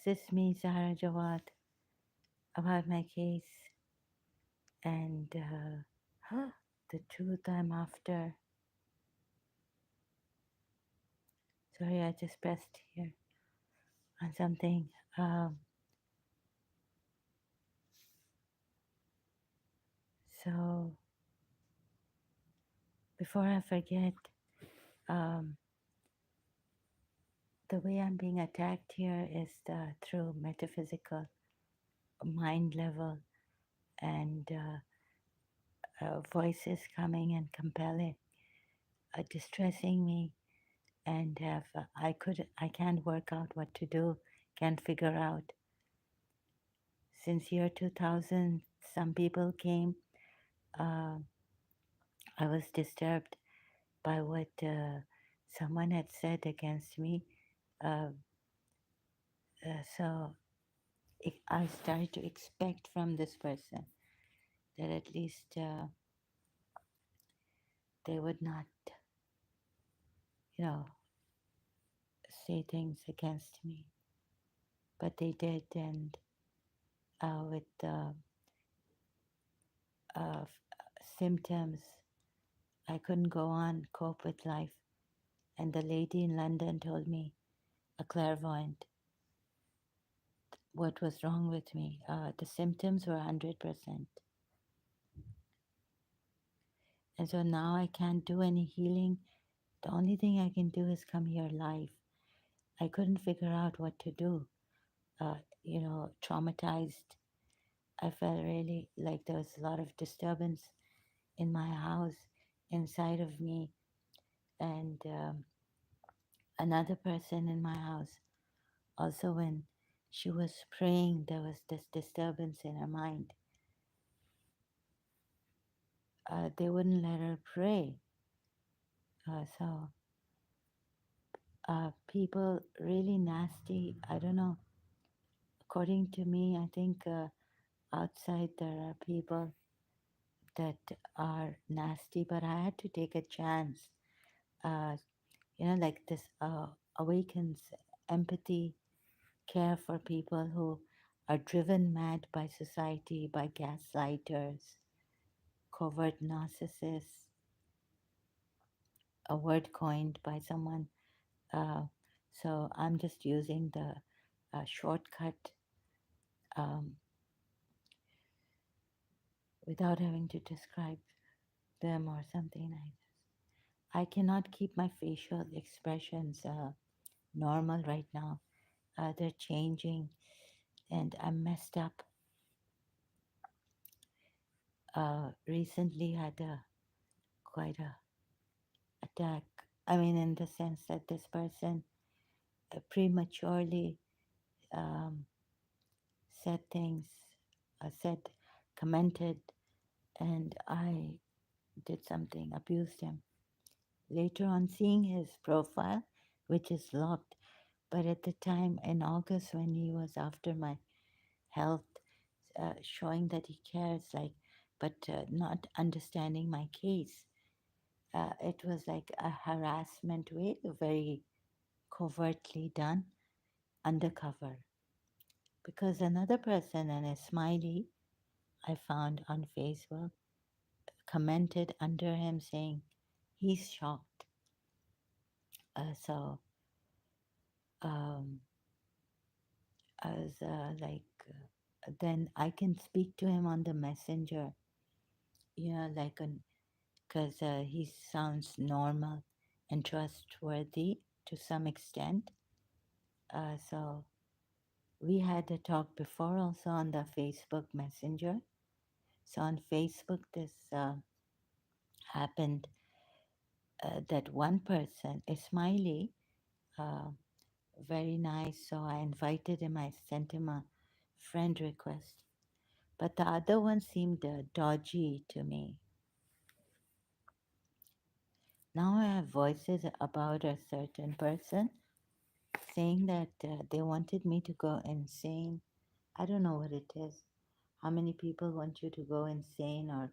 assist me, Zahra Jawad, about my case and the truth I'm after. Sorry, I just pressed here on something. Um, so before I forget, um, the way I'm being attacked here is through metaphysical mind level and voices coming and compelling, distressing me, and have I can't work out what to do, can't figure out. Since year 2000, some people came. Uh, I was disturbed by what someone had said against me. Uh, so I started to expect from this person that at least they would not, you know, say things against me. But they did, and with uh, symptoms, I couldn't go on, cope with life. And the lady in London told me, a clairvoyant, what was wrong with me. The symptoms were 100%. And so now I can't do any healing. The only thing I can do is come here live. I couldn't figure out what to do. Uh, Traumatized. I felt really like there was a lot of disturbance in my house, inside of me, and another person in my house. Also, when she was praying, there was this disturbance in her mind. They wouldn't let her pray. So people really nasty. I don't know. According to me, I think outside there are people that are nasty, but I had to take a chance. Uh, like this awakens empathy, care for people who are driven mad by society, by gaslighters, covert narcissists, a word coined by someone. Uh, so I'm just using the shortcut um, without having to describe them or something like this. I cannot keep my facial expressions normal right now. They're changing, and I'm messed up. Recently had quite a attack. I mean, in the sense that this person prematurely um, said things, said, commented, and I did something, abused him. Later on, seeing his profile, which is locked, but at the time in August when he was after my health, showing that he cares, like, but not understanding my case. It was like a harassment way, very covertly done, undercover. Because another person, and a smiley I found on Facebook, commented under him saying he's shocked. So um, I was then I can speak to him on the messenger, like because he sounds normal and trustworthy to some extent. So we had a talk before also on the Facebook Messenger. So on Facebook, this happened that one person, a smiley, uh, very nice. So I invited him, I sent him a friend request. But the other one seemed dodgy to me. Now I have voices about a certain person saying that they wanted me to go insane. I don't know what it is. How many people want you to go insane, or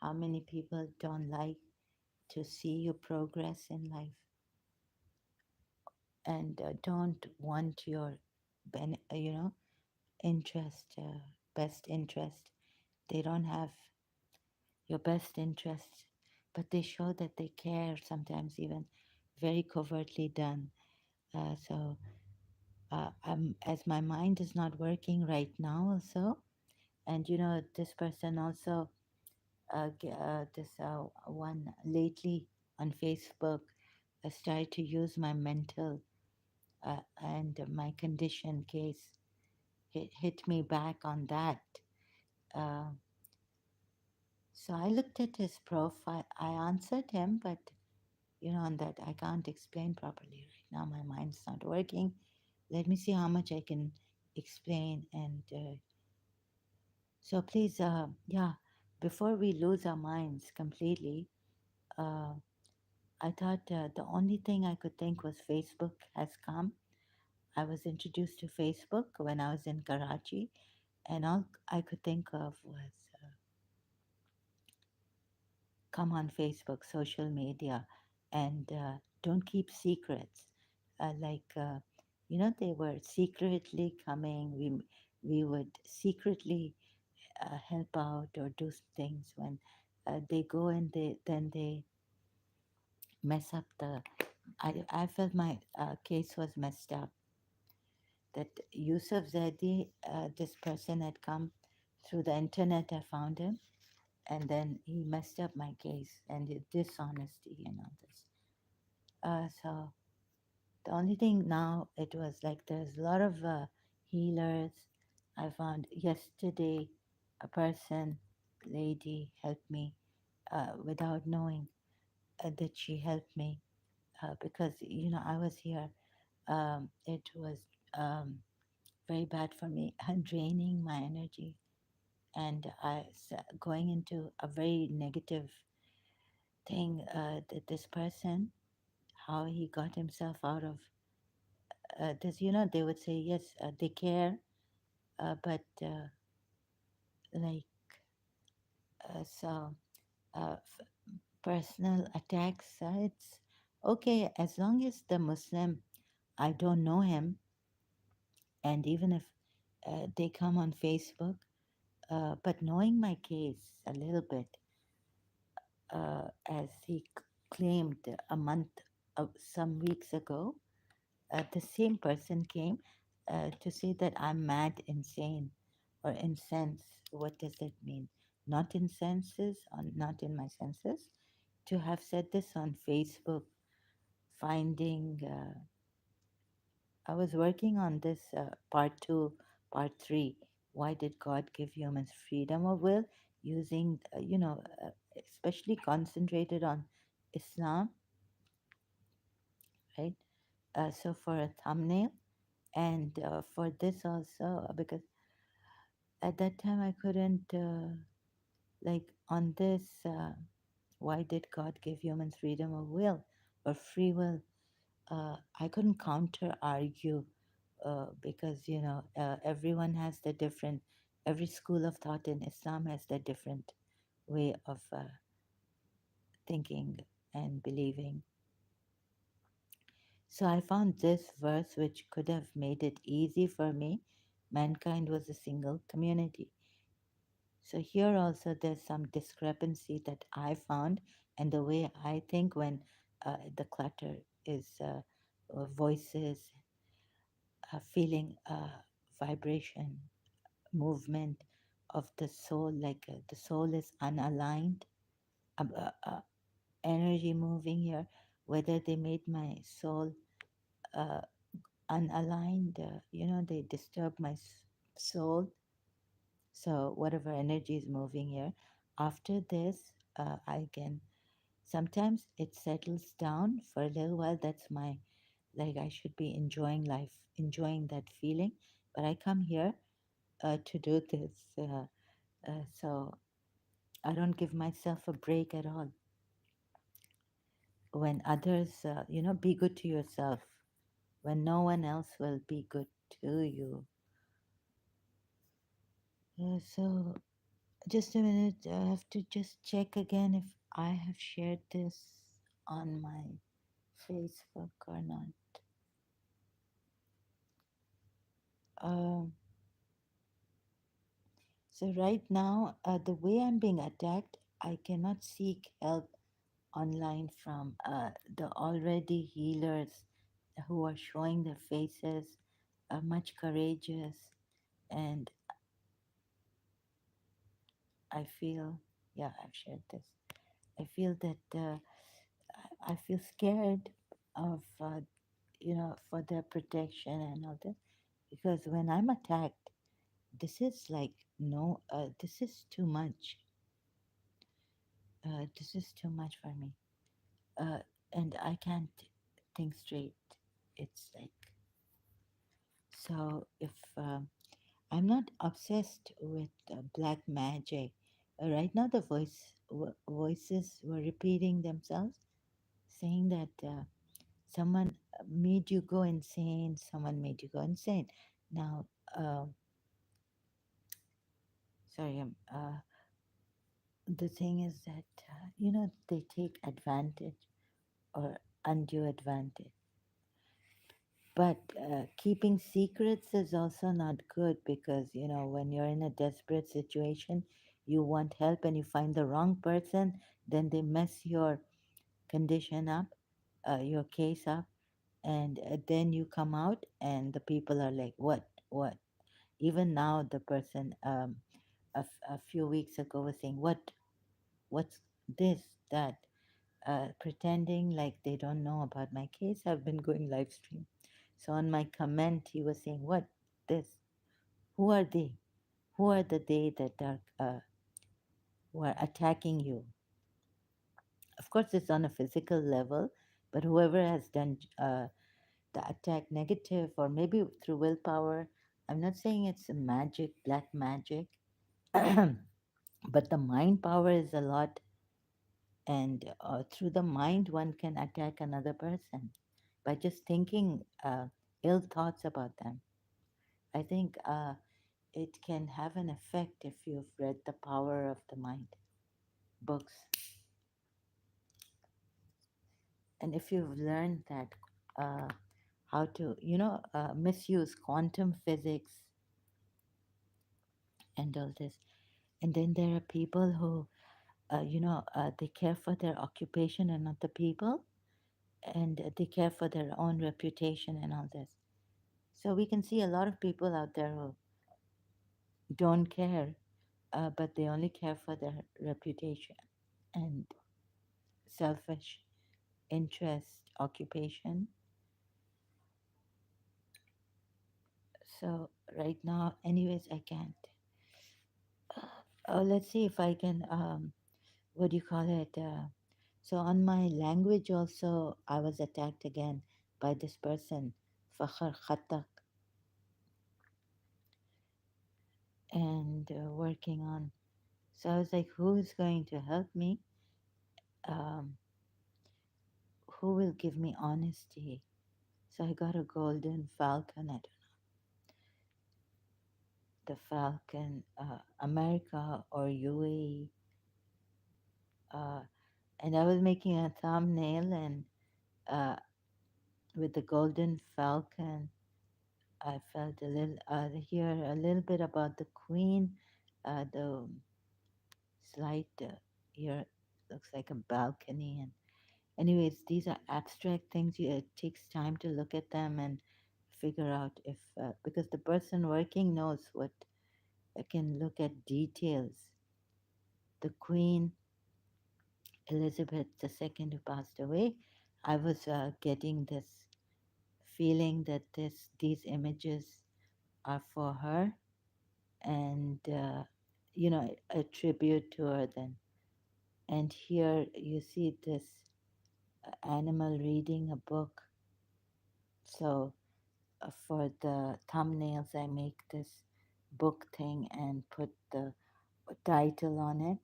how many people don't like to see you progress in life and don't want your you know, interest, best interest. They don't have your best interest, but they show that they care, sometimes even very covertly done. As my mind is not working right now, also, and this person also, this one lately on Facebook, started to use my mental and my condition case, hit me back on that. Uh, so I looked at his profile. I answered him, but on that I can't explain properly right now. My mind's not working. Let me see how much I can explain. And so please, yeah, before we lose our minds completely, uh, I thought the only thing I could think was Facebook has come. I was introduced to Facebook when I was in Karachi, and all I could think of was come on Facebook, social media, and don't keep secrets. They were secretly coming. We would secretly help out or do things when they go and they mess up the. I felt my case was messed up. That Yusuf Zedi, this person had come through the internet. I found him, and then he messed up my case and the dishonesty and all this. So the only thing now, it was like there's a lot of healers. I found yesterday a person, lady, helped me without knowing that she helped me because I was here. It was um, very bad for me, draining my energy, and going into a very negative thing. That this person, how he got himself out of this, they would say yes, they care, but like so personal attacks. It's okay as long as the Muslim, I don't know him, and even if they come on Facebook, but knowing my case a little bit, as he claimed a month, some weeks ago, the same person came to say that I'm mad, insane, or incensed. What does that mean? Not in senses, or not in my senses. To have said this on Facebook, finding, I was working on this part two, part three. Why did God give humans freedom of will? Using, especially concentrated on Islam, right? So for a thumbnail, and for this also, because at that time I couldn't, like on this, why did God give humans freedom of will or free will? I couldn't counter argue because everyone has the different, every school of thought in Islam has their different way of thinking and believing. So I found this verse which could have made it easy for me. Mankind was a single community. So here also there's some discrepancy that I found, and the way I think when the clutter is voices, feeling vibration, movement of the soul, like the soul is unaligned, energy moving here, whether they made my soul uh, unaligned, they disturb my soul. So whatever energy is moving here, after this, I can, sometimes it settles down for a little while. That's my, like, I should be enjoying life, enjoying that feeling. But I come here to do this. So I don't give myself a break at all. When others, be good to yourself. When no one else will be good to you. So just a minute, I have to just check again if I have shared this on my Facebook or not. Uh, so right now, the way I'm being attacked, I cannot seek help online from the already healers who are showing their faces, are much courageous, and I feel, yeah, I've shared this. I feel that I feel scared of, for their protection and all that, because when I'm attacked, this is like no, this is too much. This is too much for me, uh, and I can't think straight. It's like so if. I'm not obsessed with black magic. Right now, the voices were repeating themselves, saying that someone made you go insane. Someone made you go insane. Now, uh, sorry, the thing is that they take advantage or undue advantage. But keeping secrets is also not good because, when you're in a desperate situation, you want help and you find the wrong person, then they mess your condition up, your case up, and then you come out and the people are like, what, what? Even now, the person a few weeks ago was saying, what's this, that, pretending like they don't know about my case. I've been going live stream. So on my comment, he was saying, "What this? Who are they? Who are the they that are who are attacking you?" Of course, it's on a physical level, but whoever has done the attack negative or maybe through willpower, I'm not saying it's a magic, black magic, but the mind power is a lot, and through the mind, one can attack another person by just thinking ill thoughts about them. I think it can have an effect if you've read The Power of the Mind books. And if you've learned that how to, misuse quantum physics and all this. And then there are people who, they care for their occupation and not the people, and they care for their own reputation and all this. So we can see a lot of people out there who don't care, but they only care for their reputation and selfish interest, occupation. So right now, anyways, I can't. Let's see if I can. What do you call it? So on my language also, I was attacked again by this person, Fakhar Khatak, and working on. So I was like, who is going to help me? Um, who will give me honesty? So I got a golden falcon. I don't the falcon, America or UAE. Uh, and I was making a thumbnail, and uh, with the golden falcon, I felt a little here a little bit about the queen. The slight here looks like a balcony, and anyways, these are abstract things. It takes time to look at them and figure out if because the person working knows what can look at details. The queen Elizabeth II who passed away, I was getting this feeling that these images are for her, and a tribute to her. Then, and here you see this animal reading a book. So for the thumbnails, I make this book thing and put the title on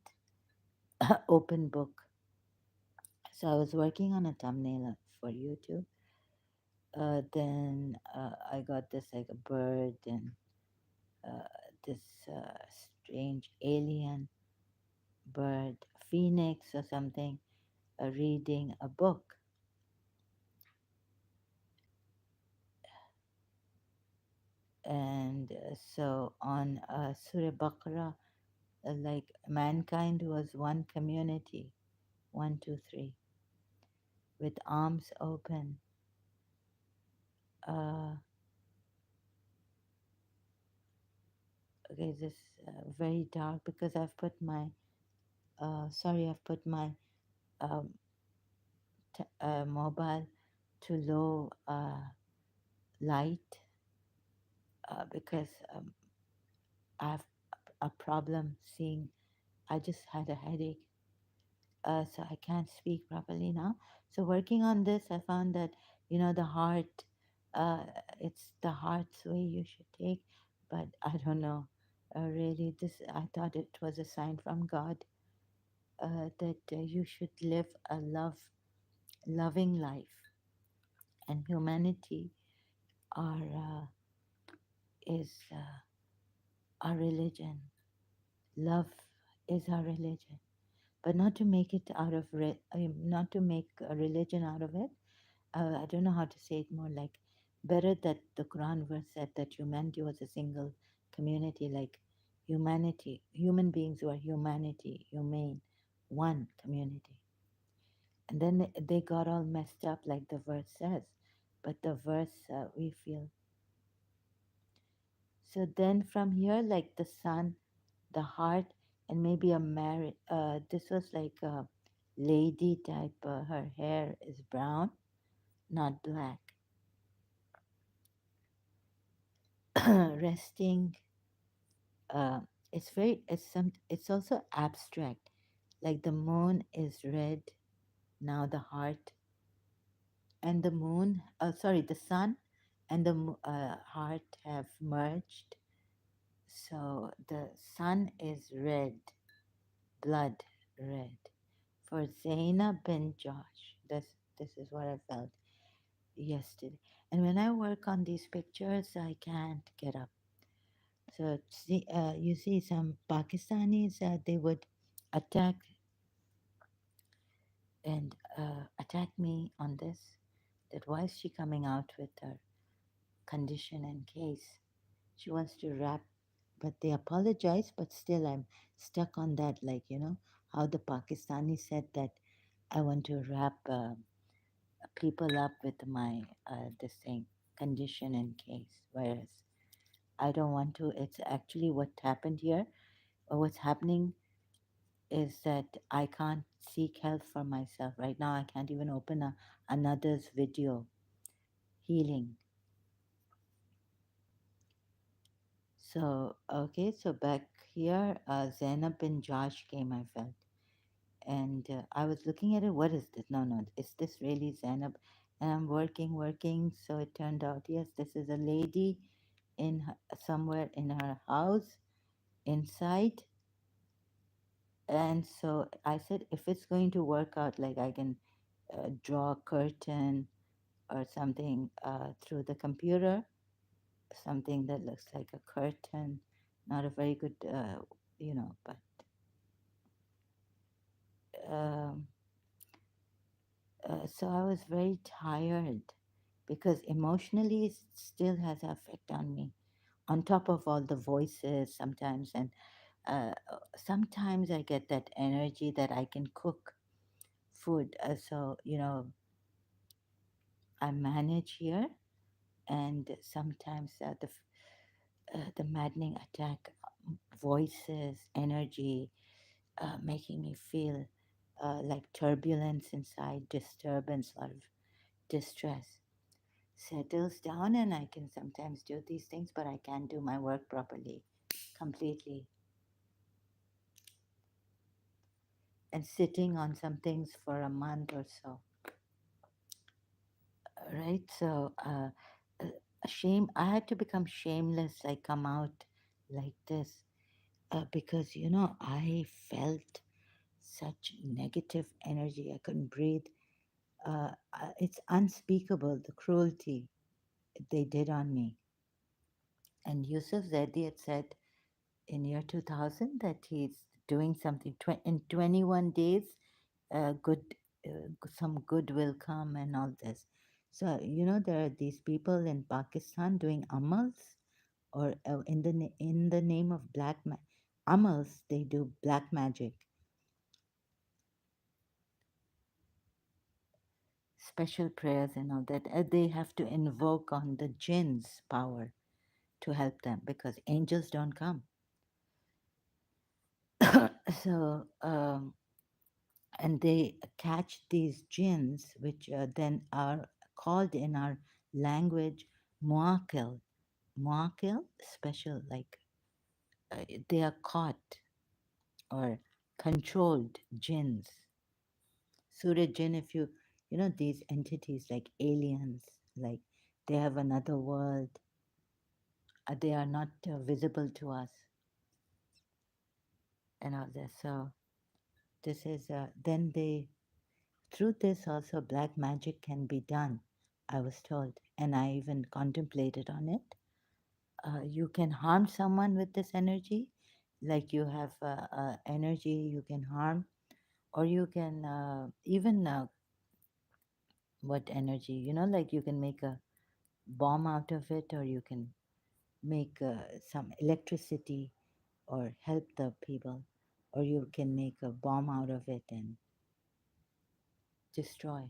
it, open book. So I was working on a thumbnail for YouTube. Then I got this like a bird and uh, this strange alien bird, phoenix or something, reading a book. And so on Surah Baqarah, like mankind was one community, one, two, three, with arms open. Uh, okay, this very dark because I've put my sorry, I've put my um, mobile to low light because I have a problem seeing. I just had a headache, so I can't speak properly now. So working on this, I found that the heart, uh, it's the heart's way you should take, but I don't know. Really, this I thought it was a sign from God that you should live a loving life, and humanity are is our religion. Love is our religion, but not to make it out of not to make a religion out of it. I don't know how to say it more like better that the Quran verse said that humanity was a single community, like humanity, human beings were humanity, humane, one community. And then they got all messed up, like the verse says. But the verse we feel. So then from here, like the sun, the heart, and maybe a married. This was like a lady type. Her hair is brown, not black. Resting. Uh, It's also abstract. Like the moon is red. Now the heart and the moon. Sorry, the sun and the heart have merged. So the sun is red, blood red. For Zainab bin Josh. This is what I felt yesterday. And when I work on these pictures, I can't get up. So you see some Pakistanis, they would attack and attack me on this. That why is she coming out with her condition and case? She wants to rap, but they apologize. But still, I'm stuck on that. Like how the Pakistani said that I want to wrap people up with my this thing condition and case, whereas I don't want to. It's actually what happened here, or what's happening is that I can't seek help for myself right now. I can't even open another's video healing. So okay, so back here, Zainab and Josh came. I felt, and I was looking at it. What is this? No, no, is this really Zainab? And I'm working. So it turned out, yes, this is a lady in somewhere in her house inside. And so I said, if it's going to work out, like I can draw a curtain or something through the computer, something that looks like a curtain. Not a very good, but um, so I was very tired because emotionally it still has an effect on me. On top of all the voices sometimes, and sometimes I get that energy that I can cook food. So I manage here, and sometimes the maddening attack, voices, energy, making me feel like turbulence inside, disturbance, a lot of distress. Settles down, and I can sometimes do these things, but I can't do my work properly, completely. And sitting on some things for a month or so, right? So, shame. I had to become shameless. I come out like this because I felt such negative energy. I couldn't breathe. It's unspeakable, the cruelty they did on me. And Yusuf Zedi had said in year 2000 that he's doing something in 21 days, good, some good will come and all this. So, there are these people in Pakistan doing amals or in the name of Amals, they do black magic, special prayers and all that. They have to invoke on the jinn's power to help them because angels don't come. So, and they catch these jinns, which then are called in our language muakil. Muakil, special, like they are caught or controlled jinns. Surya jinn, if you know, these entities like aliens, like they have another world, they are not visible to us and all this. So, this is, then they, through this also black magic can be done, I was told, and I even contemplated on it. You can harm someone with this energy, like you have energy you can harm, or you can even what energy, like you can make a bomb out of it, or you can make some electricity or help the people, or you can make a bomb out of it and destroy,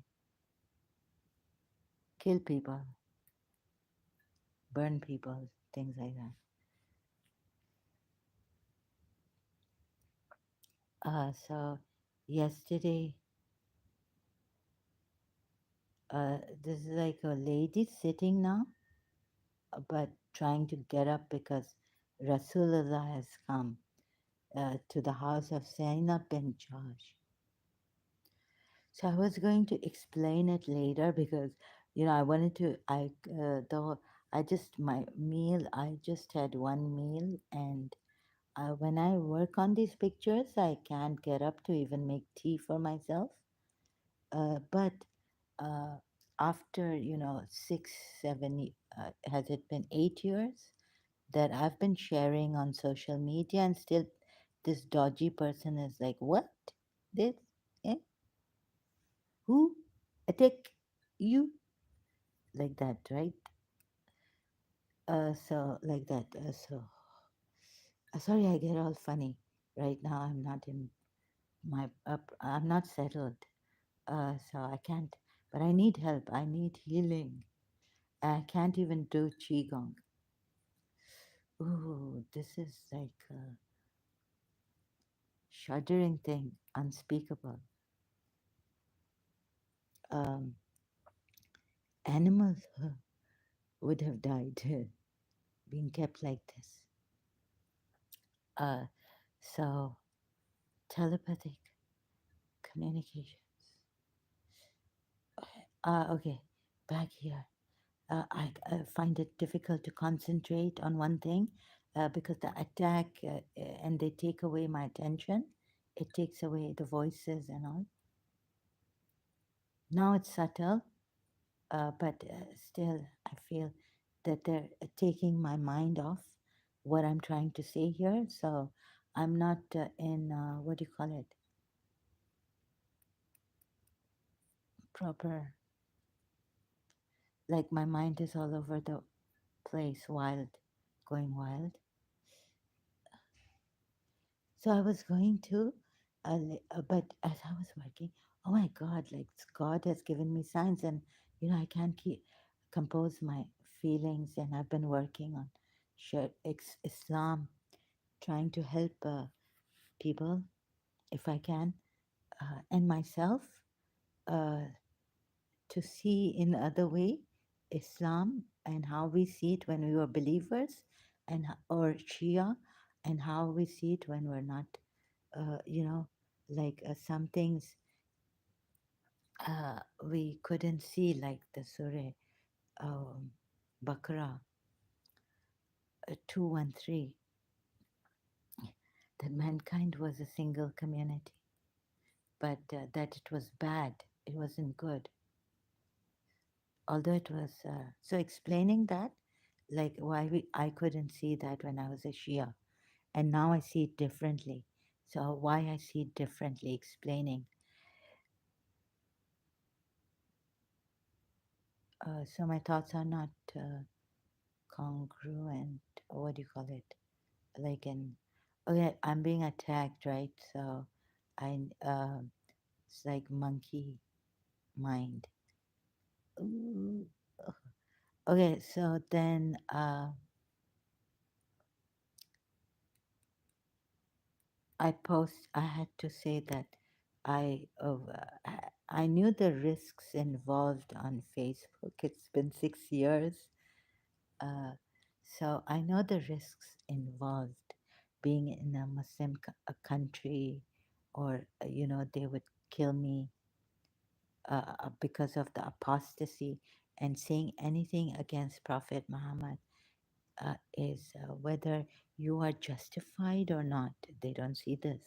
kill people, burn people, things like that. So yesterday, this is like a lady sitting now, but trying to get up because Rasulullah has come to the house of Zainab bin Josh. So I was going to explain it later because I wanted to. I just my meal. I just had one meal, and when I work on these pictures, I can't get up to even make tea for myself. But uh, after 6, 7, has it been 8 years that I've been sharing on social media, and still this dodgy person is like, "What? This? Eh? Who? Attack you?" Like that, right? So like that. Sorry, I get all funny right now. I'm not in my up. I'm not settled. So I can't. But I need help. I need healing. I can't even do qigong. Ooh, this is like a shuddering thing, unspeakable. Um, Animals would have died being kept like this. Uh, so telepathic communication. Okay, back here. I find it difficult to concentrate on one thing because the attack and they take away my attention. It takes away the voices and all. Now it's subtle, but still, I feel that they're taking my mind off what I'm trying to say here. So I'm not in, what do you call it, proper, like my mind is all over the place, wild, going wild. So I was going to, but as I was working, oh my God, like God has given me signs, and I can't keep compose my feelings, and I've been working on Islam, trying to help people if I can, and myself uh, to see in other way Islam and how we see it when we were believers, and or Shia, and how we see it when we're not. Like some things we couldn't see, like the Surah Baqarah 213, that mankind was a single community, but that it was bad, it wasn't good. Although it was, so explaining that, like why I couldn't see that when I was a Shia, and now I see it differently. So why I see it differently, explaining. So my thoughts are not congruent. What do you call it? Like an okay, I'm being attacked, right? So I it's like monkey mind. Ooh. Okay, so then I had to say that I knew the risks involved on Facebook. It's been 6 years. Uh, so I know the risks involved being in a Muslim a country, or, they would kill me because of the apostasy, and saying anything against Prophet Muhammad is whether you are justified or not. They don't see this,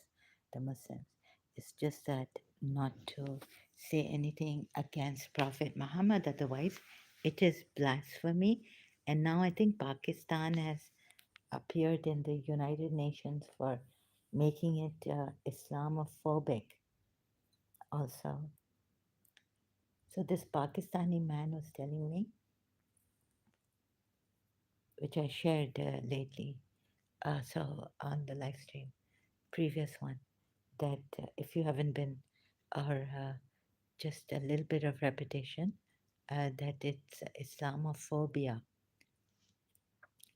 the Muslims. It's just that not to say anything against Prophet Muhammad, otherwise, it is blasphemy. And now I think Pakistan has appeared in the United Nations for making it Islamophobic also. So this Pakistani man was telling me, which I shared lately, so on the live stream, previous one, that if you haven't been, or just a little bit of repetition, that it's Islamophobia.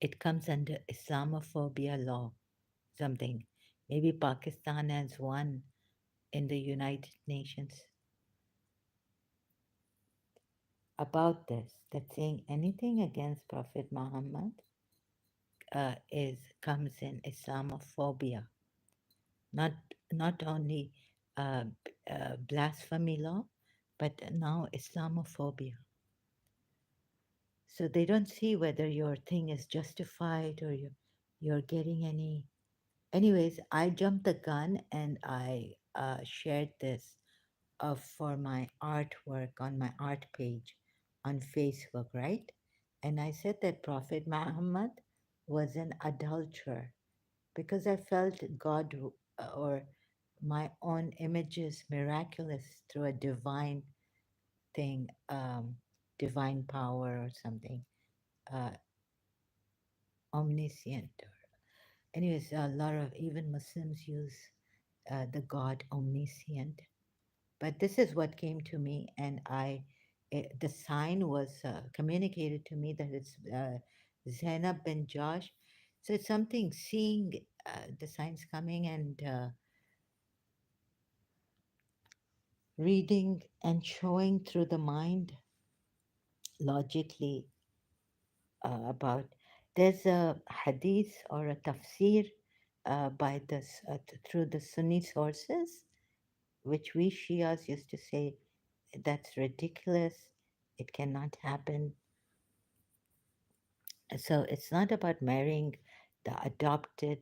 It comes under Islamophobia law, something. Maybe Pakistan has one in the United Nations about this, that saying anything against Prophet Muhammad is comes in Islamophobia, not not only blasphemy law, but now Islamophobia. So they don't see whether your thing is justified or you're getting any. Anyways, I jumped the gun and I shared this for my artwork on my art page on Facebook, right? And I said that Prophet Muhammad was an adulterer because I felt God or my own images miraculous through a divine thing, divine power or something, uh, omniscient. Anyways, a lot of even Muslims use the God omniscient. But this is what came to me, and the sign was communicated to me that it's Zainab bin Josh. So it's something seeing the signs coming and reading and showing through the mind logically about. There's a hadith or a tafsir by through the Sunni sources, which we Shias used to say that's ridiculous. It cannot happen. So it's not about marrying the adopted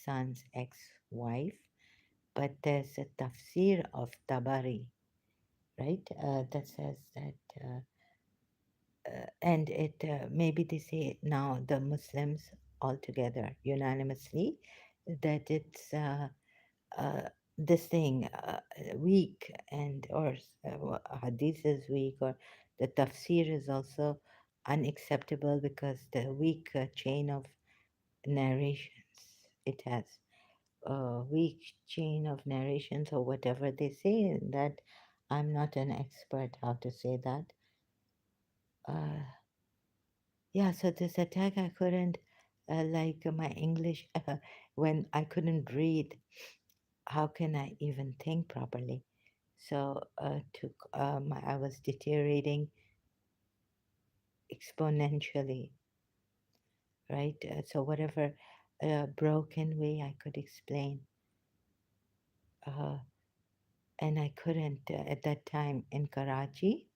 son's ex-wife, but there's a tafsir of Tabari, right? That says that, and it maybe they say now the Muslims altogether unanimously that it's uh, this thing weak, and or hadith is weak, or the tafsir is also unacceptable because the weak chain of narrations it has a weak chain of narrations or whatever they say. That I'm not an expert how to say that. uh, yeah, so this attack I couldn't like my English when I couldn't read, how can I even think properly? So I was deteriorating exponentially, right? So whatever broken way I could explain, uh, and I couldn't at that time in Karachi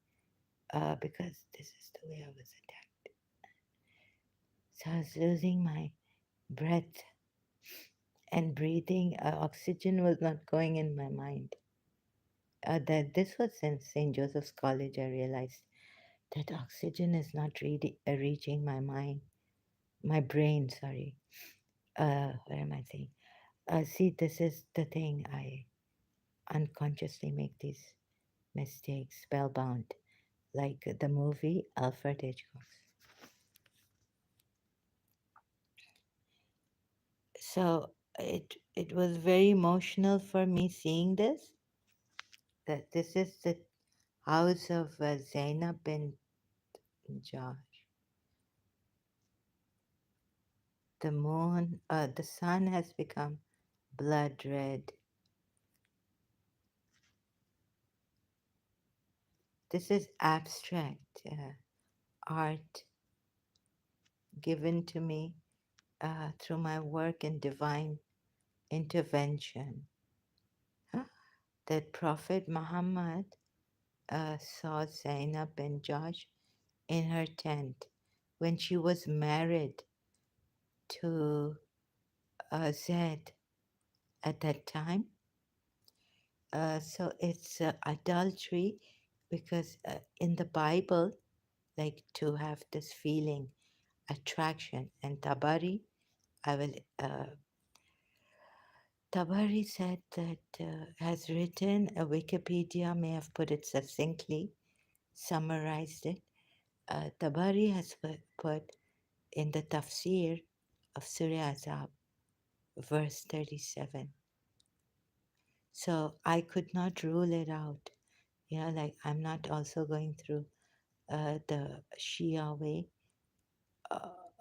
because this is the way I was attacked. So I was losing my breath and breathing. Oxygen was not going in my mind. That this was in St. Joseph's College. I realized that oxygen is not really reaching my mind, my brain. Sorry. Where am I saying? See, this is the thing. I unconsciously make these mistakes. Spellbound, like the movie Alfred Hitchcock. So it was very emotional for me seeing this, that this is the house of Zainab bin Josh. The sun has become blood red. This is abstract art given to me through my work in divine intervention. That Prophet Muhammad saw Zainab bin Josh in her tent when she was married to Zed at that time. So it's adultery because in the Bible, like to have this feeling, attraction, and I will. Tabari said that has written, Wikipedia may have put it succinctly, summarized it. Tabari has put in the tafsir of Surah Azab, verse 37. So I could not rule it out. Like I'm not also going through the Shia way.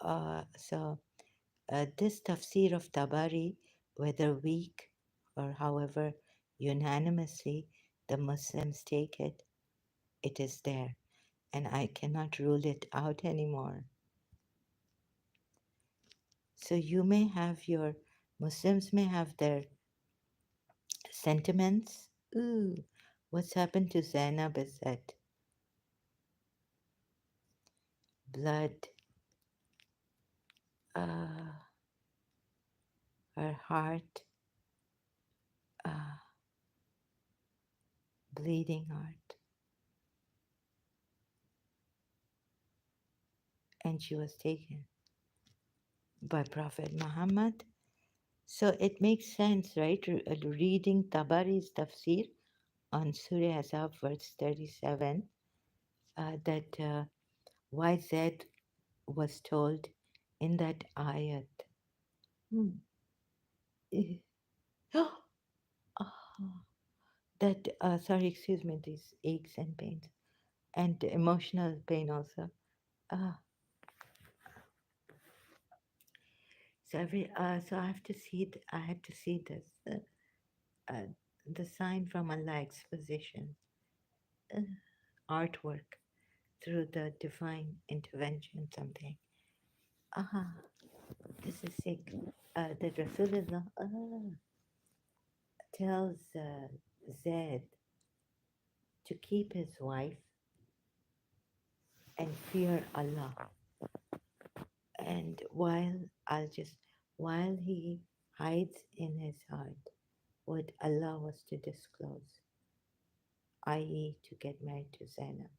Uh, so this tafsir of Tabari, whether weak or however unanimously the Muslims take it, it is there, and I cannot rule it out anymore. So you may have your Muslims may have their sentiments. Ooh, what's happened to Zainab is that blood, uh, her heart, uh, bleeding heart, and she was taken by Prophet Muhammad. So it makes sense, right? Reading Tabari's tafsir on Surah Azab, verse 37, that why Zed was told in that ayat. Hmm. eh, that, sorry, excuse me, these aches and pains and emotional pain also. Uh, so I have to see. I have to see this. Uh, the sign from Allah exposition, uh, artwork through the divine intervention. Something. Ah, this is sick. That Rasulullah tells Zaid to keep his wife and fear Allah. And while he hides in his heart what Allah was to disclose, i.e., to get married to Zainab.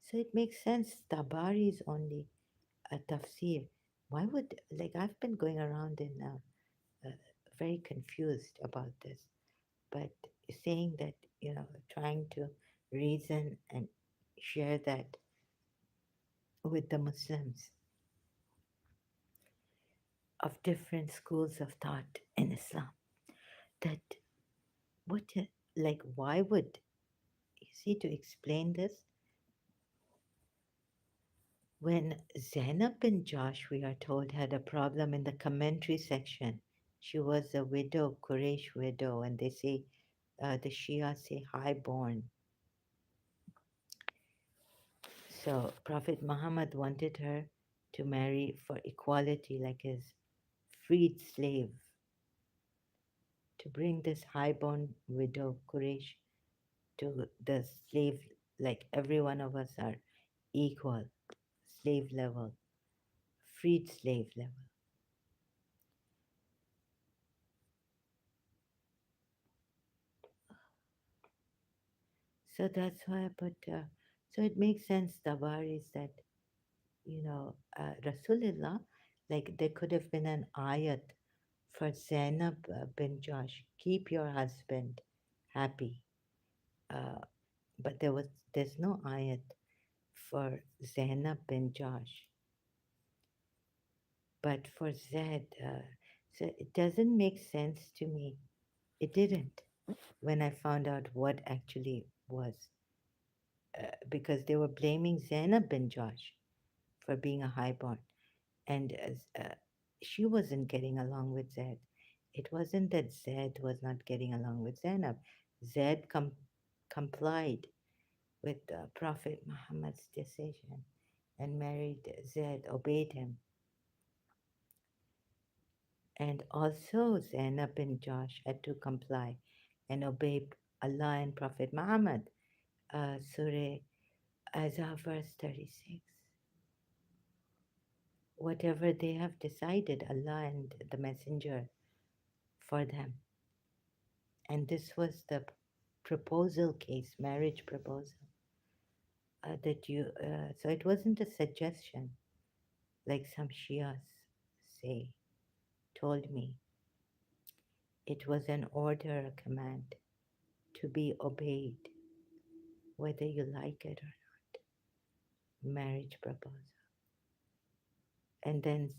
So it makes sense. Tabari is only a tafsir. Why would, like, I've been going around and very confused about this, but saying that, trying to reason and share that with the Muslims of different schools of thought in Islam, that what, like, why would, you see, to explain this, when Zainab bin Josh, we are told, had a problem in the commentary section. She was a widow, Quraysh widow, and they say, the Shia say highborn. So Prophet Muhammad wanted her to marry for equality, like his freed slave, to bring this highborn widow, Quraysh, to the slave, like every one of us are equal, slave level, freed slave level. So that's why I put, so it makes sense, Tabaris, that, Rasulullah, like there could have been an ayat for Zainab bin Josh, keep your husband happy. Uh, but there's no ayat for Zainab bin Josh. But for Zed, so it doesn't make sense to me. It didn't when I found out what actually was, because they were blaming Zainab bin Josh for being a highborn, and she wasn't getting along with Zed. It wasn't that Zed was not getting along with Zainab. Zed complied with Prophet Muhammad's decision and married Zed, obeyed him. And also Zainab bin Josh had to comply and obey Allah and Prophet Muhammad. Surah Azah verse 36. Whatever they have decided, Allah and the Messenger for them. And this was the proposal case, marriage proposal. So it wasn't a suggestion like some Shias say, told me. It was an order, a command to be obeyed, whether you like it or not. Marriage proposal. And then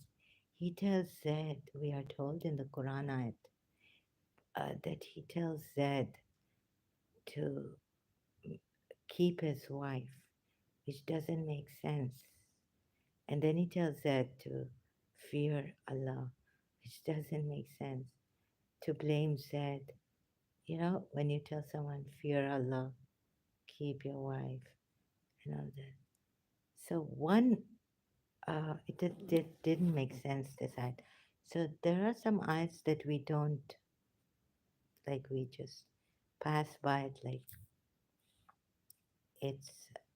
he tells Zed, we are told in the Quran ayat, that he tells Zed to keep his wife, which doesn't make sense. And then he tells Zed to fear Allah, which doesn't make sense. To blame Zed, when you tell someone, fear Allah, keep your wife, and all that. So one, didn't make sense this side. So there are some ayats that we don't, like we just pass by it like it's,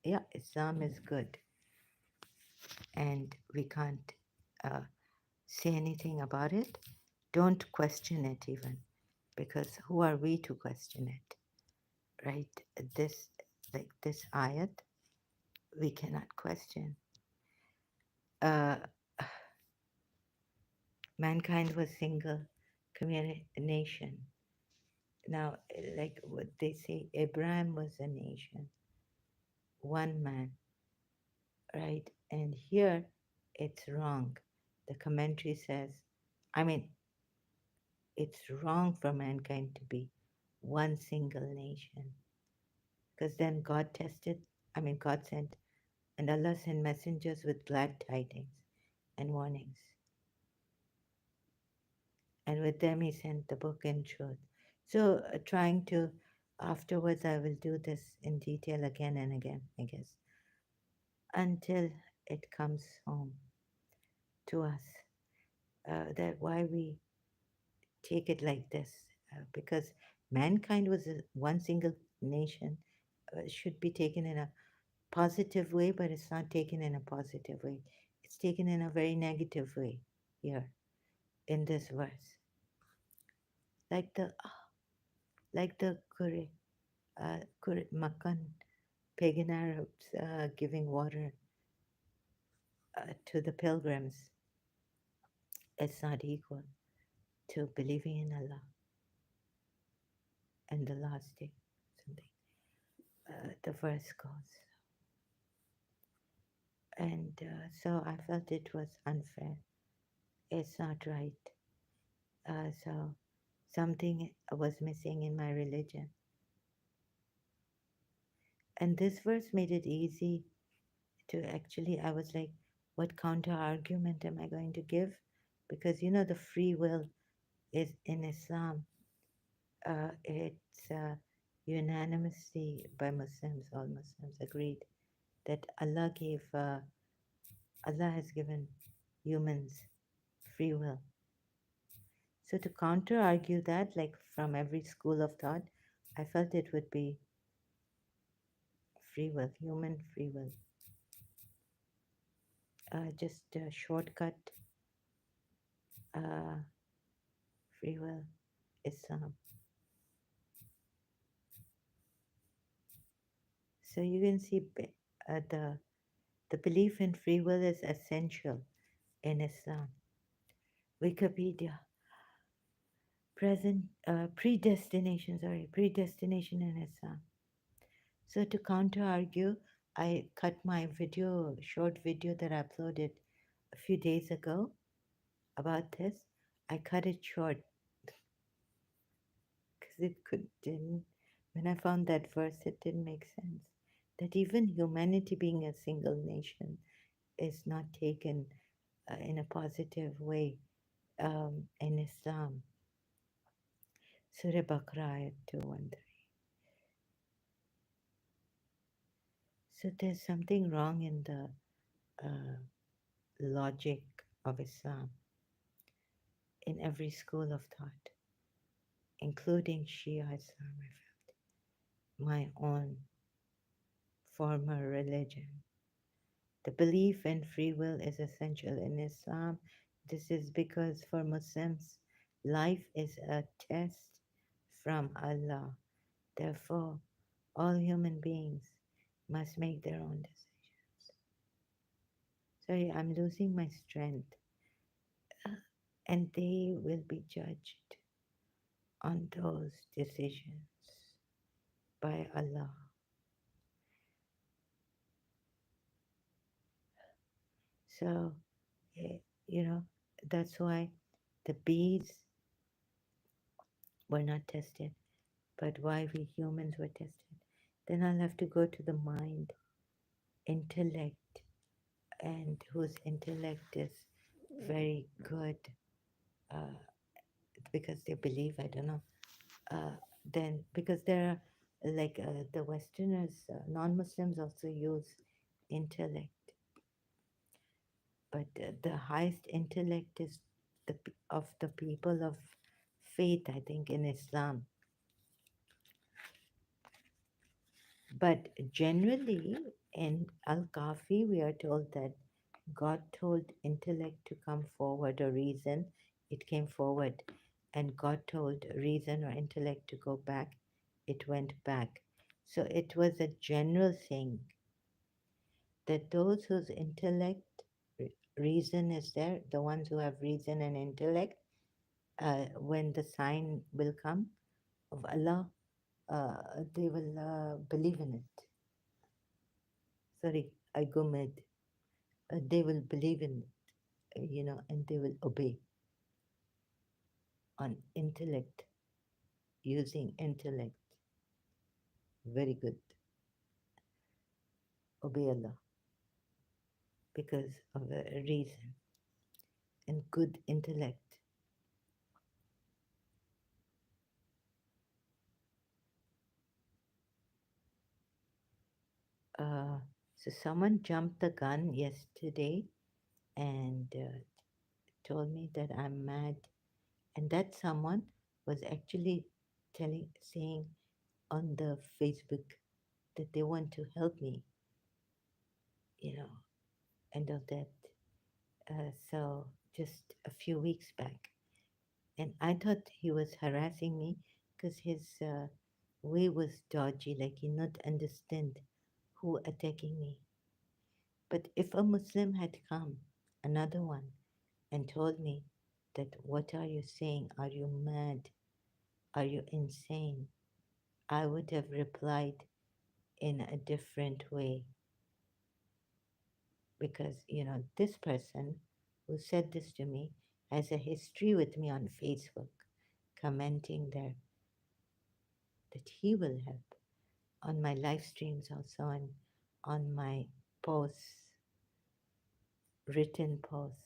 yeah, Islam is good and we can't uh, say anything about it. Don't question it even, because who are we to question it, right? This, like this ayat, we cannot question. Uh, Mankind was single community nation. Now, like what they say, Abraham was a nation, one man, right? And here it's wrong. The commentary says, I mean, it's wrong for mankind to be one single nation. Because then God sent, and Allah sent messengers with glad tidings and warnings. And with them, He sent the book and truth. So, trying to, afterwards, I will do this in detail again and again, I guess, until it comes home to us. That why we take it like this, because mankind was one single nation, should be taken in a positive way, but it's not taken in a positive way. It's taken in a very negative way here in this verse, like the Makkan pagan Arabs giving water to the pilgrims. It's not equal to believing in Allah and the last day. Something the verse goes, and so I felt it was unfair. It's not right. So something was missing in my religion. And this verse made it easy to actually, I was like, what counter argument am I going to give? Because the free will is in Islam, it's unanimously by Muslims, all Muslims agreed that Allah has given humans free will. So to counter argue that, like from every school of thought, I felt it would be free will, human free will. Just a shortcut, uh, free will, Islam. So you can see the belief in free will is essential in Islam. Wikipedia, predestination in Islam. So to counter argue, I cut my short video that I uploaded a few days ago, about this, I cut it short because didn't. When I found that verse, it didn't make sense. That even humanity being a single nation is not taken in a positive way in Islam. Surah Baqarah ayat 213. So there's something wrong in the uh, logic of Islam in every school of thought, including Shia Islam, my own former religion. The belief in free will is essential in Islam. This is because for Muslims, life is a test from Allah. Therefore, all human beings must make their own decisions. Sorry, I'm losing my strength. And they will be judged on those decisions by Allah. So, eh, you know, that's why the bees were not tested, but why we humans were tested. Then I'll have to go to the mind, intellect, and whose intellect is very good uh, because they believe, I don't know. Then, because there are like the Westerners, non Muslims also use intellect, but the highest intellect is of the people of faith, I think, in Islam. But generally, in Al Kafi, we are told that God told intellect to come forward or reason, it came forward. And God told reason or intellect to go back, it went back. So it was a general thing that those whose intellect, reason is there, the ones who have reason and intellect, when the sign will come of Allah, they will believe in it. Sorry, I go mad. They will believe in it, and they will obey on intellect, using intellect. Very good. Obey Allah because of a reason and good intellect. Uh, so someone jumped the gun yesterday and told me that I'm mad, and that someone was actually saying on the Facebook that they want to help me, you know, and all that. So just a few weeks back, and I thought he was harassing me because his way was dodgy, like he not understand who attacking me. But if a Muslim had come, another one, and told me that what are you saying? Are you mad? Are you insane? I would have replied in a different way because, this person who said this to me has a history with me on Facebook, commenting there that he will help on my live streams also and on my posts, written posts,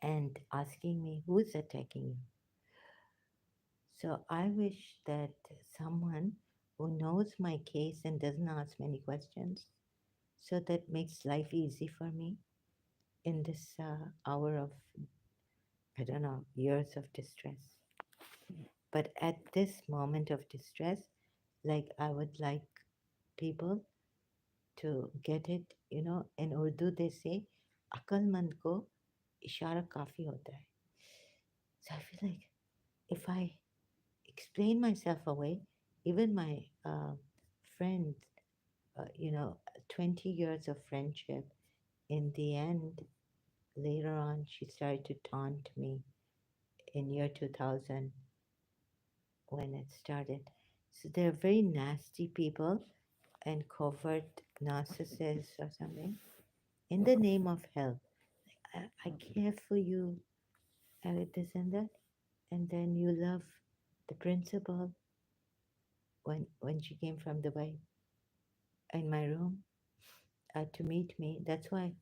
and asking me who's attacking you. So I wish that someone who knows my case and doesn't ask many questions, so that makes life easy for me in this hour of, I don't know, years of distress. But at this moment of distress, like I would like people to get it, in Urdu they say, अक्लमंद को इशारा काफ़ी होता है. So I feel like if I explain myself away, even my friends, 20 years of friendship, in the end, later on, she started to taunt me in year 2000 when it started. So they're very nasty people and covert narcissists or something in the name of health. I care for you, this and that. And then you love the principal when she came from Dubai in my room to meet me. That's why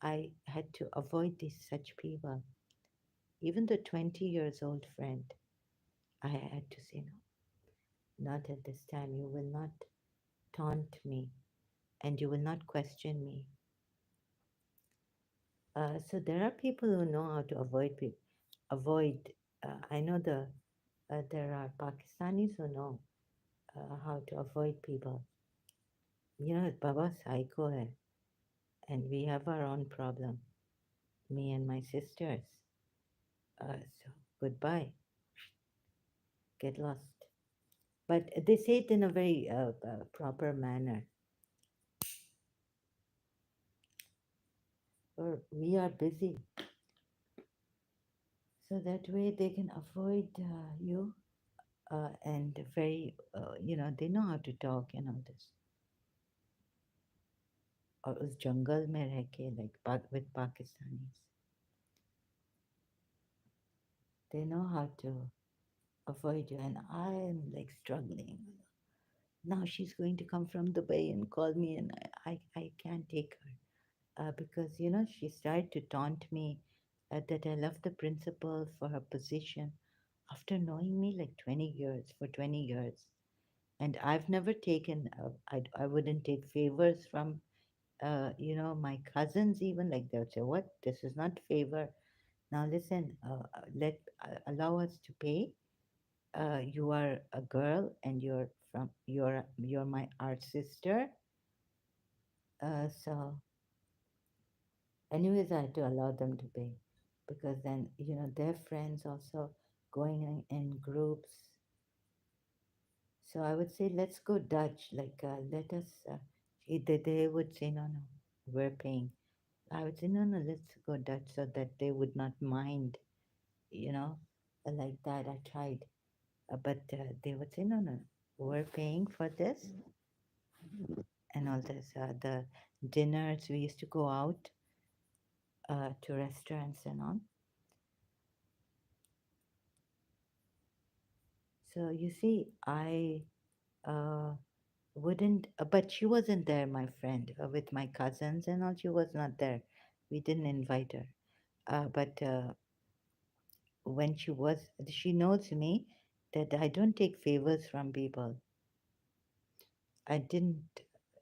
I had to avoid these such people. Even the 20 years old friend, I had to say no, not at this time. You will not taunt me and you will not question me. So there are people who know how to avoid people. Avoid. I know there are Pakistanis who know how to avoid people. You know, Baba psycho hai, and we have our own problem. Me and my sisters. So goodbye. Get lost. But they say it in a very proper manner. Or we are busy, so that way they can avoid you. And very, they know how to talk and all this. और उस जंगल में रह के with Pakistanis, they know how to avoid you, and I'm like struggling. Now she's going to come from Dubai and call me, and I can't take her because she started to taunt me that I love the principal for her position after knowing me like 20 years for 20 years, and I've never taken I wouldn't take favors from my cousins even, like they'll say, "What? This is not favor. Now listen, let allow us to pay. You are a girl, and you're my art sister. So, anyways, I had to allow them to pay because then their friends also going in groups. So I would say, let's go Dutch. Like, let us. They would say, no, no, we're paying. I would say, no, no, let's go Dutch so that they would not mind, you know, like that. I tried, but they would say, no, no, we're paying for this and all this. The dinners, we used to go out to restaurants and on. So you see, I uh, wouldn't, but she wasn't there, my friend, with my cousins and all. She was not there. We didn't invite her. But when she knows me that I don't take favors from people. I didn't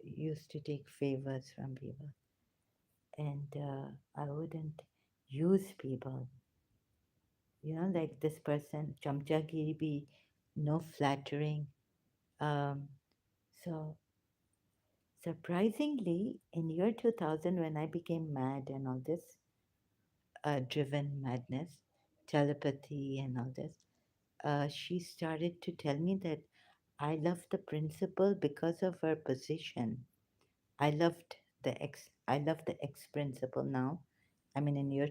used to take favors from people, and I wouldn't use people. Like this person, chamchagiri be no flattering. Um, so surprisingly, in year 2000, when I became mad and all this, driven madness, telepathy and all this, she started to tell me that I loved the principal because of her position. I love the ex principal now. I mean, in year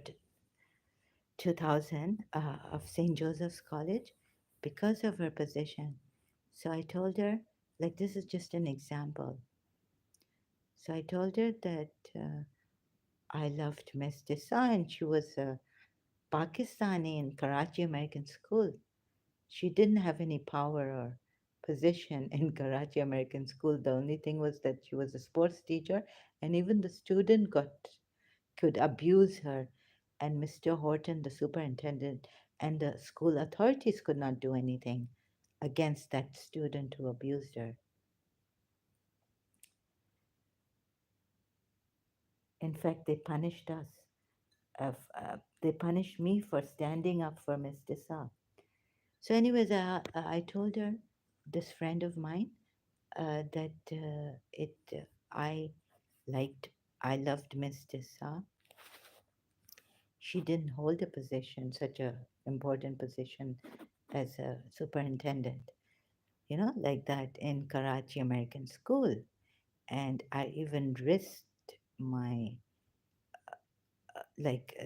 2000 of St. Joseph's College because of her position. So I told her, like, this is just an example. So I told her that I loved Miss Desai, and she was a Pakistani in Karachi American School. She didn't have any power or position in Karachi American School. The only thing was that she was a sports teacher, and even the student could abuse her. And Mr. Horton, the superintendent, and the school authorities could not do anything against that student who abused her. In fact, they punished us. They punished me for standing up for Miss Desa. So, anyways, I told her, this friend of mine, that I liked, I loved Miss Desa. She didn't hold a position, such a important position as a superintendent, like that in Karachi American School. And I even risked my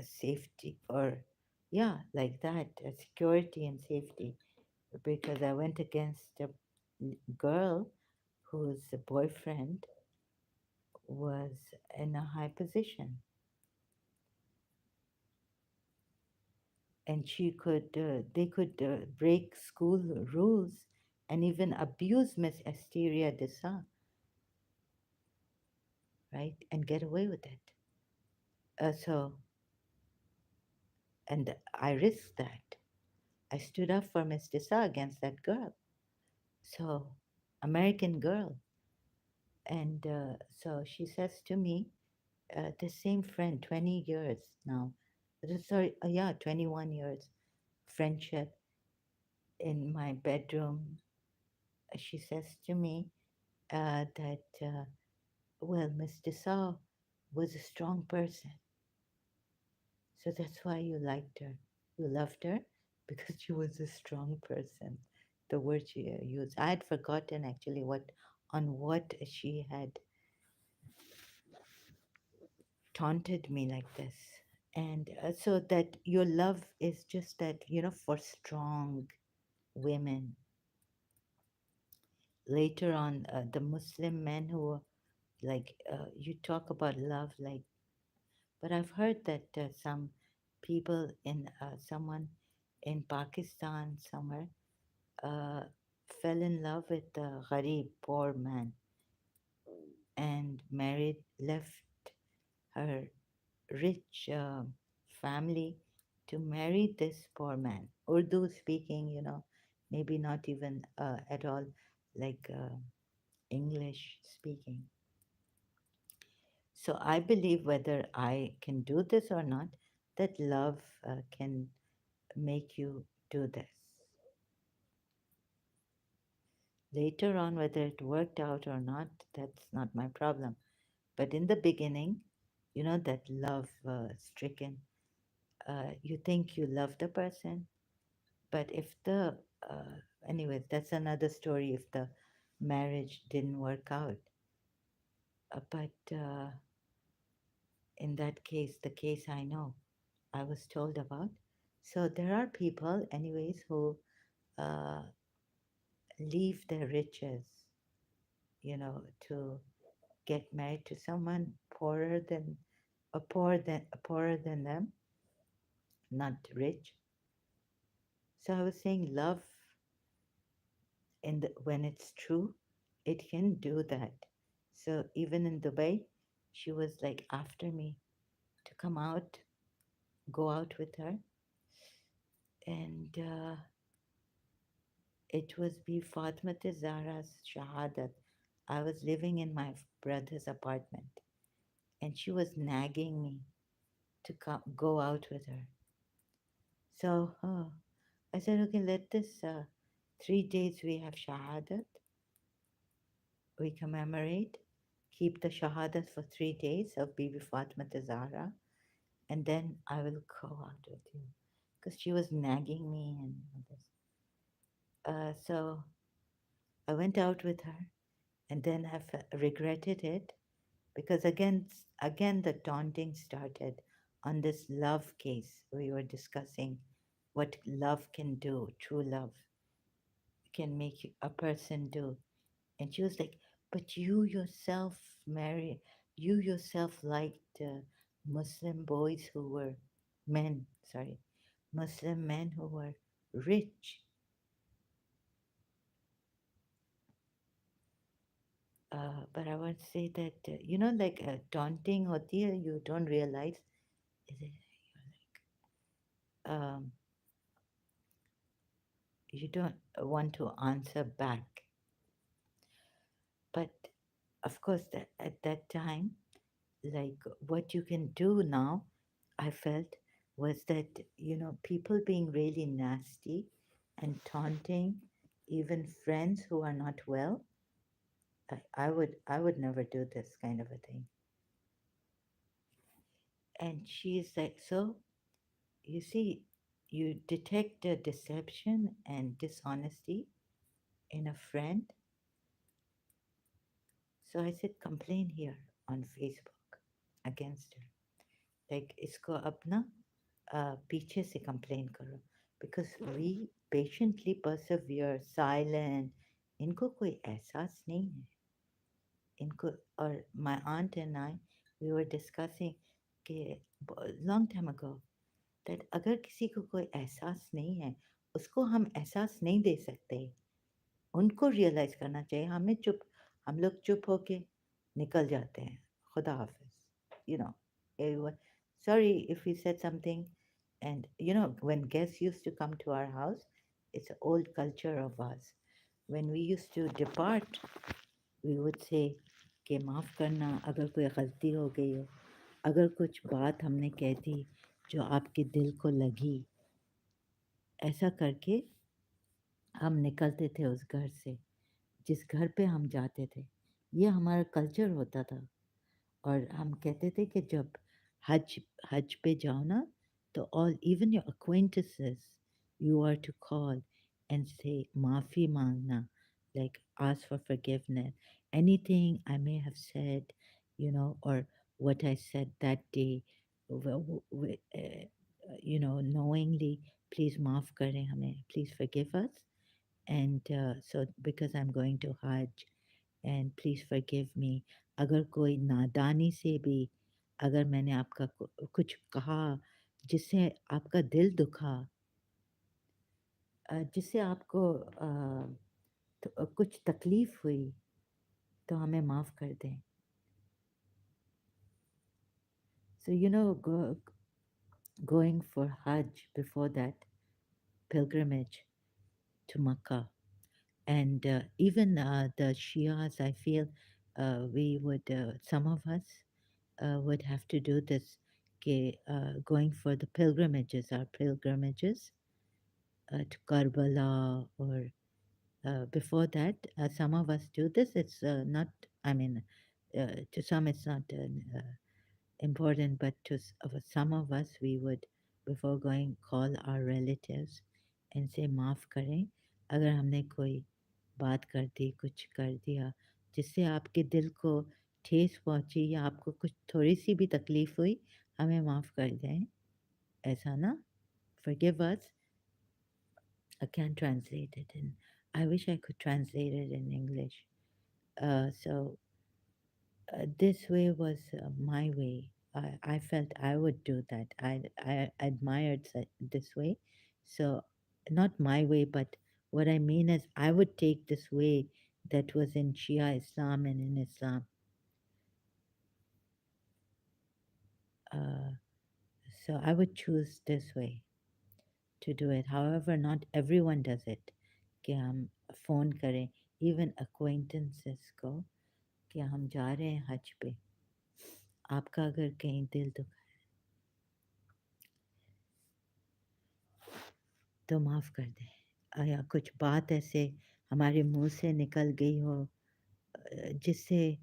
safety, or yeah, like that, security and safety, because I went against a girl whose boyfriend was in a high position. and they could break school rules and even abuse Miss Asteria de Sa, right, and get away with it. So, and I risked that. I stood up for Miss de Sa against that girl. So, American girl. And so she says to me, the same friend, 20 years now, sorry, yeah, 21 years friendship in my bedroom. She says to me that, well, Miss Dessau was a strong person. So that's why you liked her. You loved her because she was a strong person. The word she used. I had forgotten actually what she had taunted me like this. And so that your love is just that, for strong women. Later on, the Muslim men who, like, you talk about love, like, but I've heard that someone in Pakistan somewhere, uh, fell in love with a gharib, poor man, and left her rich family to marry this poor man. Urdu speaking, maybe not even at all like English speaking. So I believe whether I can do this or not, that love can make you do this. Later on, whether it worked out or not, that's not my problem. But in the beginning, that love stricken, you think you love the person, but anyways, that's another story if the marriage didn't work out. But in that case, the case I know, I was told about. So there are people, anyways, who uh, leave their riches, to get married to someone poorer than them, not rich. So I was saying, love, when it's true, it can do that. So even in Dubai, she was like after me to come out, go out with her, and it was be Fatma Zahra's Shahadat. I was living in my brother's apartment, and she was nagging me to go out with her. So I said, okay, let this 3 days we have Shahadat, we commemorate, keep the Shahadat for 3 days of Bibi Fatma Zahra, and then I will go out with you. Because she was nagging me and all this. So I went out with her, and then have regretted it because again the taunting started on this love case. We were discussing what love can do, true love can make a person do. And she was like, but you yourself liked Muslim boys who were men, sorry, Muslim men who were rich. But I want to say that, like taunting hoti hai, you don't realize, is it, um, you don't want to answer back. But of course, at that time, like what you can do now, I felt was that, people being really nasty and taunting even friends who are not well. I would never do this kind of a thing. And she's like, so you see, you detect the deception and dishonesty in a friend. So I said, complain here on Facebook against her. Like, इसको अपना पीछे से complain करो. Because we patiently persevere, silent. इनको कोई एहसास नहीं है. इनको, or my aunt and I, we were discussing कि, long time ago, दैट अगर किसी को कोई एहसास नहीं है, उसको हम एहसास नहीं दे सकते। उनको रियलाइज़ करना चाहिए। हम लोग चुप होके निकल जाते हैं। खुदा हाफ़िज़, you know, everyone, sorry if we said something. And you know, when guests used to come to our house, it's an old culture of us. When we used to depart, we would say कि माफ़ करना अगर कोई गलती हो गई हो, अगर कुछ बात हमने कह दी जो आपके दिल को लगी, ऐसा करके हम निकलते थे उस घर से, जिस घर पे हम जाते थे। ये हमारा कल्चर होता था। और हम कहते थे कि जब हज हज पे जाओ ना, तो all even your acquaintances you are to call and say माफ़ी मांगना, like ask for forgiveness, anything I may have said, you know, or what I said that day, you know, knowingly, please माफ़ करें हमें, please forgive us. And so because I'm going to hajj, and please forgive me, अगर कोई नादानी से भी अगर मैंने आपका कुछ कहा जिससे आपका दिल दुखा, जिससे आपको कुछ तकलीफ हुई, तो हमें माफ़ कर दें. So you know, going for hajj, before that pilgrimage to Makkah, and even the Shias, I feel we would, some of us would have to do this, going for the pilgrimages, our pilgrimages to Karbala, or before that, some of us do this. It's not, I mean, to some it's not important, but some of us, we would, before going, call our relatives and say, माफ़ करें अगर हमने कोई बात कर दी, कुछ कर दिया जिससे आपके दिल को ठेस पहुंची, या आपको कुछ थोड़ी सी भी तकलीफ हुई, हमें माफ़ कर दें, ऐसा ना. Forgive us. I can't translate it in, I wish I could translate it in English. So this way was my way. I felt I would do that. I admired this way. So, not my way, but what I mean is, I would take this way that was in Shia Islam and in Islam. Uh, so, I would choose this way to do it. However, not everyone does it. कि हम phone करें even acquaintances को कि हम जा रहे हैं हज पे, आपका अगर कहीं दिल दुखा तो माफ़ कर दें, या कुछ बात ऐसे हमारे मुंह से निकल गई हो जिससे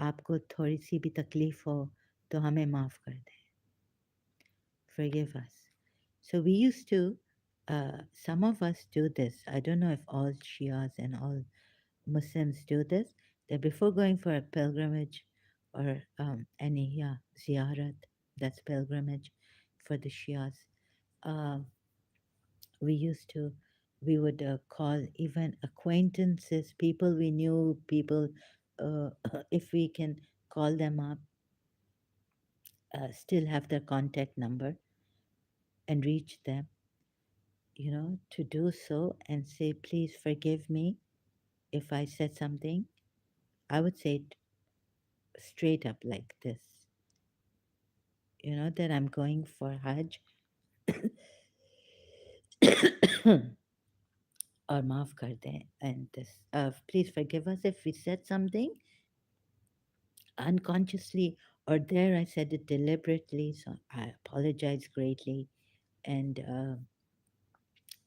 आपको थोड़ी सी भी तकलीफ हो, तो हमें माफ़ कर दें. Forgive us. So we used to, some of us do this. I don't know if all Shias and all Muslims do this, that before going for a pilgrimage or any, yeah, ziyarat, that's pilgrimage for the Shias, um, we used to, we would call even acquaintances, people we knew, people, if we can call them up, still have their contact number and reach them, you know, to do so and say, please forgive me if I said something. I would say it straight up like this, you know, that I'm going for Hajj or maaf kar dein, and this, please forgive us if we said something unconsciously, or there I said it deliberately, so I apologize greatly. And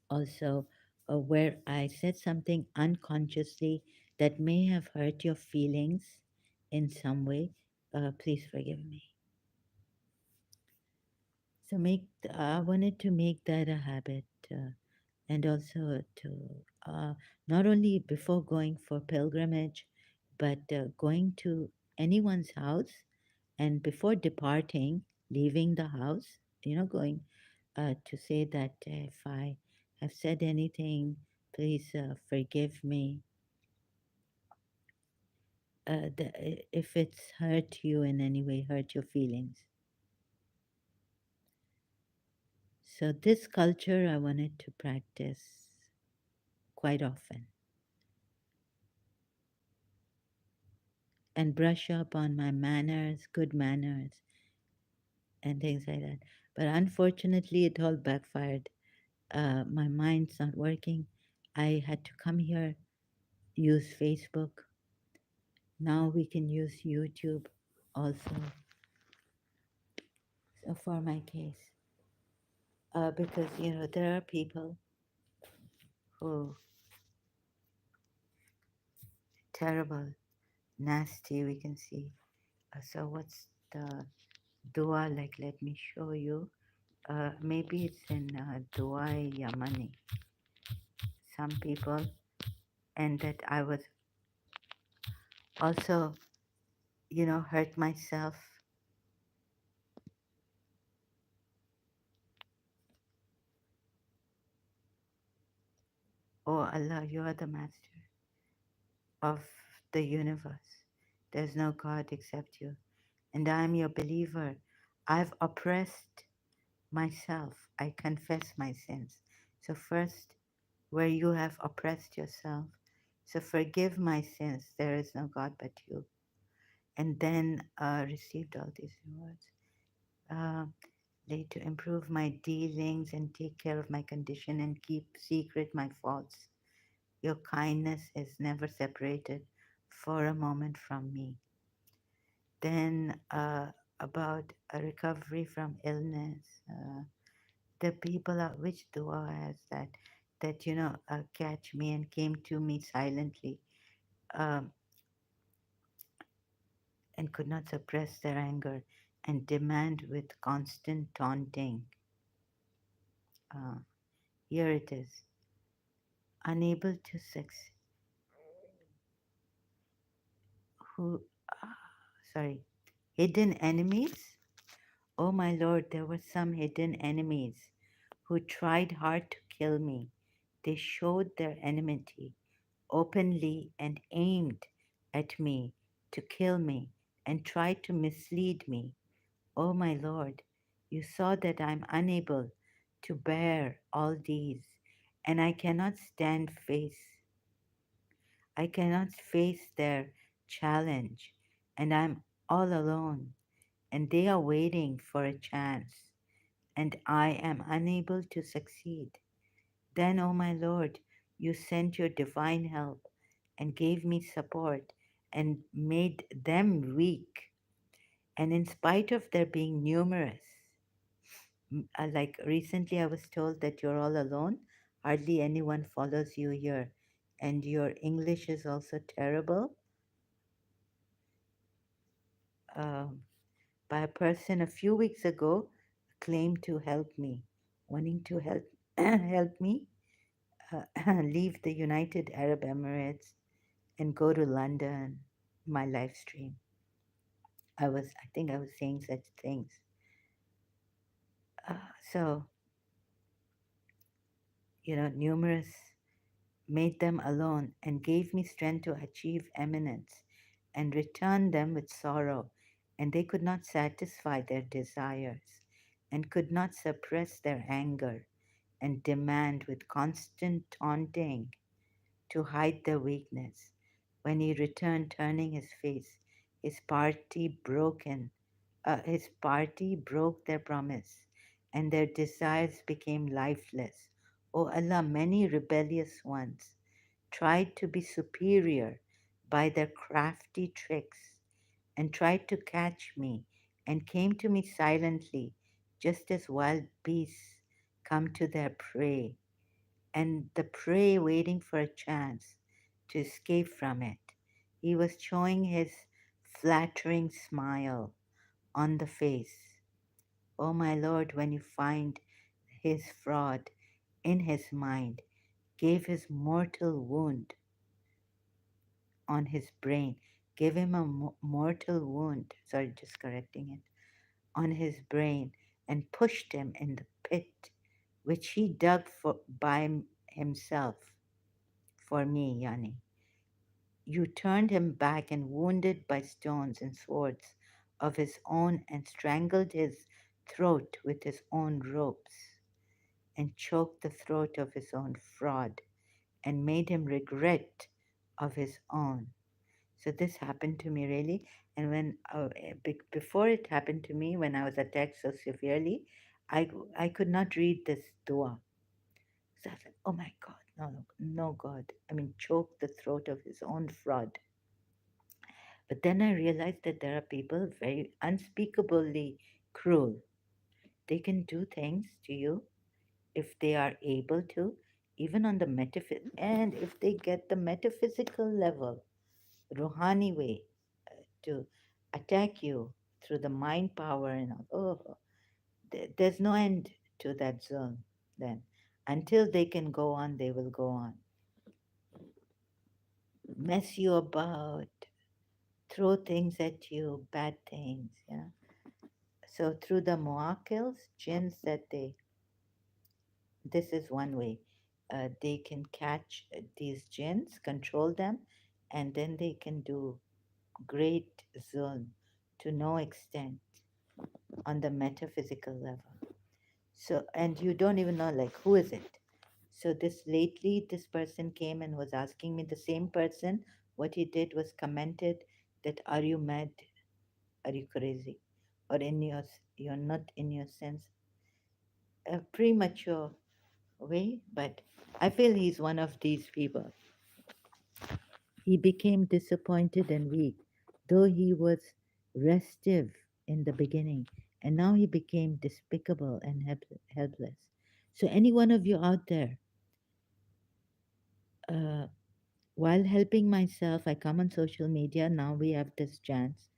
also, where I said something unconsciously that may have hurt your feelings in some way, please forgive me. So I wanted to make that a habit, and also to, uh, not only before going for pilgrimage, but going to anyone's house, and before departing, leaving the house, you know, going to say that if I have said anything, please forgive me. If it's hurt you in any way, hurt your feelings. So, this culture I wanted to practice quite often and brush up on my manners, good manners, and things like that. But unfortunately, it all backfired. My mind's not working. I had to come here, use Facebook. Now we can use YouTube also. So for my case, because there are people who terrible, nasty. We can see. So what's the dua like? Let me show you. Maybe it's in Dua Yamani. Some people, and that I was also, hurt myself. Oh Allah, you are the master of the universe. There's no God except you, and I am your believer. I've oppressed myself. I confess my sins. So, first, where you have oppressed yourself, so forgive my sins. There is no God but you. And then received all these rewards. Uh, Late to improve my dealings and take care of my condition and keep secret my faults. Your kindness is never separated for a moment from me. Then about a recovery from illness. The people are, which dua has that, catch me and came to me silently, um, and could not suppress their anger and demand with constant taunting. Uh, Here it is. Unable to succeed. Who, sorry, hidden enemies? Oh my lord, there were some hidden enemies who tried hard to kill me. They showed their enmity openly and aimed at me to kill me and tried to mislead me. Oh my lord, you saw that I'm unable to bear all these, and I cannot face their challenge, and I'm all alone, and they are waiting for a chance, and I am unable to succeed. Then, O my Lord, you sent your divine help and gave me support and made them weak. And in spite of their being numerous, like recently I was told that you're all alone, hardly anyone follows you here, and your English is also terrible, um, by a person a few weeks ago claimed to help me, wanting to help help me leave the United Arab Emirates and go to London. My live stream. I think I was saying such things. So, numerous made them alone and gave me strength to achieve eminence and returned them with sorrow, and they could not satisfy their desires and could not suppress their anger and demand with constant taunting to hide their weakness. When he returned, turning his face, his party broke their promise, and their desires became lifeless. O Allah, many rebellious ones tried to be superior by their crafty tricks, and tried to catch me, and came to me silently, just as wild beasts come to their prey, and the prey waiting for a chance to escape from it. He was showing his flattering smile on the face. O my Lord, when you find his fraud in his mind, gave his mortal wound on his brain, gave him a mortal wound, sorry, just correcting it, on his brain, and pushed him in the pit which he dug by himself for me, Yani. You turned him back and wounded by stones and swords of his own and strangled his throat with his own ropes. and choked the throat of his own fraud and made him regret of his own. So this happened to me really, and when before it happened to me, when I was attacked so severely, I could not read this dua. So I was like, oh my God, no, no, no, God. I mean, choke the throat of his own fraud. But then I realized that there are people very unspeakably cruel. They can do things to you if they are able to, even on the and if they get the metaphysical level, Rouhani way, to attack you through the mind power and all. Oh, there's no end to that zone then. Until they can go on, they will go on. Mess you about, throw things at you, bad things, yeah. So through the muakils, jinns that this is one way. They can catch these jinns, control them, and then they can do great zulm to no extent on the metaphysical level. So, and you don't even know, like, who is it? So, this person came and was asking me, the same person, what he did was commented that, are you mad? Are you crazy? Or you're not in your sense, a premature way, but I feel he's one of these people. He became disappointed and weak, though he was restive in the beginning, and now he became despicable and helpless. So, any one of you out there, uh, while helping myself, I come on social media. Now we have this chance.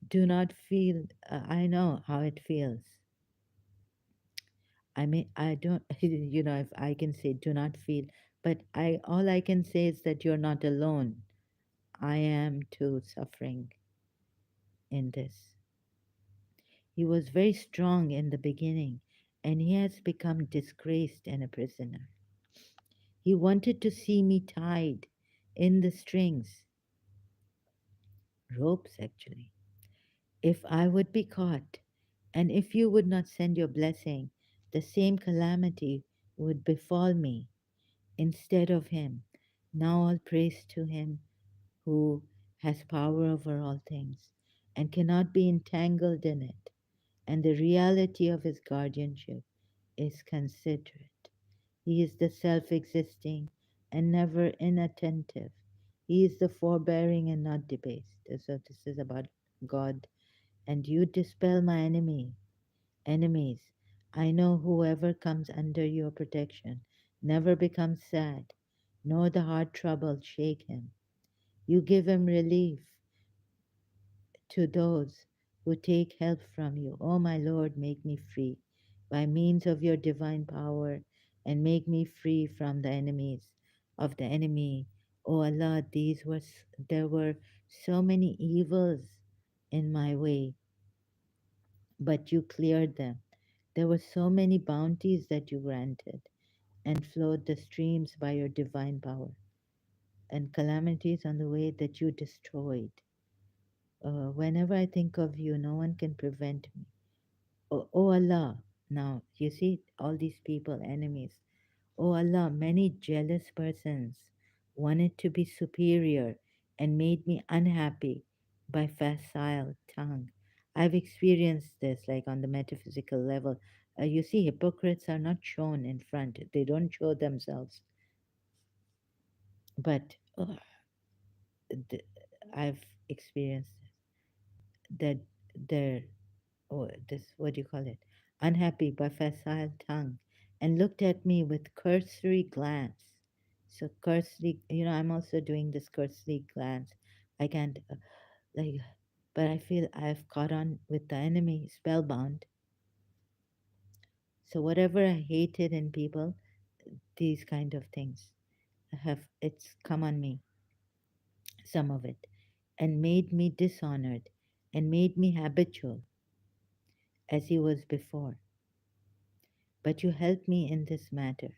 Do not feel, I know how it feels. I mean, I don't, if I can say do not feel, but all I can say is that you're not alone. I am too suffering in this. He was very strong in the beginning, and he has become disgraced and a prisoner. He wanted to see me tied in the strings, ropes actually, if I would be caught, and if you would not send your blessing, the same calamity would befall me instead of him. Now all praise to him who has power over all things and cannot be entangled in it, and the reality of his guardianship is considerate. He is the self existing and never inattentive. He is the forbearing and not debased. So this is about God. And you dispel my enemies. I know whoever comes under your protection never becomes sad, nor the hard trouble shake him. You give him relief to those who take help from you. O my Lord, make me free by means of your divine power and make me free from the enemies of the enemy. O Allah, there were so many evils in my way, but you cleared them. There were so many bounties that you granted and flowed the streams by your divine power, and calamities on the way that you destroyed. Whenever I think of you, no one can prevent me. Oh Allah, now you see all these people, enemies. Oh Allah, many jealous persons wanted to be superior and made me unhappy by facile tongue. I've experienced this like on the metaphysical level. You see, hypocrites are not shown in front, they don't show themselves. But th- I've experienced that they're, what do you call it? Unhappy by facile tongue, and looked at me with cursory glance. So cursory, I'm also doing this cursory glance. I can't, like, but I feel I've caught on with the enemy, spellbound. So whatever I hated in people, these kind of things it's come on me, some of it, and made me dishonored, and made me habitual as he was before. But you help me in this matter.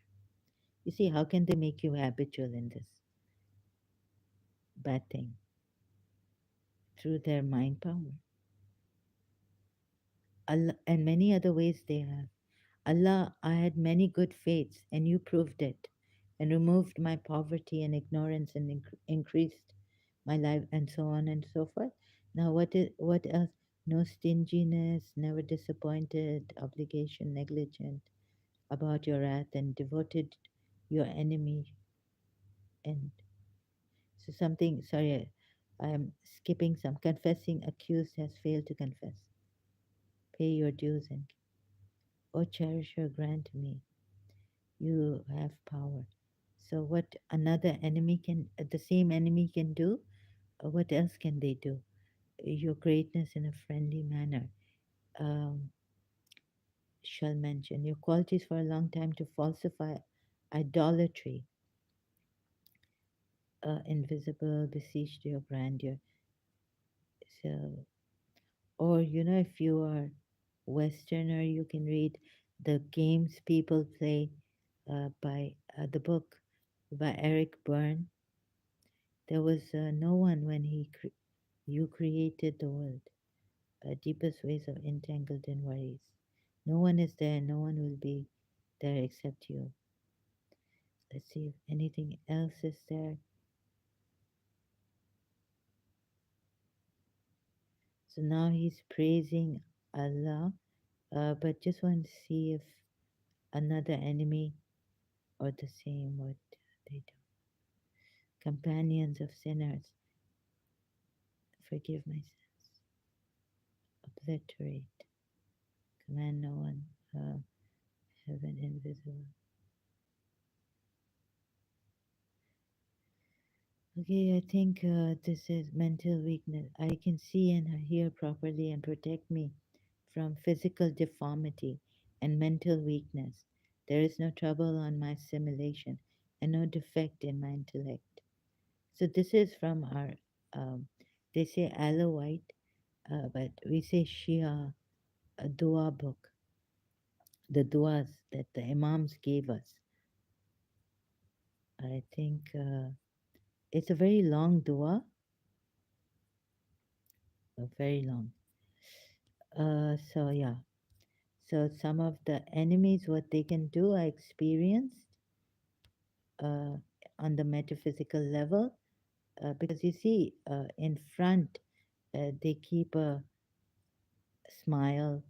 You see, how can they make you habitual in this bad thing? Through their mind power. And many other ways they have. Allah, I had many good faiths, and you proved it, and removed my poverty and ignorance, and increased my life, and so on and so forth. Now, what else? No stinginess, never disappointed, obligation, negligent about your wrath, and devoted your enemy. And so something. Sorry, I am skipping some. Confessing accused has failed to confess. Pay your dues and, O cherisher, grant me. You have power. So what another enemy can, the same enemy can do, what else can they do? Your greatness in a friendly manner. Um, shall mention your qualities for a long time to falsify idolatry, invisible, besieged your grandeur. So, or if you are Westerner, you can read the games people play by the book by Eric Byrne. There was no one when you created the world. Deepest ways of entangled in worries. No one is there, no one will be there except you. Let's see if anything else is there. So now he's praising Allah, but just want to see if another enemy or the same what they do. Companions of sinners, forgive my sins, obliterate, command no one, heaven invisible. Okay, I think this is mental weakness. I can see and hear properly and protect me from physical deformity and mental weakness. There is no trouble on my assimilation and no defect in my intellect. So this is from our, they say Alawite, but we say Shia, a dua book, the duas that the Imams gave us. I think it's a very long dua, very long. So yeah, so some of the enemies, what they can do, I experienced uh, on the metaphysical level, because you see, in front, they keep a smile,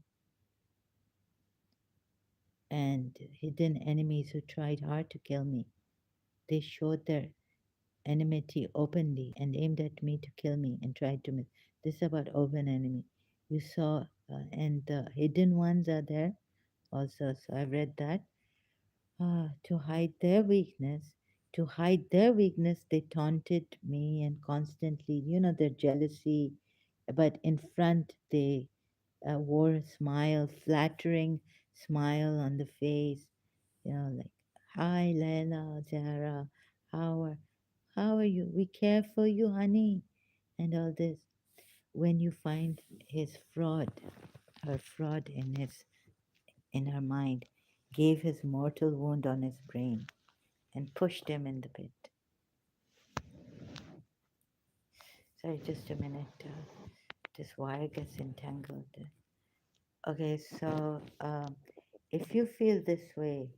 and hidden enemies who tried hard to kill me. They showed their enmity openly and aimed at me to kill me and tried to miss. This is about open enemy. You saw, and the hidden ones are there also. So I read that. To hide their weakness, they taunted me and constantly, their jealousy. But in front, they wore a smile, flattering smile on the face, like, "Hi, Layla, Zahra, how are, how are you? We care for you, honey," and all this. When you find his fraud, her fraud in her mind, gave his mortal wound on his brain and pushed him in the pit. Sorry, just a minute. This wire gets entangled. Okay, so if you feel this way,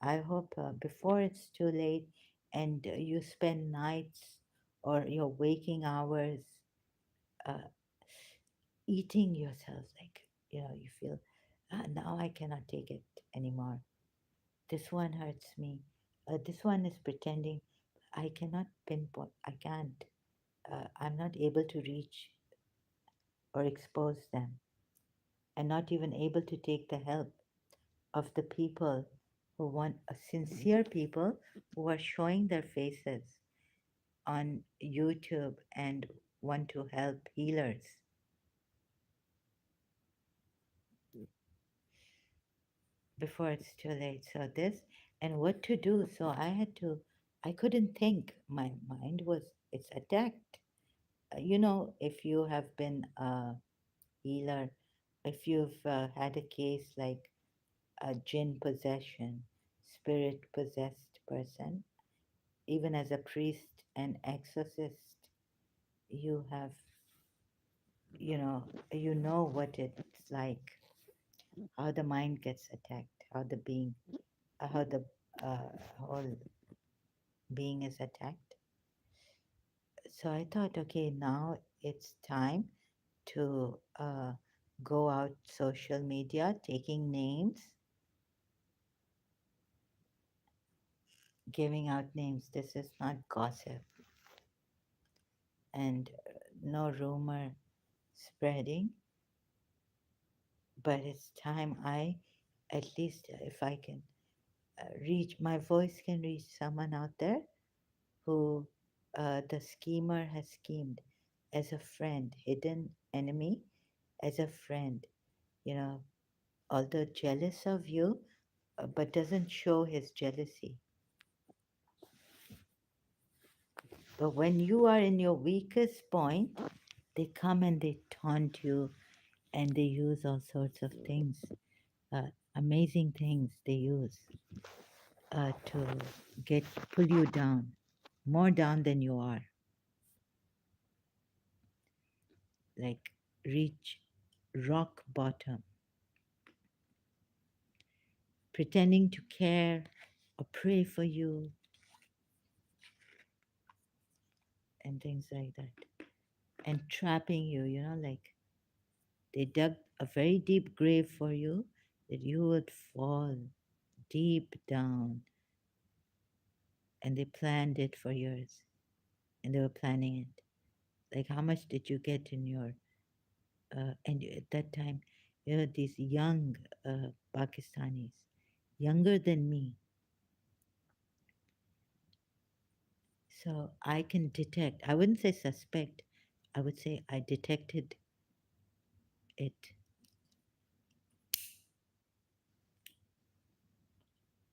I hope before it's too late and you spend nights or your waking hours uh, eating yourself, like, you feel, now I cannot take it anymore. This one hurts me. This one is pretending. I cannot pinpoint, I can't. I'm not able to reach or expose them, and not even able to take the help of the people who want sincere people who are showing their faces on YouTube and want to help healers before it's too late. So this and what to do. So I couldn't think. My mind was, it's attacked. If you have been a healer, if you've had a case like a jinn possession, spirit possessed person, even as a priest and exorcist, you have, you know what it's like, how the mind gets attacked. how the being, how the whole being is attacked. So I thought, okay, now it's time to go out social media, taking names, giving out names. This is not gossip and no rumor spreading, but it's time I, at least if I can reach, my voice can reach someone out there who the schemer has schemed as a friend, hidden enemy, as a friend, you know, although jealous of you, but doesn't show his jealousy. But when you are in your weakest point, they come and they taunt you and they use all sorts of things, amazing things they use to get pull you down, more down than you are, like reach rock bottom, pretending to care or pray for you and things like that, and trapping you, like they dug a very deep grave for you that you would fall deep down, and they planned it for years, and they were planning it. Like, how much did you get in your, and at that time, these young Pakistanis, younger than me. So I can detect, I wouldn't say suspect, I would say I detected it.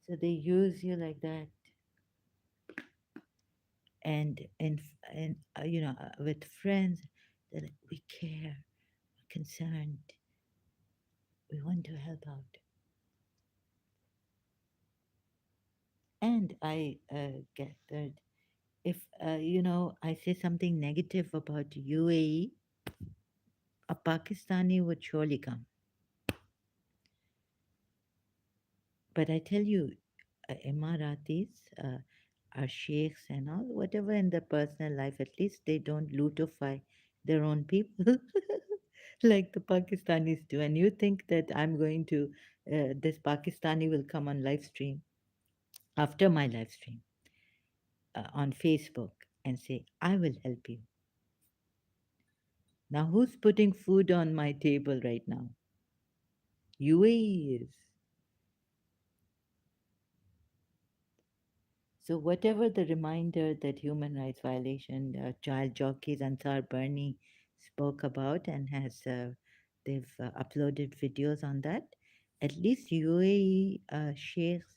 So they use you like that, and with friends, they're like, we care, we're concerned, we want to help out. And I gathered, if I say something negative about UAE, a Pakistani would surely come. But I tell you, Emiratis, our sheikhs and all, whatever in their personal life, at least they don't lutify their own people like the Pakistanis do. And you think that I'm going to, this Pakistani will come on live stream, after my live stream, on Facebook and say, I will help you. Now, who's putting food on my table right now? UAE is. So whatever the reminder that human rights violation, child jockeys Ansar Bernie spoke about and they've uploaded videos on that. At least UAE sheikhs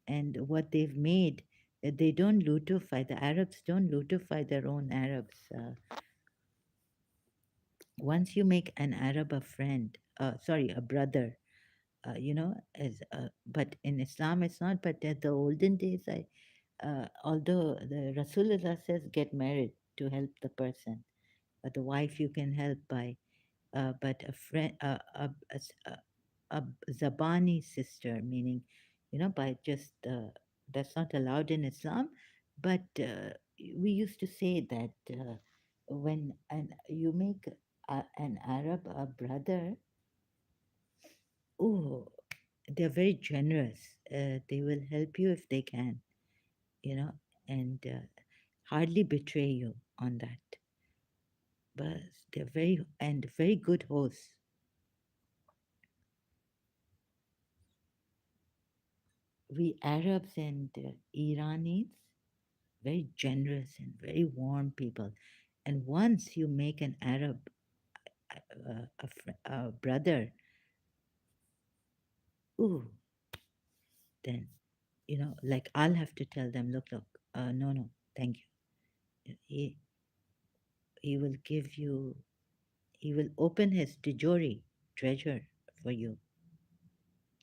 and what they've made, they don't lutify. The Arabs don't lutify their own Arabs. Once you make an Arab a friend, sorry, a brother, but in Islam it's not. But at the olden days, although the Rasulullah says get married to help the person, but the wife you can help by, but a friend, a Zabani sister, meaning, by just, that's not allowed in Islam, but we used to say that when you make an Arab a brother, oh, they're very generous. They will help you if they can, you know, and hardly betray you on that. But they're very good hosts. We Arabs and Iranis, very generous and very warm people. And once you make an Arab a brother, ooh, then, like I'll have to tell them, look, no, no, thank you. He will give you, he will open his tijori treasure for you.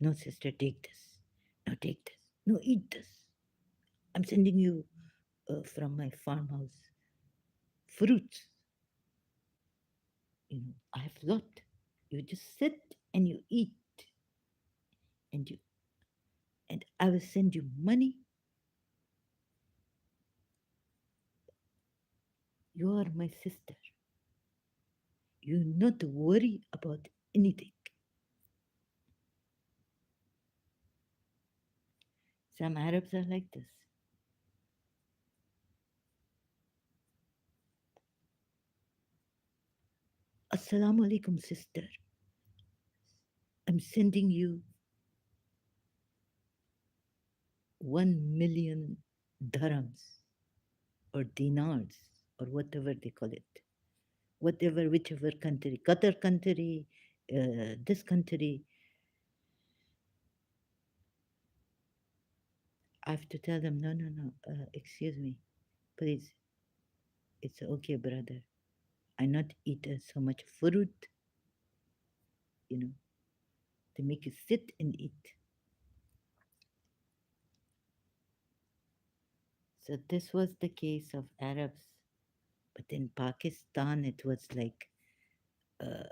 No, sister, take this. No, take this. No, eat this. I'm sending you from my farmhouse fruits. I have lot. You just sit and you eat, and and I will send you money. You are my sister. You not worry about anything. Some Arabs are like this. Assalamu alaikum, sister. I'm sending you 1 million dirhams or dinars or whatever they call it. Whatever, whichever country, Qatar country, this country. I have to tell them, no, no, no, excuse me, please. It's okay, brother. I not eat so much fruit, you know. They make you sit and eat. So this was the case of Arabs. But in Pakistan, it was like uh,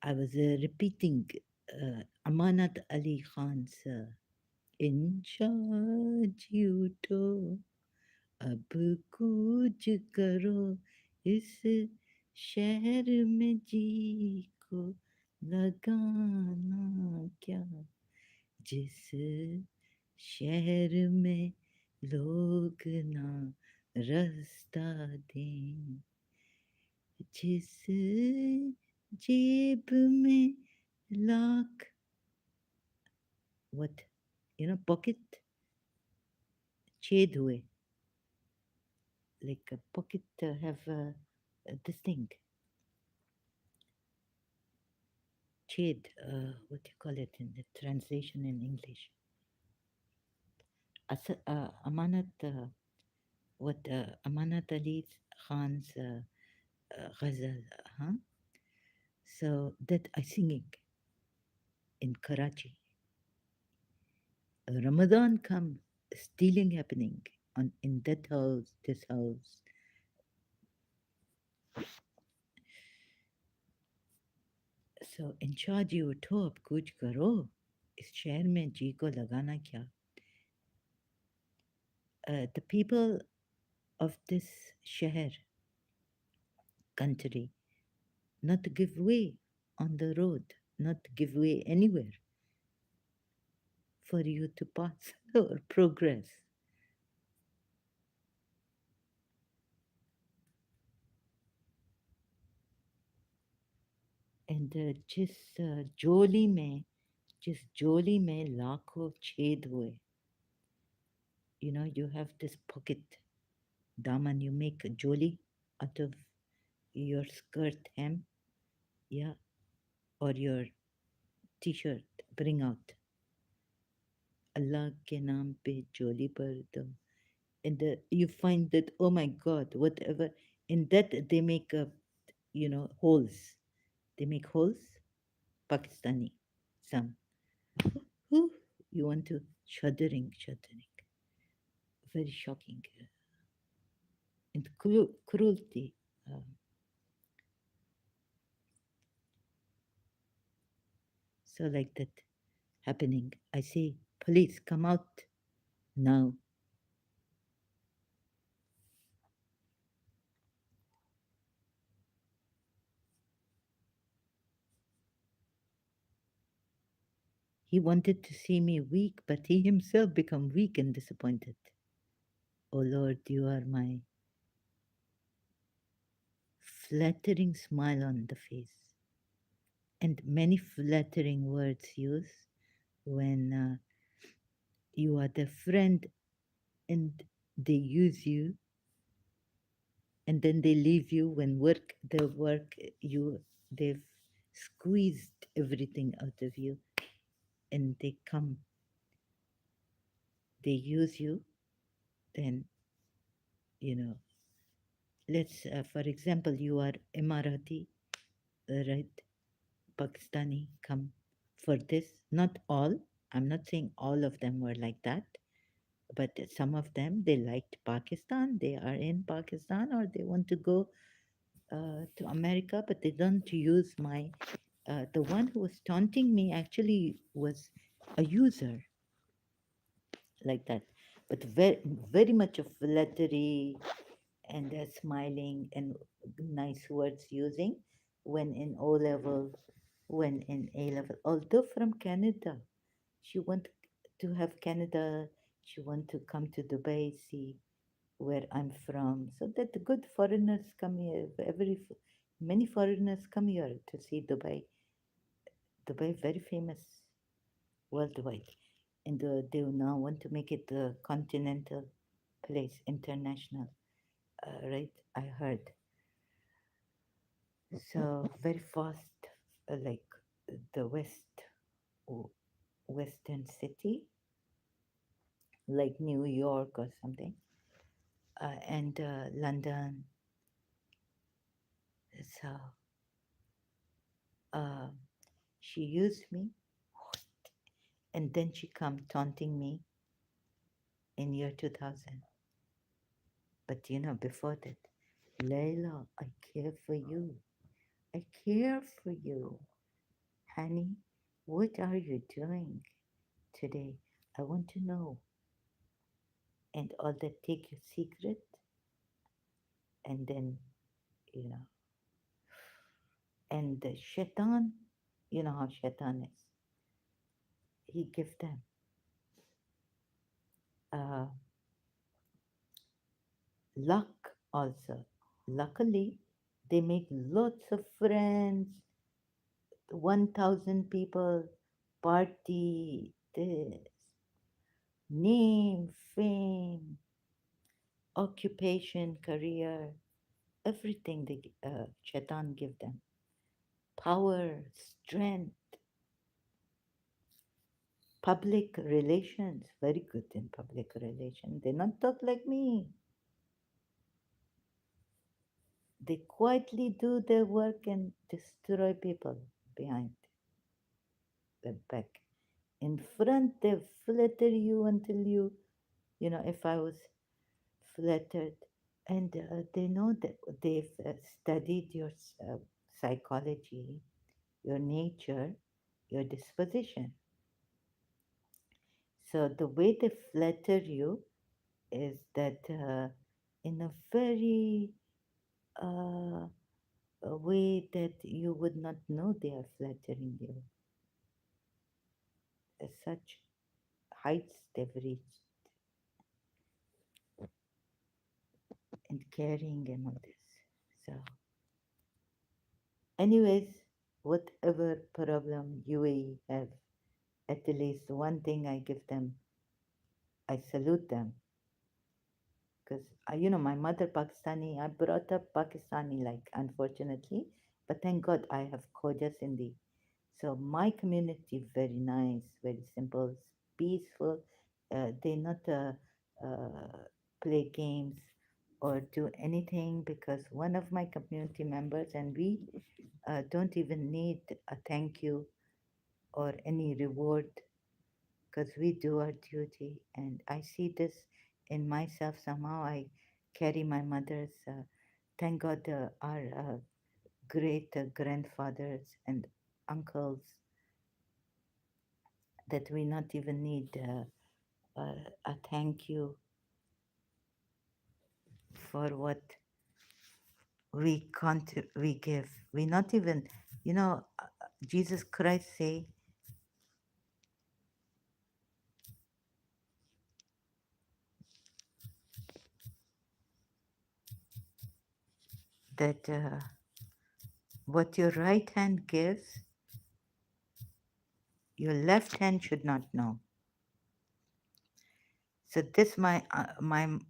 I was repeating Amanat Ali Khan's Incha Jiuto अब कुछ करो इस शहर में जी को लगाना क्या जिस शहर में लोग ना रास्ता दें जिस जेब में लाख what pocket छेद हुए like a pocket have this thing छेद what do you call it in the translation in English Amanat what Amanat Ali Khan's ghazal huh so that I singing in Karachi Ramadan come stealing happening on in that house this house so in charge you उठो अब कुछ करो इस शहर में जी को लगाना क्या the people of this शहर country not to give way on the road not to give way anywhere for you to pass or progress and जोली में जिस जोली में लाखों छेद हुए you have this pocket daman you make a joli out of your skirt hem yeah or your t-shirt bring out Allah ke naam pe joli par do and you find that oh my god whatever in that they make holes they make holes Pakistani some Whew, you want to shuddering very shocking and cruelty um, so like that happening I say police come out now he wanted to see me weak but he himself become weak and disappointed oh Lord you are my flattering smile on the face and many flattering words used when you are the friend and they use you and then they leave you when work you they've squeezed everything out of you and they come they use you then you know let's for example you are Emirati right Pakistani come for this not all I'm not saying all of them were like that but some of them they liked Pakistan they are in Pakistan or they want to go to America but they don't use my the one who was taunting me actually was a user like that. But very, very much of flattery and smiling and nice words using when in O level, when in A level. Although from Canada, she want to have Canada, she want to come to Dubai, see where I'm from, so that the good foreigners come here. Many foreigners come here to see Dubai. Dubai very famous worldwide, and they now want to make it a continental place, international. Right? I heard so very fast, like the western city, like New York or something, and London. So uh, she used me, and then she come taunting me in year 2000. But before that, Layla, I care for you. I care for you. Honey, what are you doing today? I want to know. And all that, take your secret, and then, you know, and the shaitan, you know how shaitan is. He give them uh, luck also. Luckily, they make lots of friends, 1,000 people, party, this, name, fame, occupation, career, everything Shaitan give them. Power, strength, public relations, very good in public relations. They not talk like me. They quietly do their work and destroy people behind the back. In front, they flatter you until if I was flattered. And they know that they've studied your psychology, your nature, your disposition. So the way they flatter you is that in a very a way that you would not know they are flattering you. Such heights they've reached and caring and all this. So, anyways, whatever problem UAE have, at least one thing I give them, I salute them because my mother Pakistani, I brought up Pakistani, like, unfortunately, but thank God I have Khoja Sindhi. So my community very nice, very simple, peaceful. They not play games or do anything because one of my community members and we don't even need a thank you or any reward because we do our duty. And I see this in myself somehow. I carry my mother's, thank God, our great grandfathers and uncles that we not even need a thank you for what we give. We not even, Jesus Christ say that what your right hand gives, your left hand should not know. So this my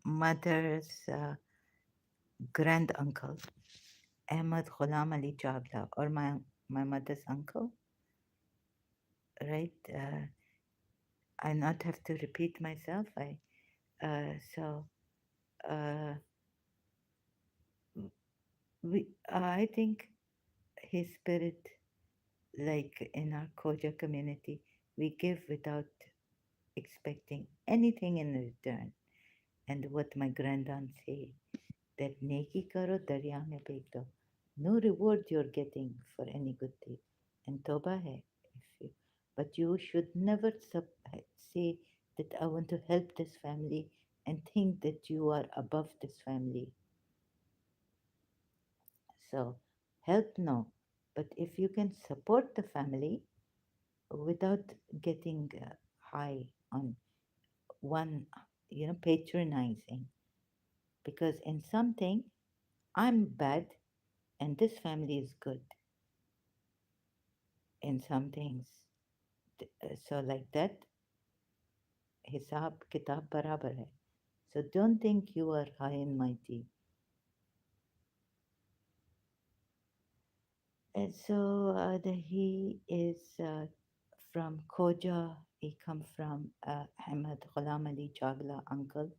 mother's grand uncle, Ahmad Ghulam Ali Chavla, or my mother's uncle, right? I not have to repeat myself. So uh, I think his spirit, like in our Koja community, we give without expecting anything in return. And what my grandaunt say, that neki karo darya mein bhej do. No reward you're getting for any good deed. And toba hai, if you, but you should never say that I want to help this family and think that you are above this family. So, help no. But if you can support the family without getting high on one, patronizing, because in something I'm bad and this family is good in some things. So, like that, hisab kitab barabar hai. So, don't think you are high and mighty. And so, he is from Khoja. He come from Ahmed Ghulam Ali Chagla uncle,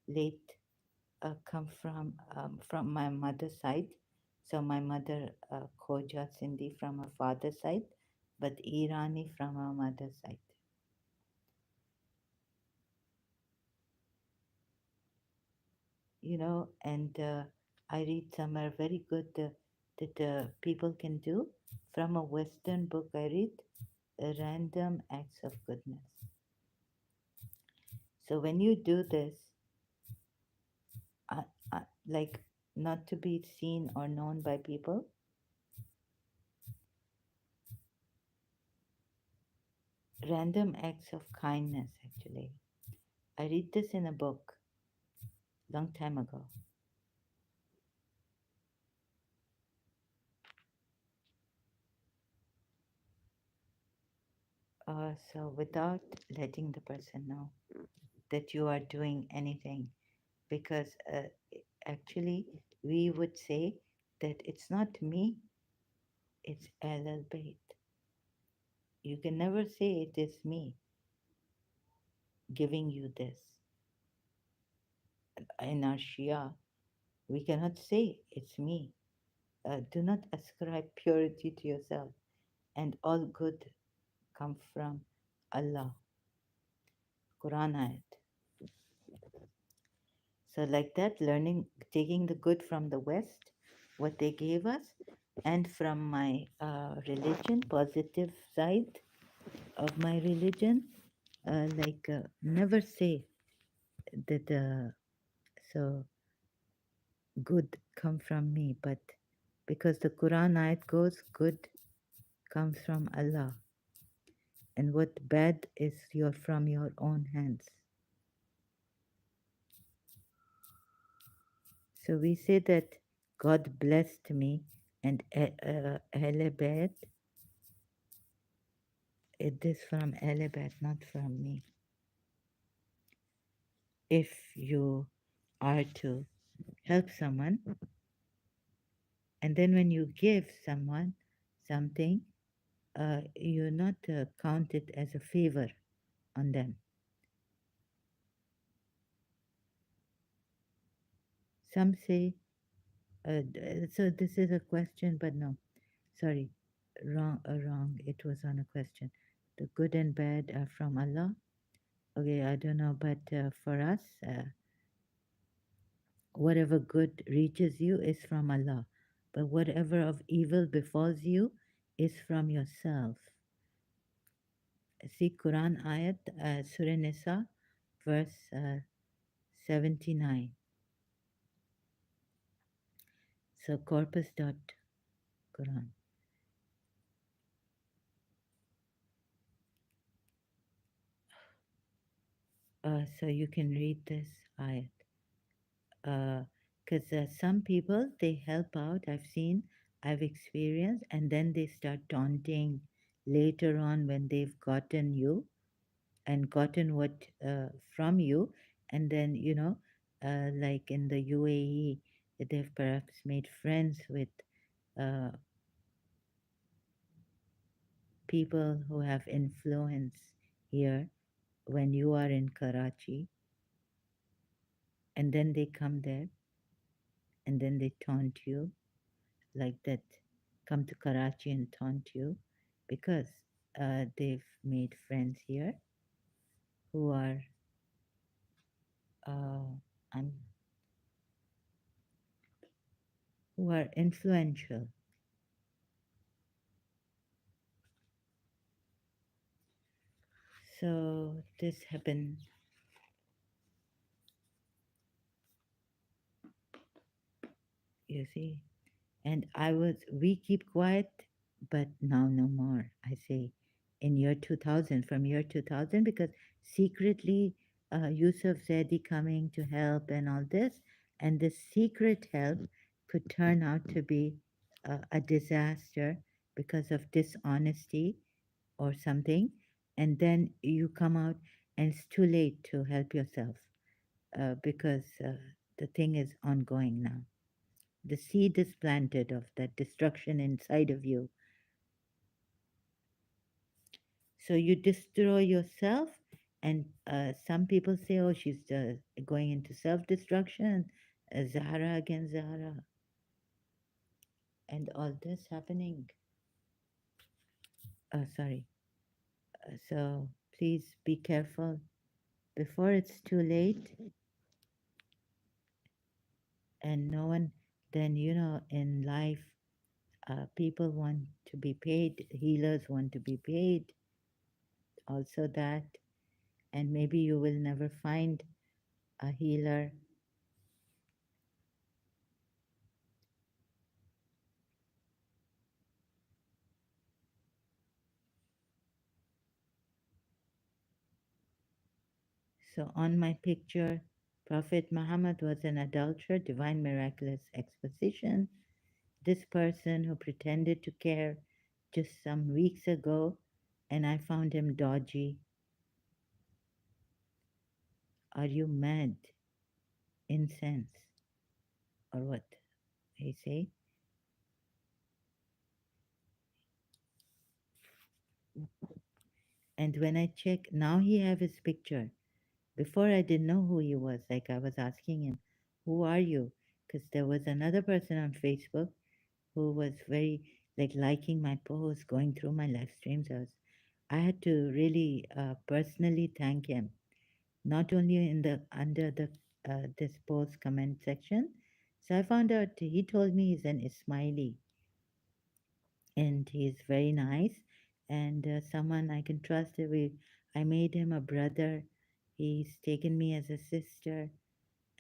late, come from my mother's side. So my mother Khoja Sindhi from her father's side, but Irani from her mother's side. And I read somewhere very good that people can do from a Western book. I read random acts of goodness. So when you do this, uh, like not to be seen or known by people, random acts of kindness actually. I read this in a book long time ago. So without letting the person know that you are doing anything, because actually we would say that it's not me, it's Al Al Bayt. You can never say it is me giving you this. In our Shia, we cannot say it's me. Do not ascribe purity to yourself, and all good come from Allah. Quran ayat. So, like that, learning, taking the good from the West, what they gave us, and from my religion, positive side of my religion, never say that so good come from me, but because the Quran ayat goes, good comes from Allah, and what bad is from your own hands. So we say that God blessed me, and Ahlul it is from Ahlul not from me. If you are to help someone, and then when you give someone something, you not count it as a favor on them. Some say, so this is a question, but no, sorry, wrong. It was on a question. The good and bad are from Allah. Okay, I don't know, but for us, whatever good reaches you is from Allah, but whatever of evil befalls you is from yourself. See Quran ayat, Surah Nisa, verse 79. So corpus dot Quran. So you can read this ayat. Because some people, they help out, I've seen, I've experienced, and then they start taunting later on when they've gotten you and gotten what from you, and then like in the UAE, they've perhaps made friends with uh, people who have influence here when you are in Karachi, and then they come there and then they taunt you like that, come to Karachi and taunt you because they've made friends here who are uh, um, who are influential. So this happened, you see. And we keep quiet, but now no more. I say in year 2000, from year 2000, because secretly Yusuf Zaidi coming to help and all this, and this secret help could turn out to be a disaster because of dishonesty or something. And then you come out and it's too late to help yourself because the thing is ongoing now. The seed is planted of that destruction inside of you. So you destroy yourself, and some people say, oh, she's going into self destruction, Zahra against Zahra, and all this happening. Sorry. So please be careful before it's too late, and no one, then, in life, people want to be paid, healers want to be paid, also that, and maybe you will never find a healer. So on my picture, Prophet Muhammad was an adulterer, divine miraculous exposition. This person who pretended to care just some weeks ago, and I found him dodgy. Are you mad? Incense, or what? He say. And when I check, now he have his picture. Before I didn't know who he was. Like I was asking him, "Who are you?" Because there was another person on Facebook who was very like liking my posts, going through my live streams. I had to really personally thank him, not only in the under the this post comment section. So I found out he told me he's an Ismaili and he's very nice and someone I can trust. I made him a brother. He's taken me as a sister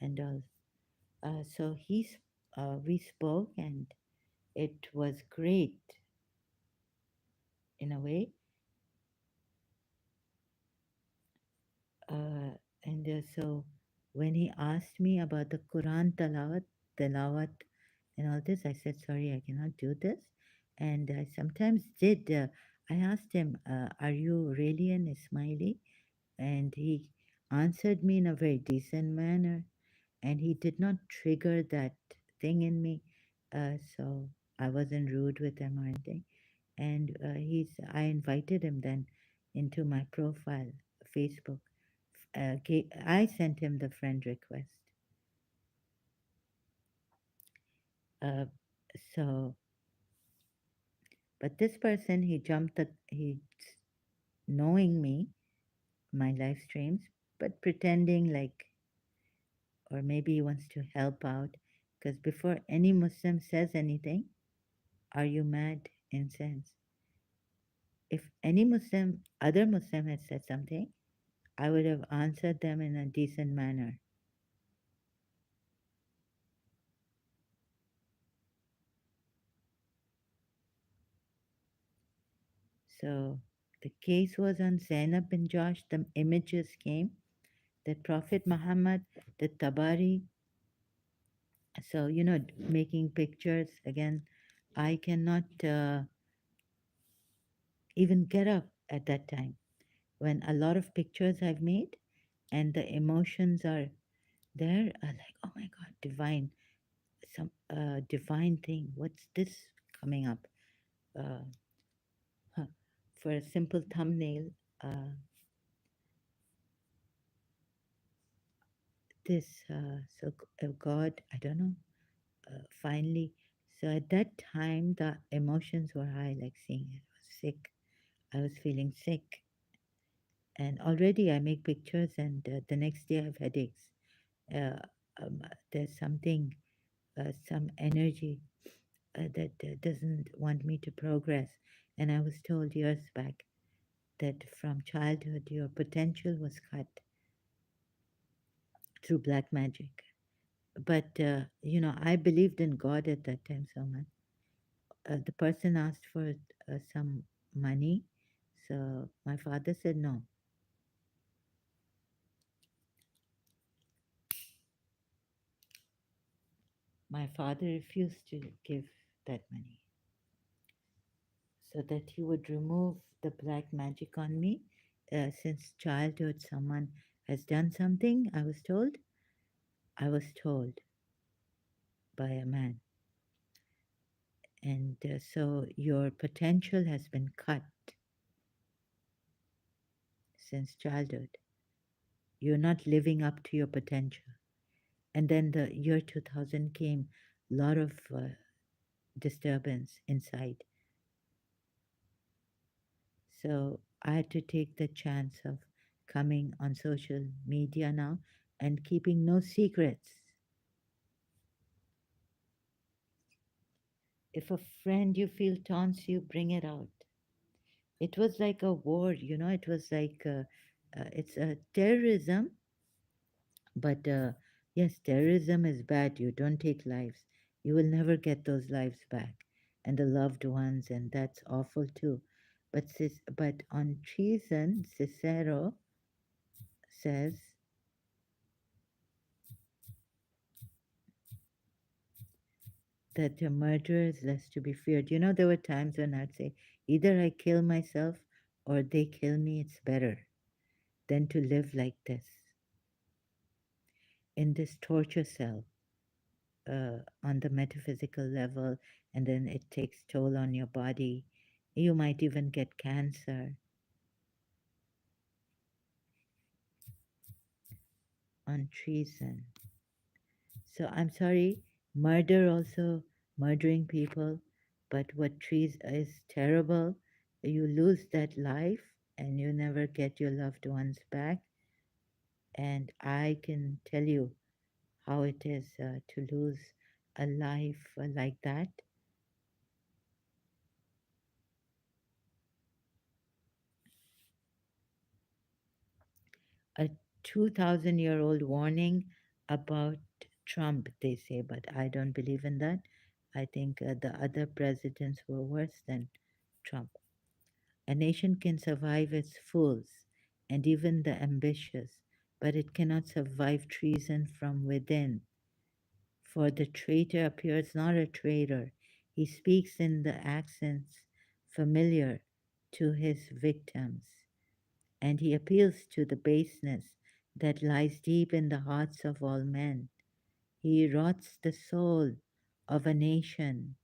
and all. We spoke and it was great in a way. Uh, and so when he asked me about the Quran tilawat, and all this, I said, sorry, I cannot do this. And I sometimes did. I asked him, are you really an Ismaili? And he answered me in a very decent manner. And he did not trigger that thing in me. So I wasn't rude with him or anything. And I invited him then into my profile, Facebook. I sent him the friend request. Uh, so, but this person, he knowing me, my live streams, but pretending like, or maybe he wants to help out. Because before any Muslim says anything, are you mad? Incense. If any other Muslim had said something, I would have answered them in a decent manner. So the case was on Zainab bin Josh. The images came that Prophet Muhammad, the Tabari, so, making pictures again, I cannot even get up at that time when a lot of pictures I've made and the emotions are there are like, oh my God, divine, some divine thing. What's this coming up? Uh, huh. For a simple thumbnail, this, God, I don't know, finally. So at that time, the emotions were high, like seeing it. I was sick. I was feeling sick. And already I make pictures, and the next day I have headaches. Uh, there's something, some energy that doesn't want me to progress. And I was told years back, that from childhood your potential was cut through black magic. But, I believed in God at that time so much. The person asked for some money, so my father said no. My father refused to give that money so that he would remove the black magic on me. Since childhood, someone has done something, I was told by a man. And so your potential has been cut since childhood. You're not living up to your potential. And then the year 2000 came, a lot of disturbance inside. So I had to take the chance of coming on social media now and keeping no secrets. If a friend you feel taunts you, bring it out. It was like a war, it was like it's a terrorism, but yes, terrorism is bad. You don't take lives. You will never get those lives back and the loved ones, and that's awful too. But on treason, Cicero says that a murderer is less to be feared. There were times when I'd say, either I kill myself or they kill me, it's better than to live like this in this torture cell on the metaphysical level, and then it takes toll on your body. You might even get cancer on treason. So I'm sorry, murder also, murdering people, but what trees is terrible. You lose that life and you never get your loved ones back. And I can tell you how it is to lose a life like that. A 2,000-year-old warning about Trump, they say, but I don't believe in that. I think the other presidents were worse than Trump. A nation can survive its fools and even the ambitious, but it cannot survive treason from within. For the traitor appears not a traitor, he speaks in the accents familiar to his victims, and he appeals to the baseness that lies deep in the hearts of all men. He rots the soul of a nation.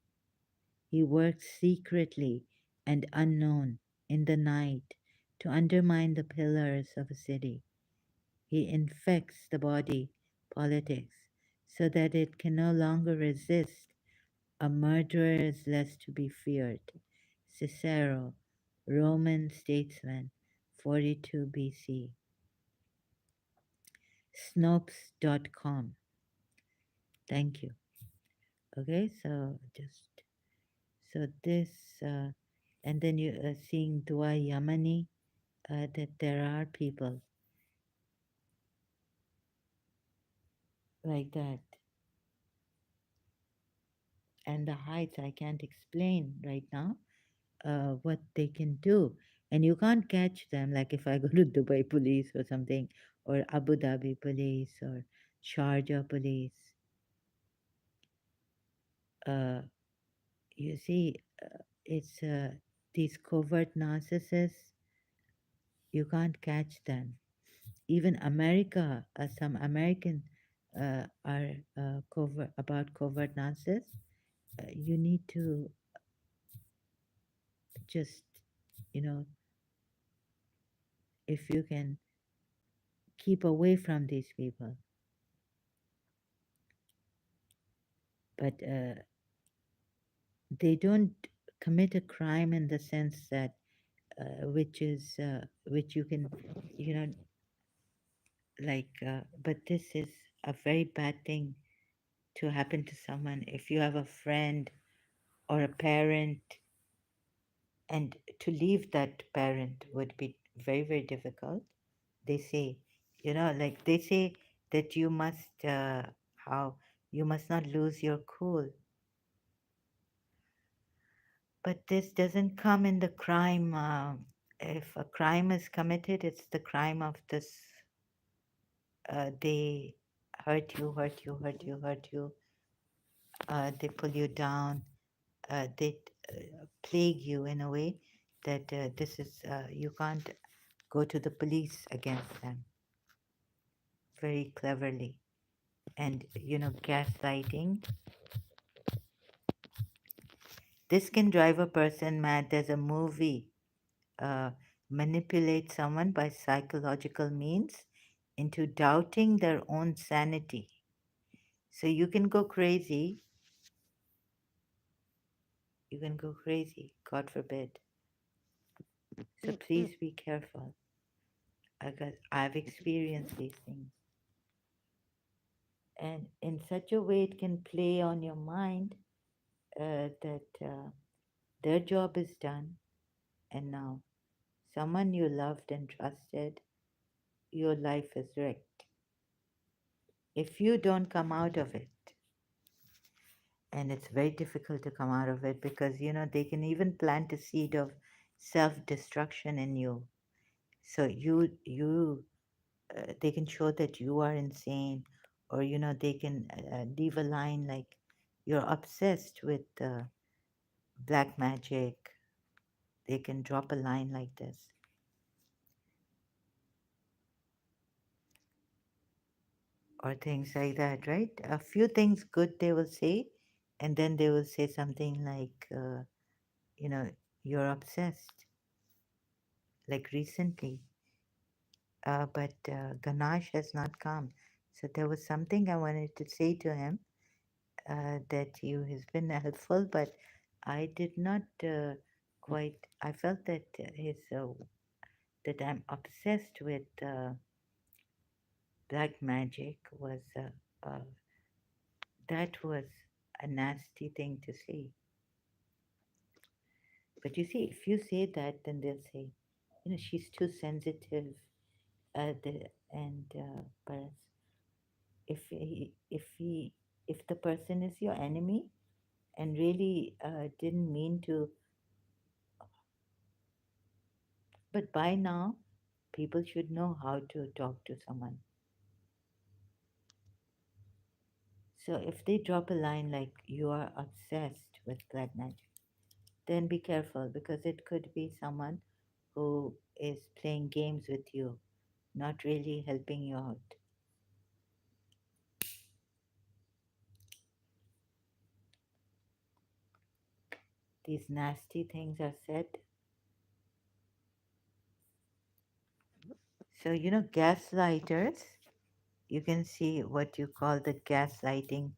He works secretly and unknown in the night to undermine the pillars of a city. He infects the body politics so that it can no longer resist. A murderer is less to be feared. Cicero, Roman statesman, 42 BC. Snopes.com. Thank you. Okay, so just so this, and then you are seeing Dua Yamani, that there are people like that, and the heights I can't explain right now what they can do. And you can't catch them, like if I go to Dubai police or something, or Abu Dhabi police, or Sharjah police. Uh, you see, it's these covert narcissists, you can't catch them. Even America, some American are covert narcissists. You need to just, you know, if you can keep away from these people. But they don't commit a crime in the sense that which you can, you know, but this is a very bad thing to happen to someone if you have a friend or a parent And to leave that parent would be very, very difficult. They say, like they say that you must, how, you must not lose your cool. But this doesn't come in the crime. If a crime is committed, it's the crime of this. They hurt you, hurt you, hurt you, hurt you. They pull you down. They plague you in a way that this is you can't go to the police against them very cleverly. And gaslighting. This can drive a person mad. There's a movie, uh, manipulate someone by psychological means into doubting their own sanity. So you can go crazy. You can go crazy, God forbid. So please be careful. Because I've experienced these things. And in such a way, it can play on your mind that their job is done, and now someone you loved and trusted, your life is wrecked. If you don't come out of it, and it's very difficult to come out of it because they can even plant a seed of self-destruction in you. So they can show that you are insane, or they can leave a line like you're obsessed with black magic. They can drop a line like this, or things like that, right? A few things good they will say, and then they will say something like, you know, you're obsessed, like recently. But Ganesh has not come. So there was something I wanted to say to him that you has been helpful, but I did not quite. I felt that that I'm obsessed with black magic was that was a nasty thing to say. But you see, if you say that, then they'll say, she's too sensitive. But if the person is your enemy and really didn't mean to, but by now, people should know how to talk to someone. So if they drop a line like you are obsessed with black magic, then be careful because it could be someone who is playing games with you, not really helping you out. These nasty things are said. So, gaslighters, you can see what you call the gaslighting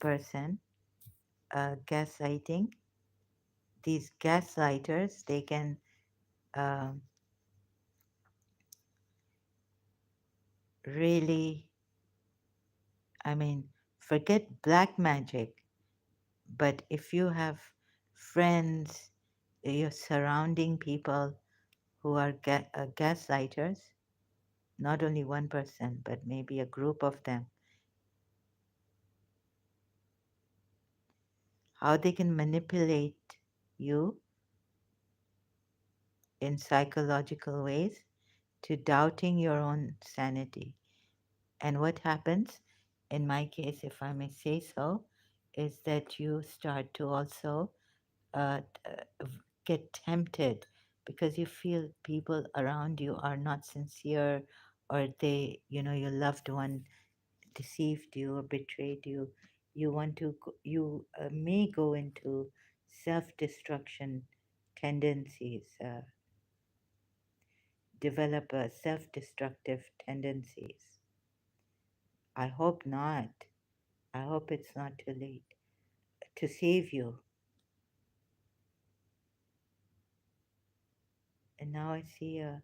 person. Gaslighting, these gaslighters, they can um, really, I mean, forget black magic, but if you have friends, you're surrounding people who are gaslighters, not only one person, but maybe a group of them, how they can manipulate you in psychological ways to doubting your own sanity. And what happens, in my case, if I may say so, is that you start to also get tempted because you feel people around you are not sincere, or your loved one deceived you or betrayed you. You may go into self-destruction tendencies, develop self-destructive tendencies. I hope not. I hope it's not too late to save you. And now I see a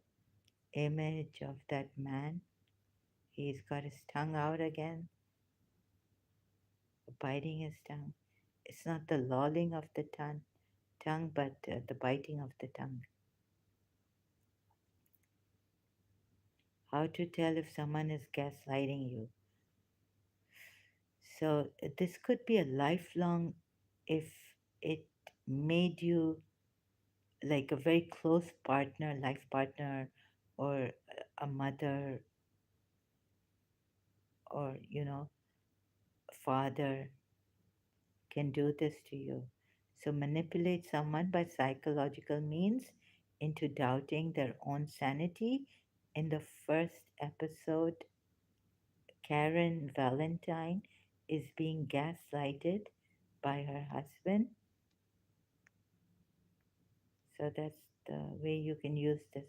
image of that man. He's got his tongue out again, biting his tongue. It's not the lolling of the tongue, tongue, but the biting of the tongue. How to tell if someone is gaslighting you. So this could be a lifelong, if it made you like a very close partner, life partner, or a mother, or father can do this to you. So manipulate someone by psychological means into doubting their own sanity. In the first episode, Karen Valentine is being gaslighted by her husband. So that's the way you can use this.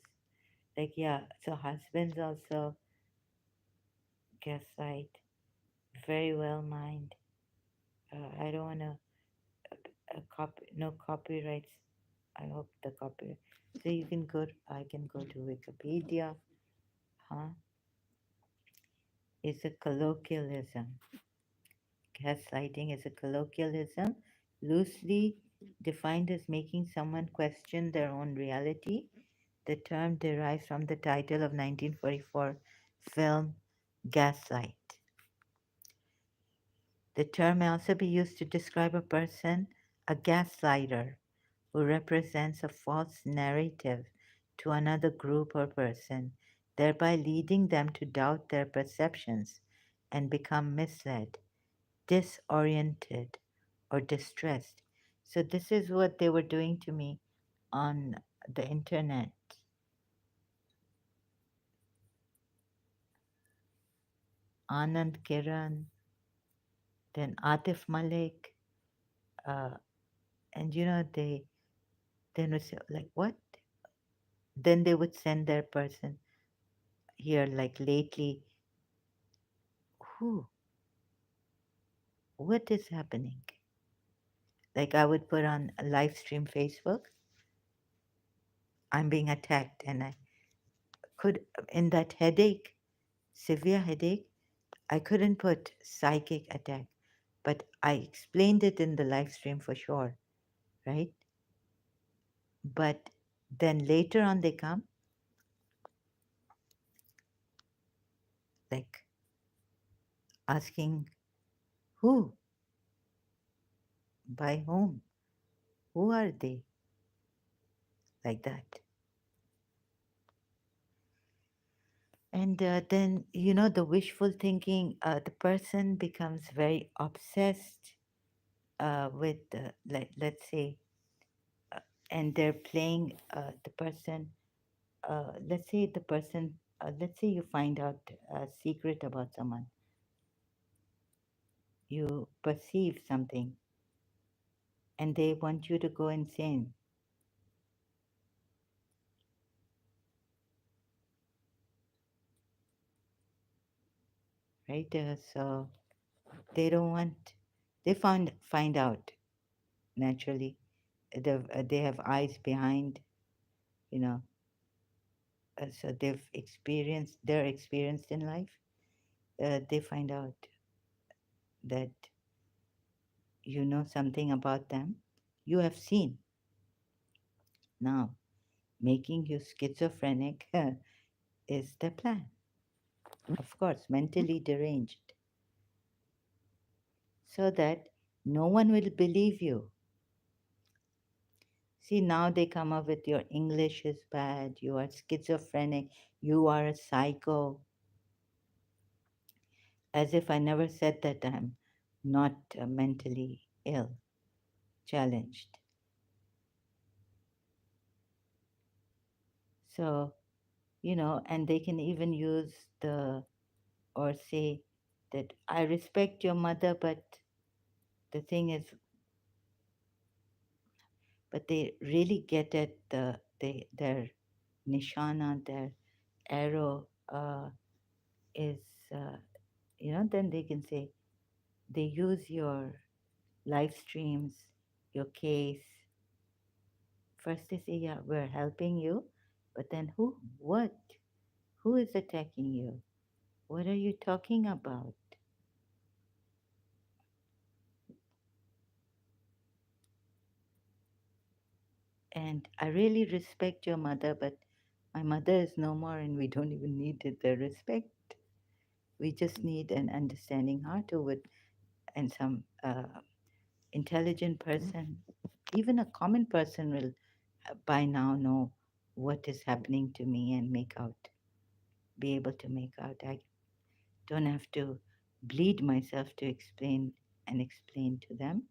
Like, yeah, so husbands also gaslight. Very well mind. I don't want to no copyrights. I hope the copyright. So you can go. I can go to Wikipedia. Huh? Is a colloquialism. Gaslighting is a colloquialism loosely defined as making someone question their own reality. The term derives from the title of 1944 film Gaslight. The term may also be used to describe a person, a gaslighter, who represents a false narrative to another group or person, thereby leading them to doubt their perceptions and become misled, disoriented, or distressed. So, this is what they were doing to me on the internet. Anand Kiran, then Atif Malik, uh, and they then would say, like, what? Then they would send their person here, like, lately, who? What is happening? Like, I would put on a live stream Facebook, I'm being attacked, and I could, in that headache, severe headache, I couldn't put psychic attack, but I explained it in the live stream for sure, right? But then later on, they come, like, asking who, by whom, who are they, like that. And then, the wishful thinking, the person becomes very obsessed with, let's say, uh, and they're playing the person. Let's say you find out a secret about someone, you perceive something, and they want you to go insane, right? So they don't want, they find out naturally. They have eyes behind, you know, so they're experienced in life. They find out that you know something about them you have seen. Now, making you schizophrenic is the plan. Of course, mentally deranged, so that no one will believe you. See, now they come up with your English is bad, you are schizophrenic, you are a psycho, as if I never said that I'm not mentally ill, challenged. So, and they can even use or say that I respect your mother, but the thing is, but they really get at their nishana, their arrow is, uh, then they can say, they use your live streams, your case. First they say, yeah, we're helping you, but then who, what? Who is attacking you? What are you talking about? And I really respect your mother, but my mother is no more, and we don't even need the respect. We just need an understanding heart over it, and some intelligent person, even a common person, will by now know what is happening to me and make out, be able to make out. I don't have to bleed myself to explain and explain to them.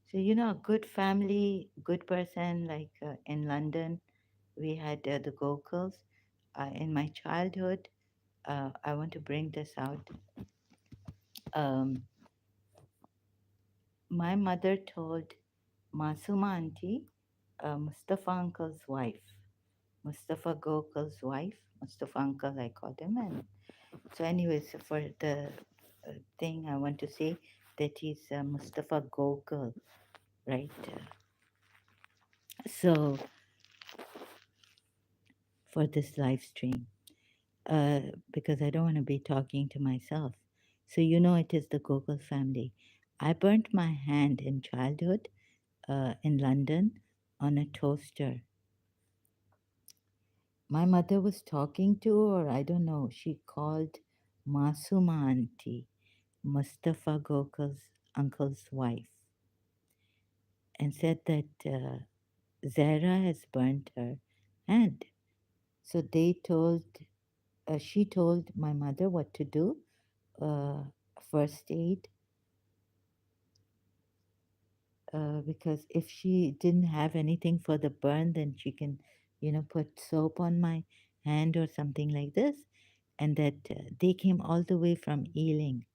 So, a good family, good person, like in London, we had the Gokuls. In my childhood, I want to bring this out. Um, my mother told Masuma auntie, Mustafa uncle's wife, Mustafa Gokul's wife, Mustafa uncle, I called him. And so, anyways, for the thing, I want to say that he's Mustafa Gokul, right? So, for this live stream, uh, because I don't want to be talking to myself. So, it is the Gokul family. I burnt my hand in childhood in London on a toaster. My mother was talking to, or I don't know, she called Masuma auntie, Mustafa Gokul's uncle's wife, and said that Zara has burnt her hand. So she told my mother what to do, uh, first aid, because if she didn't have anything for the burn, then she can, put soap on my hand or something like this. And that they came all the way from Ealing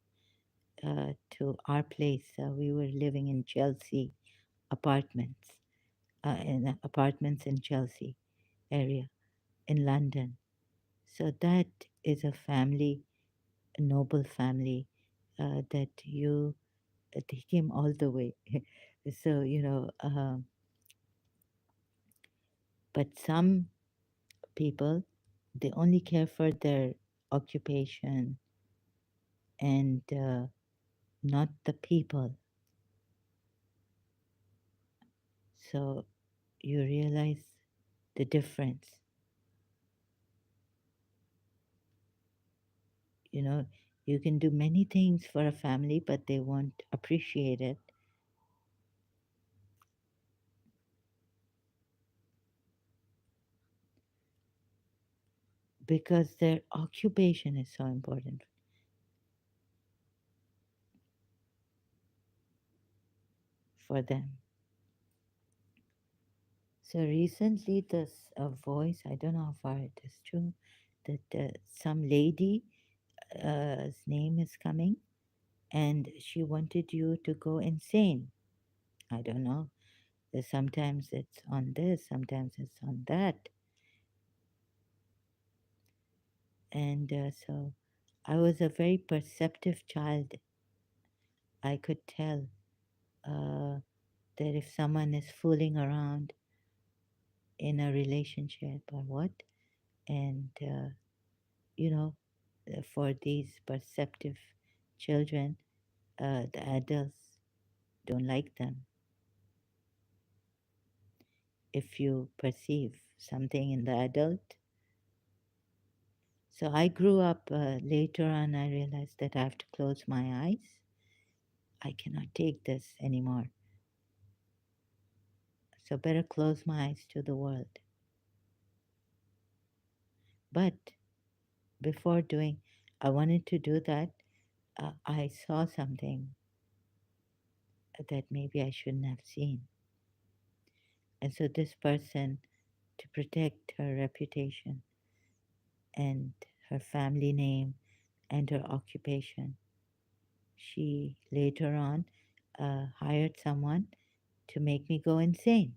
to our place. We were living in Chelsea apartments, in apartments in Chelsea area in London. So that is a family, a noble family that they came all the way. So, but some people, they only care for their occupation and not the people. So you realize the difference. You know, you can do many things for a family, but they won't appreciate it because their occupation is so important for them. So recently, this voice, I don't know how far it is true, that some lady, name is coming, and she wanted you to go insane. I don't know. Sometimes it's on this, sometimes it's on that. And so I was a very perceptive child. I could tell that if someone is fooling around in a relationship or what, and you know, for these perceptive children, the adults don't like them. If you perceive something in the adult, so I grew up later on, I realized that I have to close my eyes. I cannot take this anymore. So better close my eyes to the world. But before doing, I wanted to do that. I saw something that maybe I shouldn't have seen. And so this person, to protect her reputation and her family name and her occupation, she later on hired someone to make me go insane.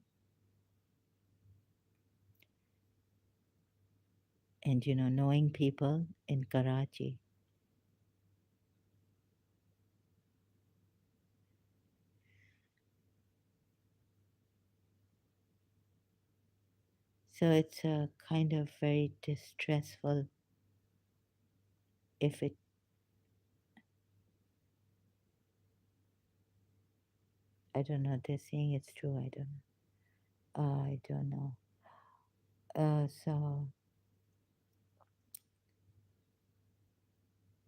And knowing people in Karachi, so it's a kind of very distressful if it I don't know. They're saying it's true. I don't know. I don't know. So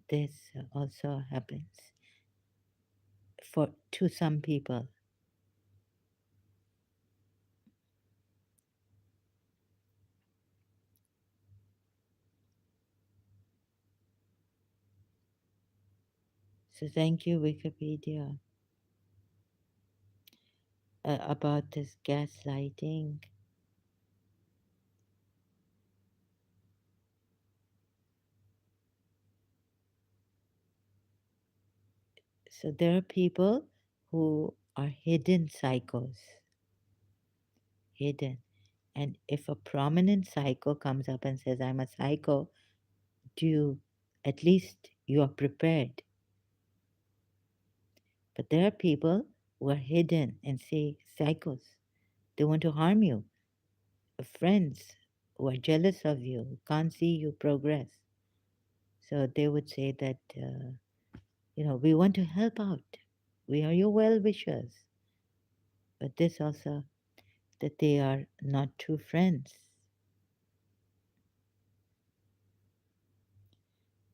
this also happens for to some people. So thank you, Wikipedia, about this gaslighting. So there are people who are hidden psychos, hidden. And if a prominent psycho comes up and says, I'm a psycho, do you, at least you are prepared. But there are people who are hidden and say psychos. They want to harm you. Friends who are jealous of you, who can't see you progress. So they would say that, we want to help out. We are your well wishers. But this also, that they are not true friends.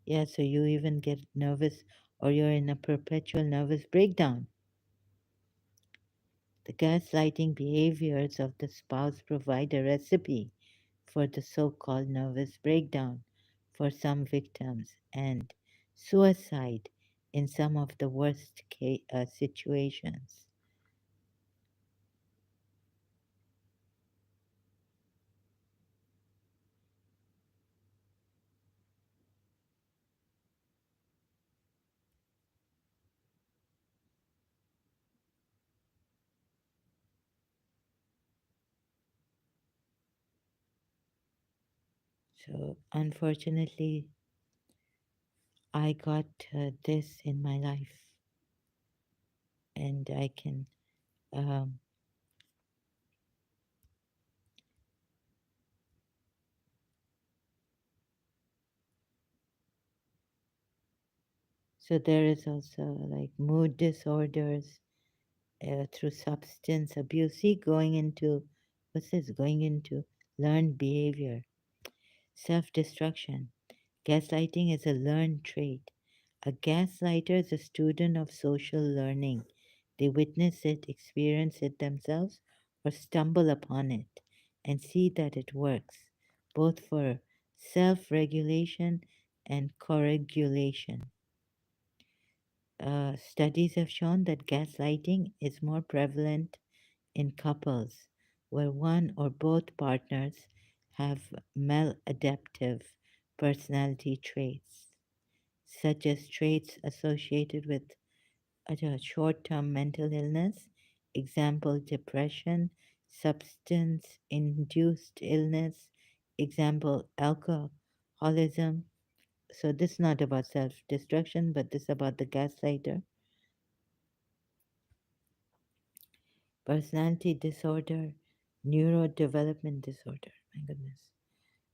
Yeah, so you even get nervous or you're in a perpetual nervous breakdown. The gaslighting behaviors of the spouse provide a recipe for the so called nervous breakdown for some victims and suicide in some of the worst situations. So, unfortunately, I got this in my life, and I can. Um, so, there is also like mood disorders through substance abuse. See, going into what's this? Going into learned behavior, self destruction. Gaslighting is a learned trait. A gaslighter is a student of social learning. They witness it, experience it themselves, or stumble upon it and see that it works, both for self regulation and co-regulation. Studies have shown that gaslighting is more prevalent in couples where one or both partners have maladaptive personality traits, such as traits associated with short term mental illness, example, depression, substance induced illness, example, alcoholism. So, this is not about self destruction, but this is about the gaslighter. Personality disorder, neurodevelopment disorder. My goodness,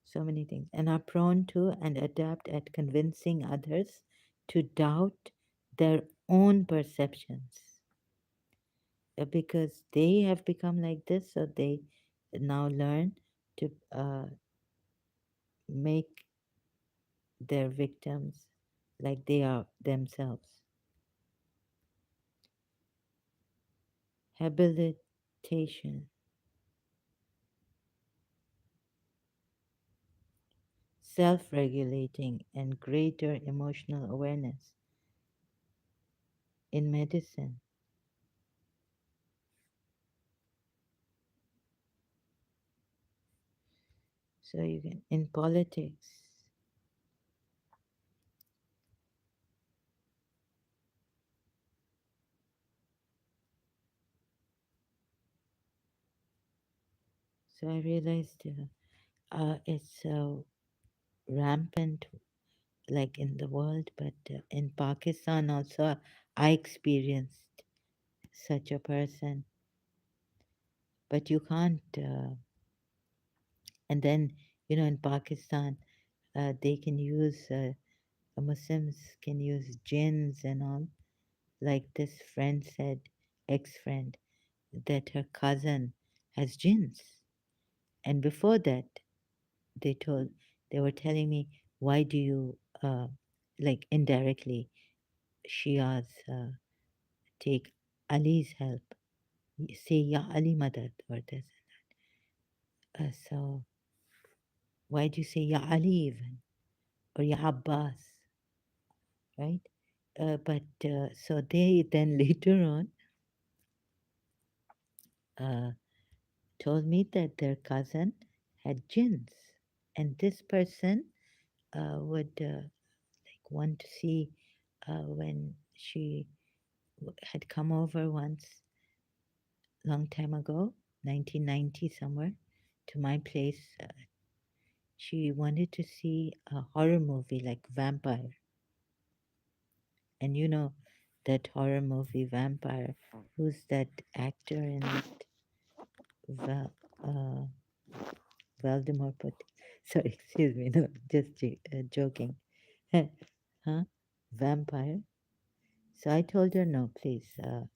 so many things. And are prone to and adapt at convincing others to doubt their own perceptions. Because they have become like this, so they now learn to make their victims like they are themselves. Habilitation, self regulating, and greater emotional awareness in medicine. So you can, in politics. So I realized it's rampant like in the world, but in Pakistan also I experienced such a person. But you can't, and then, in Pakistan, they can use, Muslims can use jinns and all. Like this friend said, ex-friend that her cousin has jinns. And before that, they told they were telling me, why do you like indirectly Shias take Ali's help? Say Ya Ali Madad or this. So why do you say Ya Ali even or Ya Abbas, right? But so they then later on uh, told me that their cousin had jinns, and this person would like want to see when she had come over once, long time ago, 1990 somewhere, to my place. She wanted to see a horror movie like Vampire, and you know that horror movie Vampire. Who's that actor in it? Val, uh, Valdemar Put. Sorry, excuse me. No, just joking. Huh? Vampire. So I told her, no, please,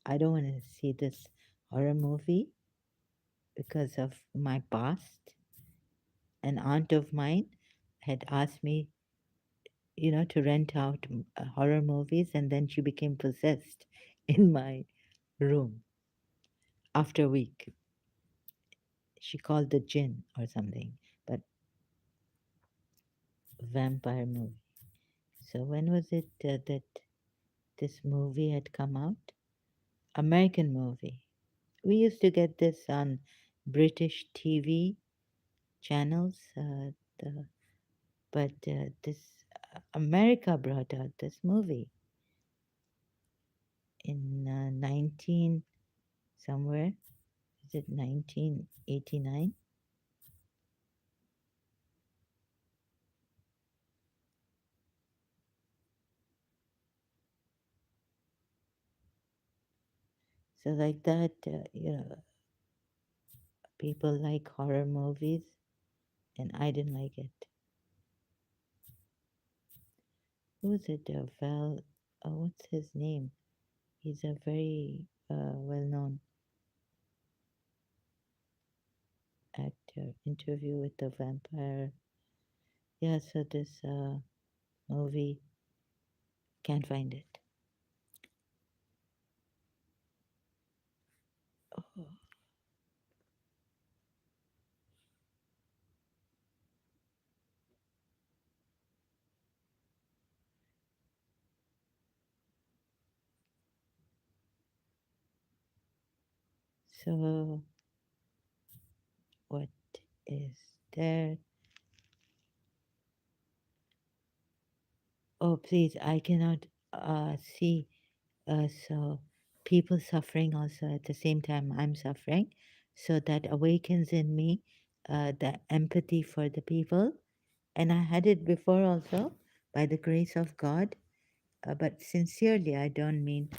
I don't want to see this horror movie because of my past. An aunt of mine had asked me, to rent out horror movies, and then she became possessed in my room after a week. She called the jinn or something, but vampire movie. So when was it that this movie had come out? American movie. We used to get this on British TV channels, the, but this America brought out this movie in 19 somewhere. Is it 1989? So like that, people like horror movies, and I didn't like it. Who's it? Val? What's his name? He's a very well-known actor. Interview with the Vampire. Yeah, so this movie, can't find it. Oh, so what is there? Oh, please, I cannot see. So people suffering also at the same time I'm suffering. So that awakens in me the empathy for the people. And I had it before also by the grace of God. But sincerely, I don't mean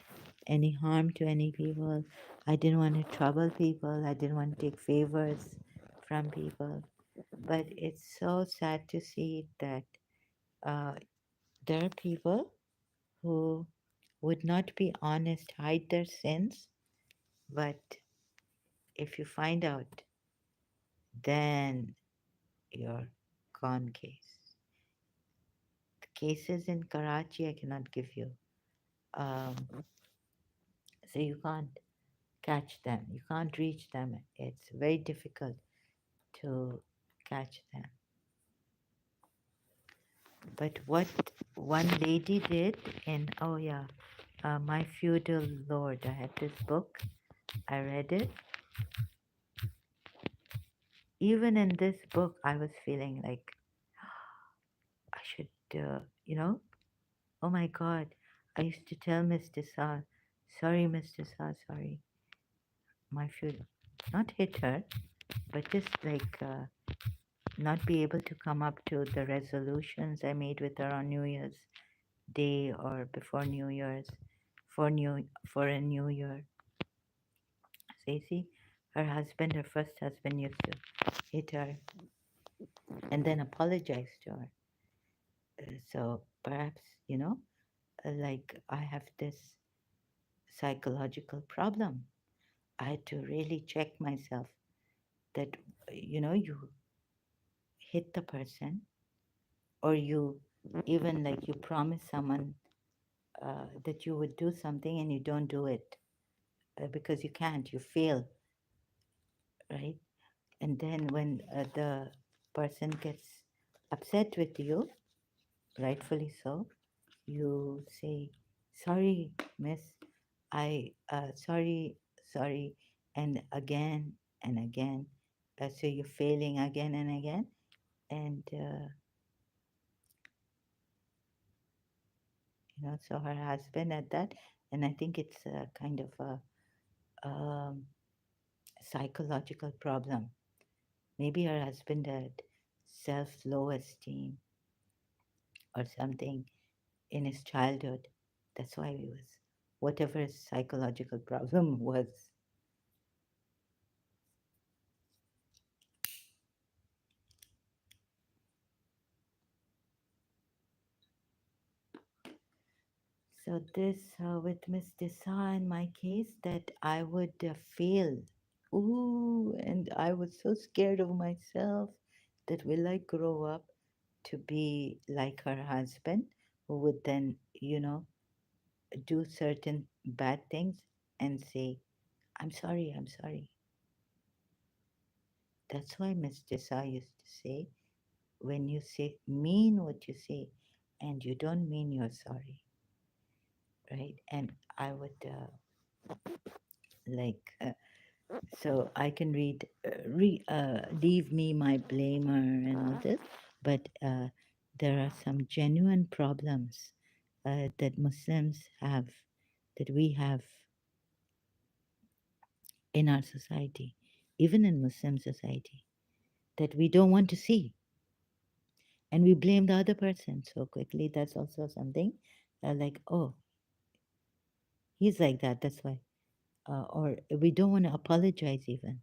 any harm to any people. I didn't want to trouble people. I didn't want to take favors from people. But it's so sad to see that uh, there are people who would not be honest, hide their sins, but if you find out, then you're gone case. The cases in Karachi I cannot give you. Um, so you can't catch them, you can't reach them. It's very difficult to catch them. But what one lady did in, oh yeah, My Feudal Lord, I had this book, I read it. Even in this book, I was feeling like I should, oh my God. I used to tell Mr. Sa, sorry, Mr. Sa, sorry. My feudal, not hit her, but just like not be able to come up to the resolutions I made with her on New Year's Day or before New Year's for a new year. So you see, her first husband used to hit her and then apologize to her. So perhaps, like I have this psychological problem. I had to really check myself that, you hit the person, or you even like you promise someone that you would do something and you don't do it because you can't, you fail, right? And then when the person gets upset with you, rightfully so, you say, "Sorry, miss, sorry, sorry," and again. So you're failing again and again. And, so her husband at that, and I think it's a kind of a psychological problem. Maybe her husband had self low esteem or something in his childhood. That's why he was, whatever his psychological problem was. So this with Miss Desa in my case, that I would fail. Ooh, and I was so scared of myself that will I grow up to be like her husband, who would then, do certain bad things and say, "I'm sorry, I'm sorry." That's why Miss Desa used to say, when you say mean what you say and you don't mean you're sorry, right? And I would like so I can leave me my blamer and all this, but there are some genuine problems that Muslims have, that we have in our society, even in Muslim society, that we don't want to see, and we blame the other person so quickly. That's also something like, oh, he's like that, that's why. Or we don't want to apologize even.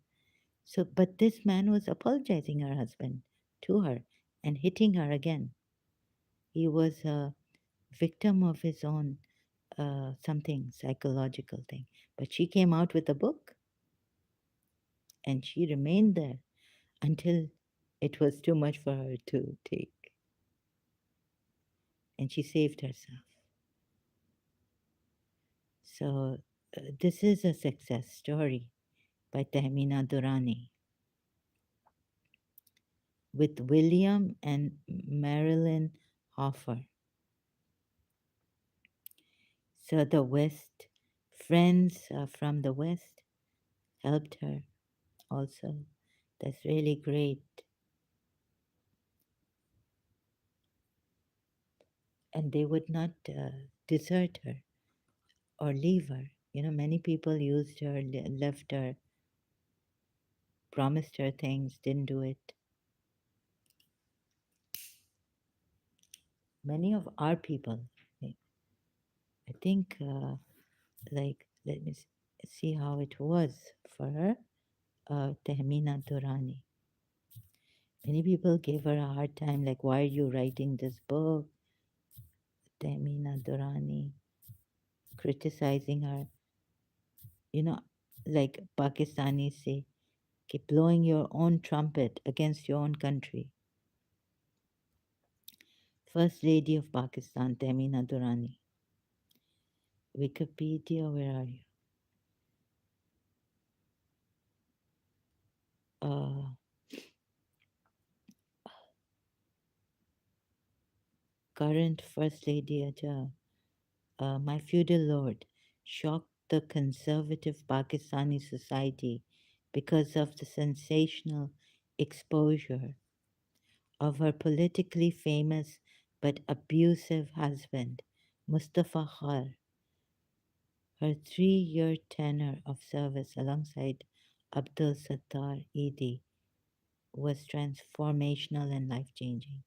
So, but this man was apologizing her husband to her and hitting her again. He was a victim of his own something psychological thing. But she came out with a book and she remained there until it was too much for her to take. And she saved herself. So, this is a success story by Tahmina Durrani with William and Marilyn Hoffer. So the West, friends from the West helped her also. That's really great. And they would not desert her or leave her. Many people used her, left her, promised her things, didn't do it. Many of our people, I think, like, let me see how it was for her, Tehmina Durrani. Many people gave her a hard time, like, why are you writing this book? Tehmina Durrani, criticizing her, you know, like Pakistanis say, keep blowing your own trumpet against your own country. First Lady of Pakistan, Tehmina Durrani. Wikipedia, where are you? Uh, Current First Lady Aja, my feudal lord, shocked the conservative Pakistani society because of the sensational exposure of her politically famous but abusive husband, Mustafa Khar. Her 3-year tenure of service alongside Abdul Sattar Idi was transformational and life changing.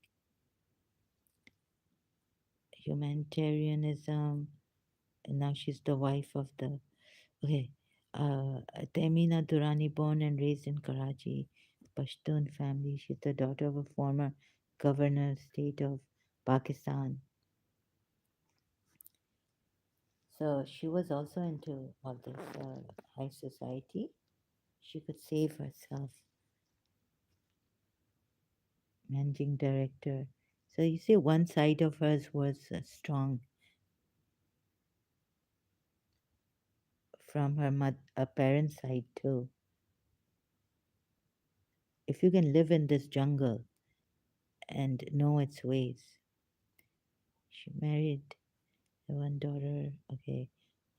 Humanitarianism, and now she's the wife of the. Okay, Temina Durrani, born and raised in Karachi, Pashtun family. She's the daughter of a former governor state of Pakistan. So she was also into all this high society. She could save herself, managing director. So you see, one side of hers was strong from her parents' side too. If you can live in this jungle and know its ways. She married one daughter, okay,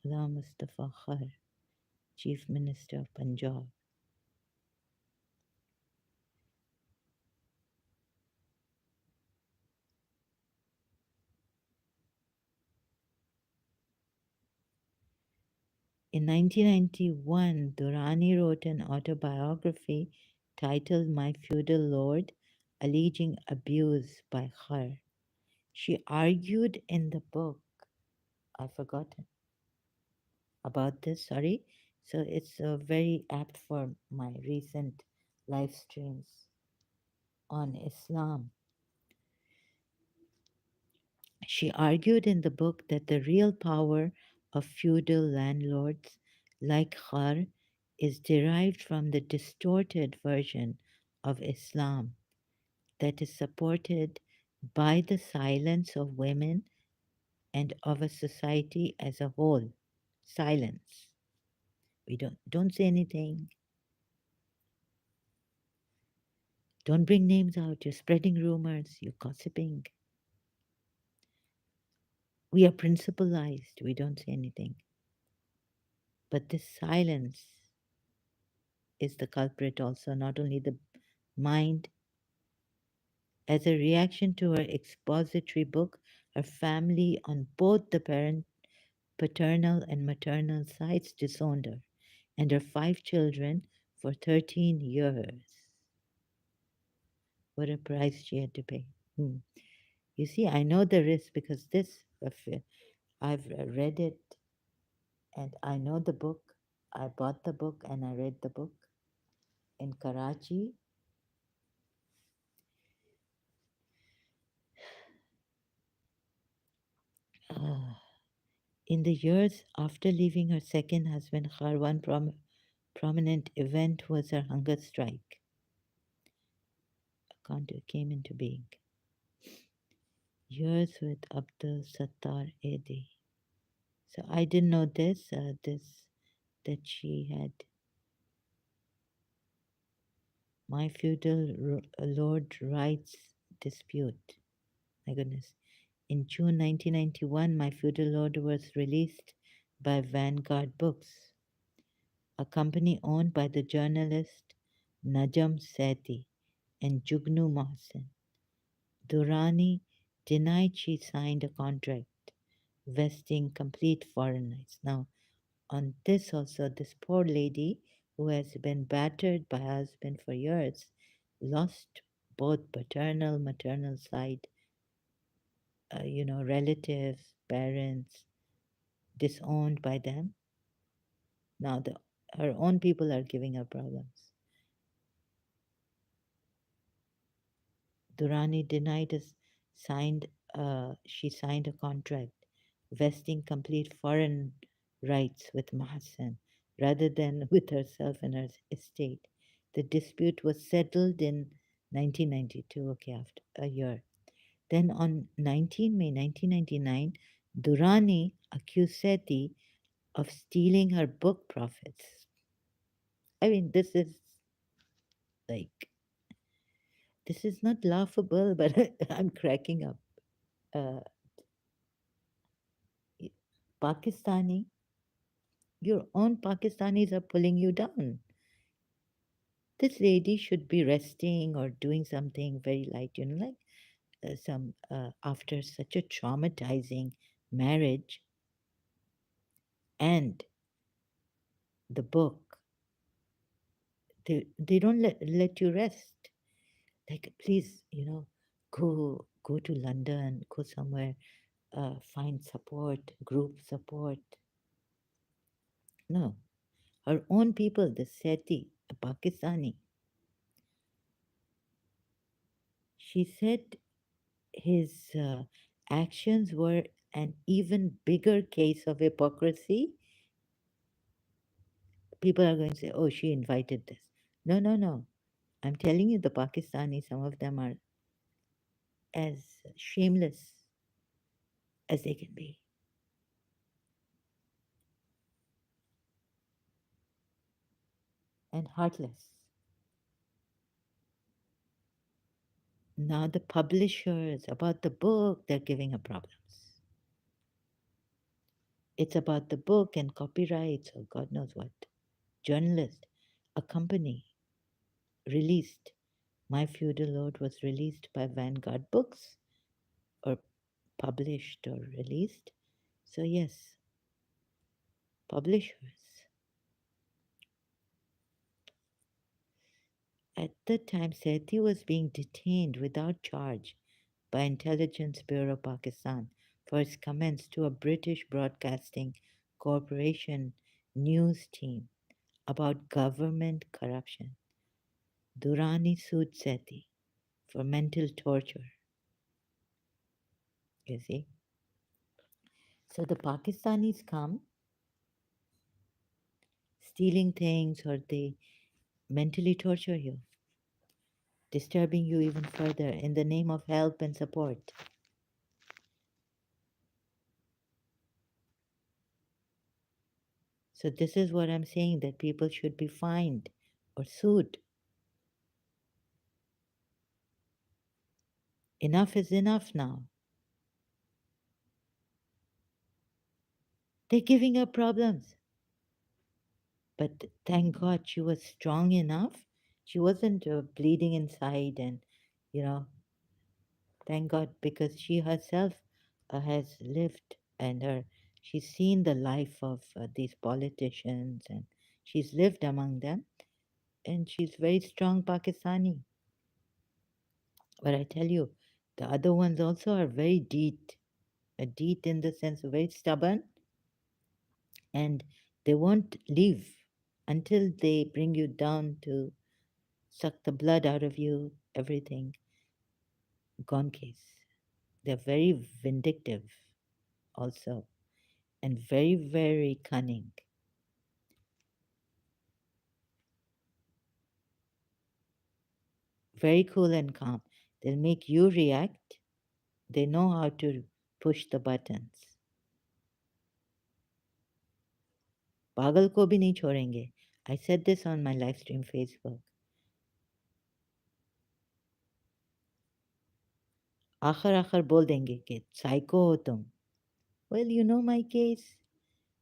Mullah Mustafa Khar, Chief Minister of Punjab. In 1991, Durrani wrote an autobiography titled My Feudal Lord, alleging abuse by Khar. She argued in the book, I've forgotten about this, sorry. So it's very apt for my recent live streams on Islam. She argued in the book that the real power of feudal landlords like Khar is derived from the distorted version of Islam that is supported by the silence of women and of a society as a whole. Silence. We don't say anything. Don't bring names out. You're spreading rumors. You're gossiping. We are principalized. We don't say anything. But this silence is the culprit also, not only the mind. As a reaction to her expository book, her family on both the paternal and maternal sides disowned her, and her 5 children for 13 years. What a price she had to pay. Hmm. You see, I know the risk because I've read it and I know the book. I bought the book and I read the book in Karachi. Uh, In the years after leaving her second husband, her one prominent event was her hunger strike. Came into being. Years with Abdul Sattar Edi. So I didn't know this that she had my feudal lord rights dispute. My goodness. In June 1991, my feudal lord was released by Vanguard Books, a company owned by the journalist Najam Sethi and Jugnu Mohsen. Durrani denied she signed a contract vesting complete foreign rights. Now, on this also, this poor lady who has been battered by her husband for years lost both paternal, maternal side, relatives, parents, disowned by them. Now, her own people are giving her problems. Durrani denied she signed a contract vesting complete foreign rights with Mahsen rather than with herself and her estate. The dispute was settled in 1992, okay, after a year. Then on 19 May 1999, Durrani accused Sethi of stealing her book profits. I mean, like, this is not laughable, but I'm cracking up. Uh, Pakistani, your own Pakistanis are pulling you down. This lady should be resting or doing something very light, like some after such a traumatizing marriage and the book. They don't let you rest. Like, please, go to London, go somewhere, find support, group support. No, her own people, the Seti, a Pakistani. She said his actions were An even bigger case of hypocrisy, people are going to say, oh, she invited this. No, no, no. I'm telling you, the Pakistanis, some of them are as shameless as they can be and heartless. Now, the publishers, about the book, they're giving her problems. It's about the book and copyrights or God knows what. Journalist, a company released. My Feudal Lord was released by Vanguard Books or published or released. So, yes, publishers. At the time, Sethi was being detained without charge by Intelligence Bureau Pakistan for his comments to a British Broadcasting Corporation news team about government corruption. Durrani sued Sethi for mental torture, you see. So the Pakistanis come stealing things or they mentally torture you, disturbing you even further in the name of help and support. So this is what I'm saying, that people should be fined or sued. Enough is enough now. They're giving her problems. But thank God she was strong enough. She wasn't bleeding inside, and you know, thank God, because she herself has lived and she's seen the life of these politicians and she's lived among them and she's very strong Pakistani. But I tell you, the other ones also are very deep, deep in the sense of very stubborn, and they won't leave until they bring you down to suck the blood out of you, everything. Gone case. They're very vindictive also and very, very cunning. Very cool and calm. They'll make you react. They know how to push the buttons. पागल को भी नहीं छोड़ेंगे. I said this on my live stream Facebook. आखिर आखिर बोल देंगे कि psycho हो तुम. Well, you know my case.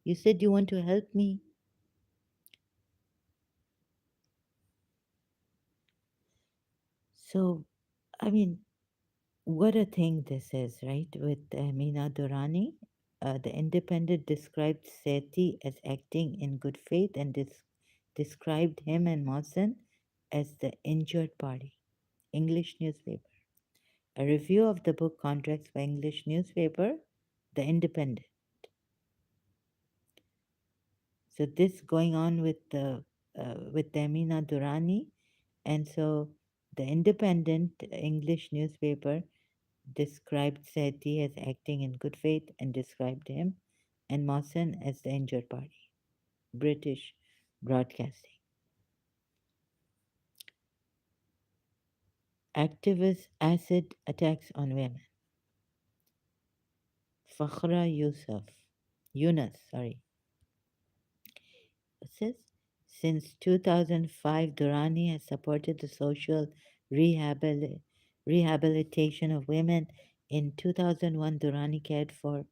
You said you want to help me. So, I mean, what a thing this is, right? With Meena Durrani, the Independent described Sethi as acting in good faith and described him and Mawson as the injured party. English newspaper. A review of the book contracts by English newspaper, The Independent. So this going on with the Amina Durrani, and so the Independent English newspaper described Sethi as acting in good faith and described him and Mawson as the injured party. British Broadcasting. Activist acid attacks on women. Fakhra Yunus, sorry. It says, since 2005, Durrani has supported the social rehabilitation of women. In 2001, Durrani cared for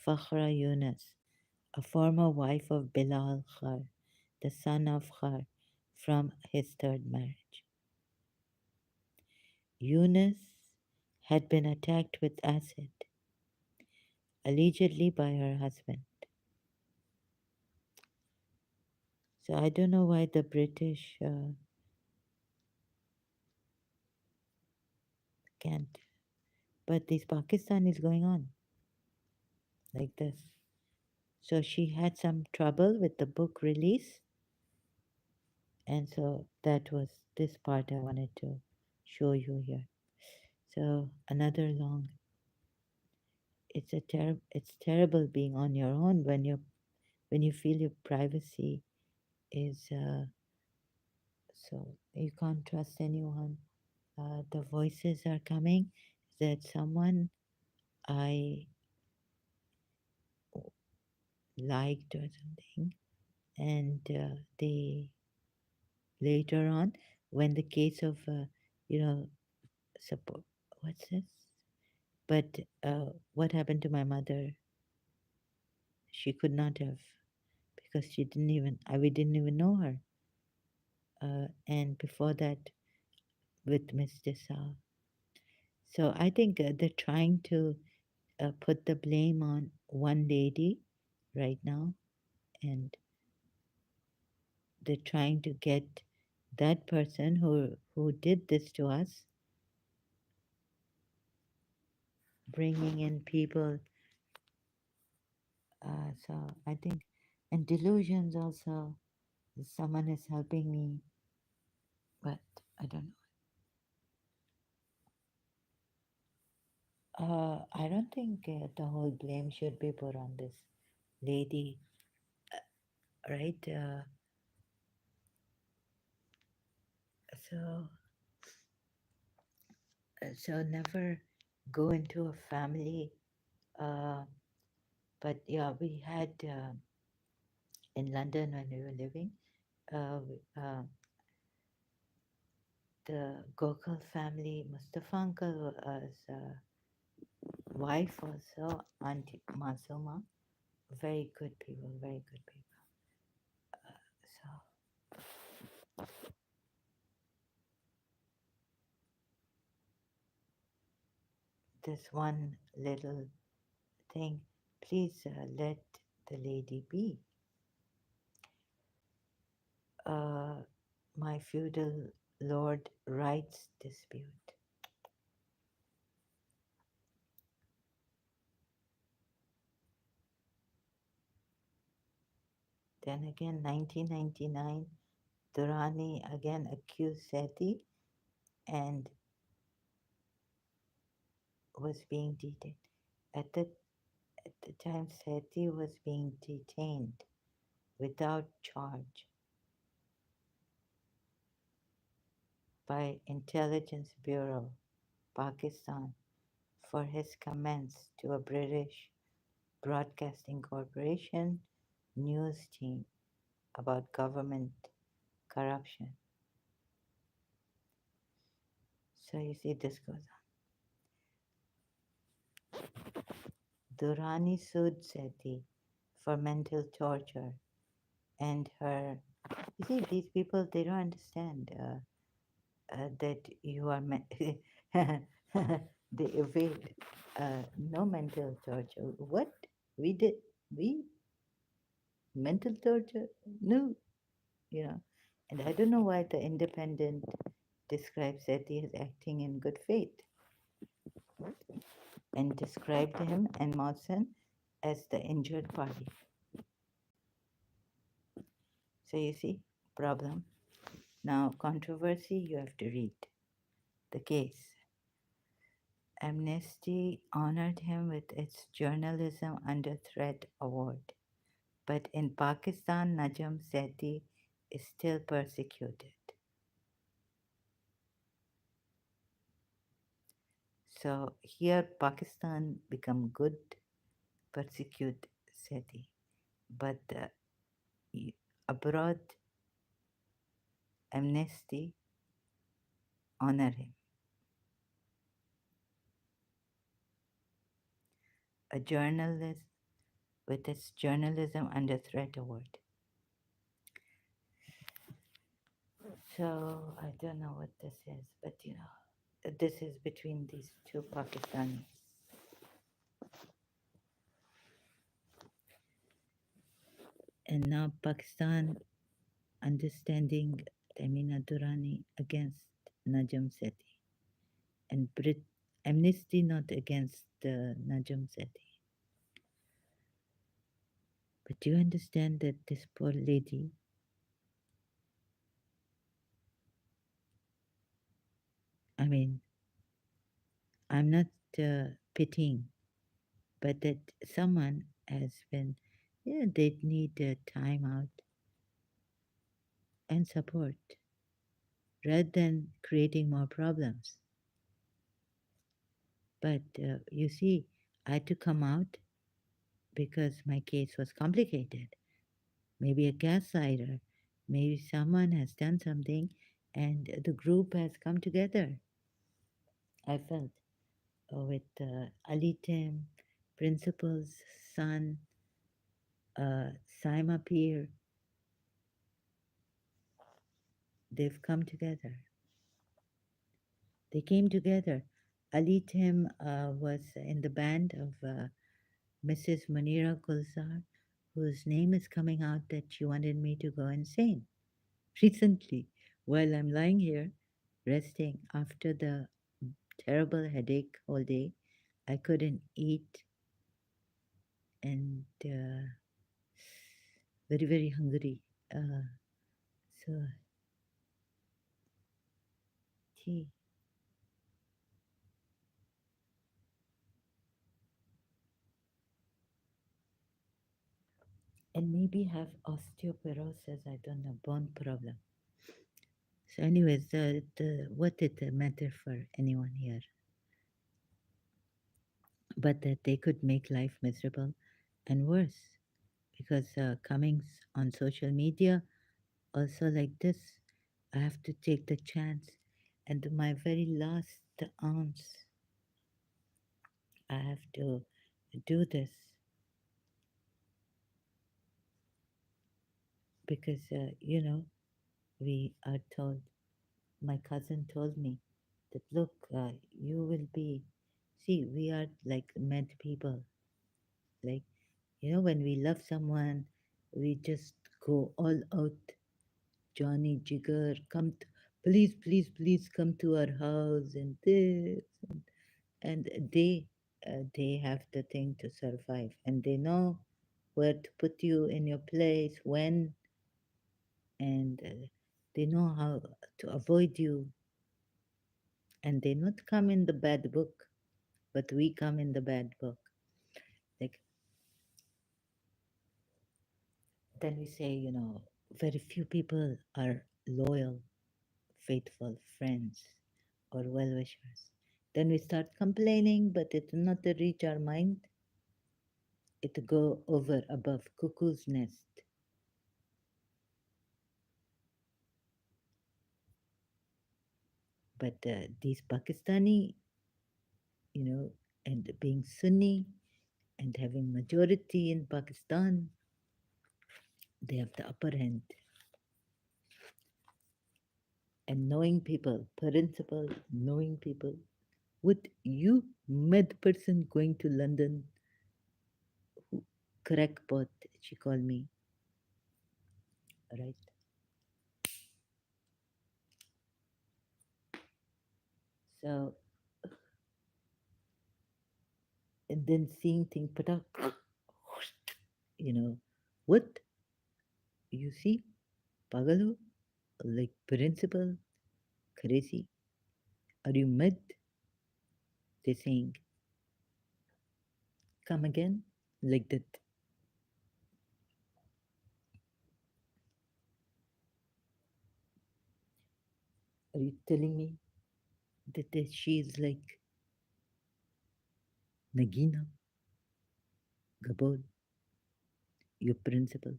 Fakhra Yunus, a former wife of Bilal Khar, the son of Khar, from his third marriage. Yunus had been attacked with acid, allegedly by her husband. So I don't know why the British can't. But this Pakistan is going on like this. So she had some trouble with the book release. And so that was this part I wanted to show you here. So another long it's terrible being on your own when you feel your privacy is so you can't trust anyone. The voices are coming that someone I liked or something, and they later on, when the case of you know support, what's this? But what happened to my mother? She could not have because she didn't even we didn't even know her. And before that, with Miss Desa. So I think they're trying to put the blame on one lady right now, and they're trying to get that person who did this to us, bringing in people. So I think, and delusions also. Someone is helping me, but I don't know. I don't think the whole blame should be put on this lady, right? So, so never go into a family. Uh, but yeah, we had in London when we were living, the Gokul family, Mustafa uncle, wife also, Auntie Masuma, very good people, very good people. So this one little thing, please let the lady be. Uh, my feudal lord rights dispute. Then again, 1999, Durrani again accused Seti and was being detained. At the, at the time, Seti was being detained without charge by Intelligence Bureau, Pakistan, for his comments to a British Broadcasting Corporation news team about government corruption. So you see, this goes on. Durrani sued Seti for mental torture, and her. You see, these people, they don't understand that you are. They evade. No mental torture. What? We did. We mental torture? No, you know. And I don't know why the Independent describes Seti as acting in good faith and described him and Mawson as the injured party. So you see, problem. Now, controversy, you have to read the case. Amnesty honored him with its Journalism Under Threat award. But in Pakistan, Najam Sethi is still persecuted. So here, Pakistan become good, persecute Sethi. But abroad, Amnesty honor him. A journalist with its Journalism Under Threat award. So I don't know what this is, but you know, this is between these two Pakistanis. And now Pakistan understanding Tamina Durrani against Najam Sethi and Amnesty not against Najam Sethi. But do you understand that this poor lady, I mean, I'm not pitying, but that someone has been, yeah, they need time out and support rather than creating more problems. But you see, I had to come out because my case was complicated. Maybe a gaslighter, maybe someone has done something and the group has come together. I felt with Ali Tim, principal's son, Saima Peer, they've come together. They came together. Ali Tim was in the band of Mrs. Munira Gulzar, whose name is coming out that she wanted me to go and sing. Recently, while I'm lying here resting after the terrible headache all day, I couldn't eat and very, very hungry. Uh, so, tea. And maybe have osteoporosis, I don't know, bone problem. So, anyways, what did it matter for anyone here? But that they could make life miserable and worse because coming on social media, also like this, I have to take the chance. And my very last ounce, I have to do this because, we are told, my cousin told me that, look, you will be, see, we are like mad people. Like, when we love someone, we just go all out. Johnny Jigger, please, please, please come to our house and this. And they have the thing to survive and they know where to put you in your place, when, and they know how to avoid you. And they not come in the bad book, but we come in the bad book. Like, then we say, very few people are loyal, faithful friends or well wishers. Then we start complaining, but it will not reach our mind. It go over above cuckoo's nest. But these Pakistani, you know, and being Sunni and having majority in Pakistan, they have the upper hand. And knowing people, principle, knowing people. Would you, mad person going to London, who, crackpot, she called me, right? So, and then seeing thing, patak, you know, what? You see, pagalu, like principle, crazy. Are you mad? They're saying, come again, like that. Are you telling me that she is like Nagina, Gabon, your principal?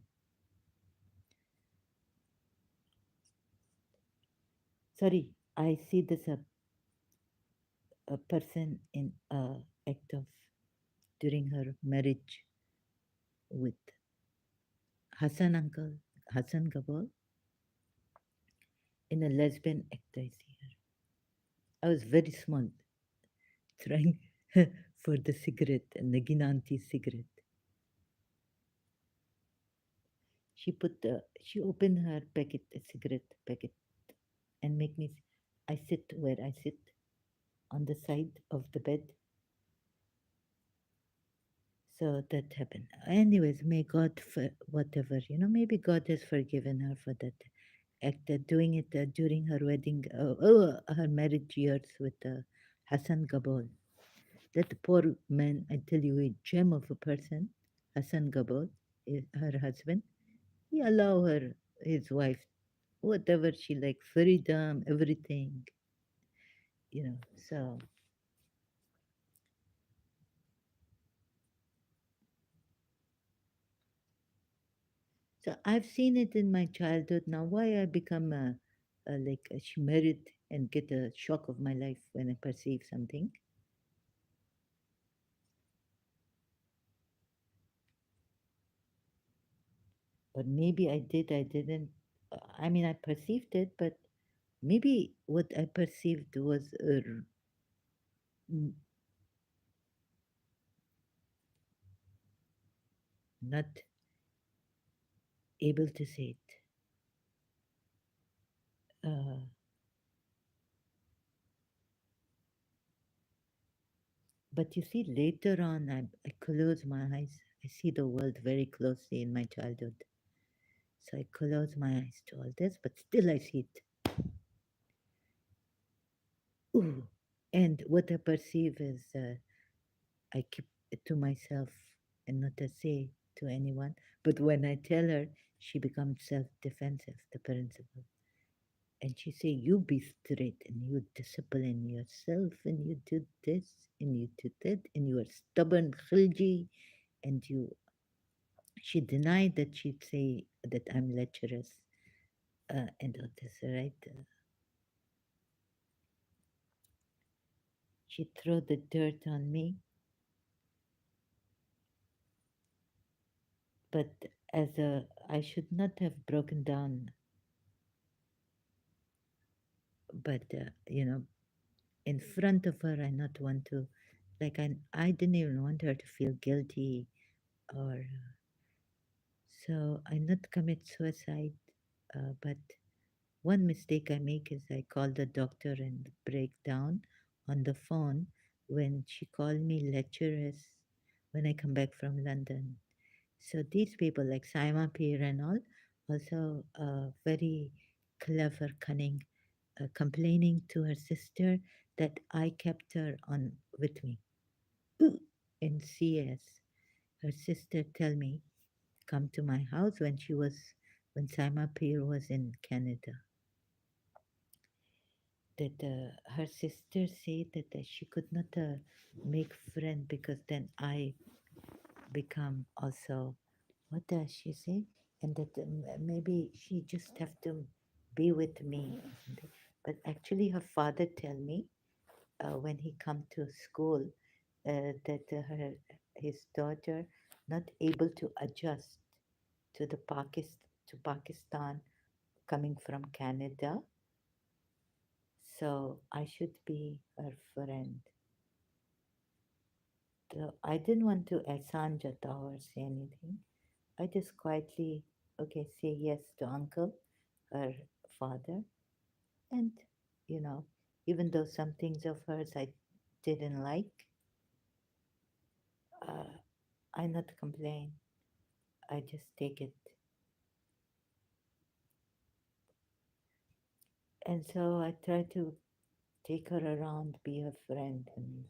Sorry, I see this a person in act of during her marriage with Hassan uncle, Hassan Gabon, in a lesbian act I see her. I was very small, trying for the cigarette, Nagina auntie cigarette. She opened her packet, a cigarette packet, and make me. I sit where I sit on the side of the bed. So that happened. Anyways, may God for whatever maybe God has forgiven her for that act, doing it during her wedding, her marriage years with Hassan Gabon. That poor man, I tell you, a gem of a person, Hassan Gabor, her husband, he allow her, his wife, whatever she like, freedom, everything, you know. So I've seen it in my childhood. Now, why I become she married and get a shock of my life when I perceive something. But maybe I did, I didn't. I mean, I perceived it, but maybe what I perceived was not able to say it. Uh, but you see, later on, I close my eyes. I see the world very closely in my childhood. So I close my eyes to all this, but still I see it. Ooh. And what I perceive is I keep it to myself and not to say to anyone. But when I tell her, she becomes self-defensive, the principal. And she say, you be straight and you discipline yourself and you do this and you do that and you are stubborn, khilji. And you, she denied that she'd say that I'm lecherous and all this, right? She threw the dirt on me, but as a, I should not have broken down, but in front of her, I not want to, like I didn't even want her to feel guilty or so I not commit suicide. But one mistake I make is I call the doctor and break down on the phone when she called me lecherous when I come back from London. So these people like Saima Peer and all, also very clever, cunning, complaining to her sister that I kept her on with me. Ooh, in CS, her sister tell me come to my house when Saima Peer was in Canada. That her sister said that she could not make friend because then I become also what does she say? And that maybe she just have to be with me. But actually, her father tell me when he come to school that his daughter not able to adjust to the Pakistan coming from Canada, so I should be her friend. So I didn't want to Ehsan Jata or say anything. I just quietly, okay, say yes to uncle, her father, and you know, even though some things of hers I didn't like, uh, I not complain. I just take it. And so I try to take her around, be her friend, and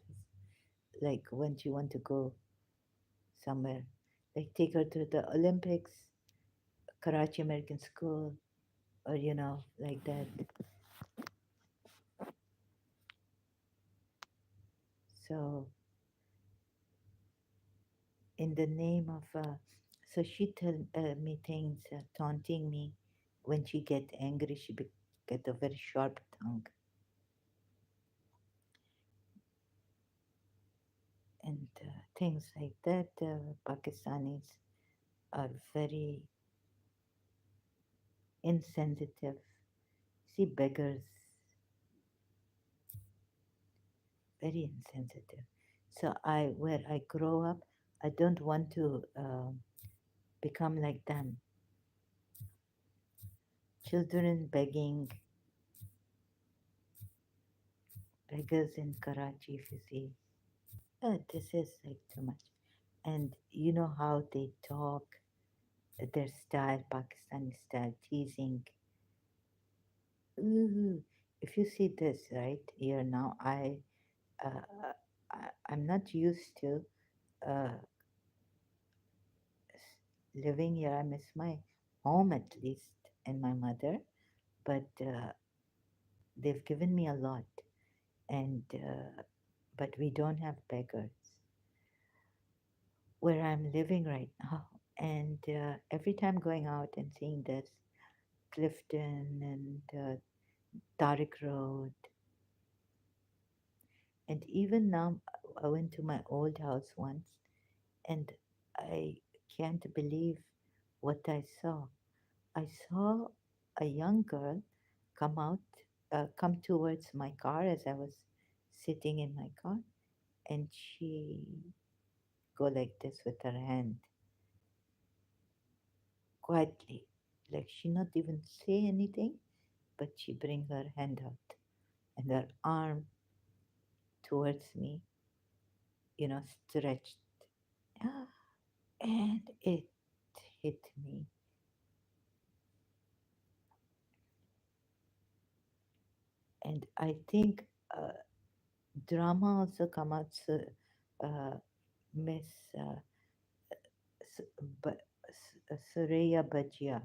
like when she want to go somewhere, like take her to the Olympics, Karachi American School, or like that. So in the name of, so she tell me things, taunting me. When she get angry, get a very sharp tongue, and things like that. Pakistanis are very insensitive. See, beggars, very insensitive. So where I grow up, I don't want to become like them. Children begging, beggars in Karachi, if you see. This is like too much. And you know how they talk, their style, Pakistani style, teasing. Ooh, if you see this right here now, uh, I'm not used to uh, living here. I miss my home at least and my mother, but they've given me a lot, and but we don't have beggars where I'm living right now. And every time going out and seeing this Clifton and Tariq Road, and even now I went to my old house once, and I can't believe what I saw. I saw a young girl come out, come towards my car as I was sitting in my car, and she go like this with her hand quietly, like she not even say anything, but she bring her hand out and her arm towards me, stretched, and it hit me. And I think drama also come out. So, uh, Miss S- Ba- Suraya Bajia,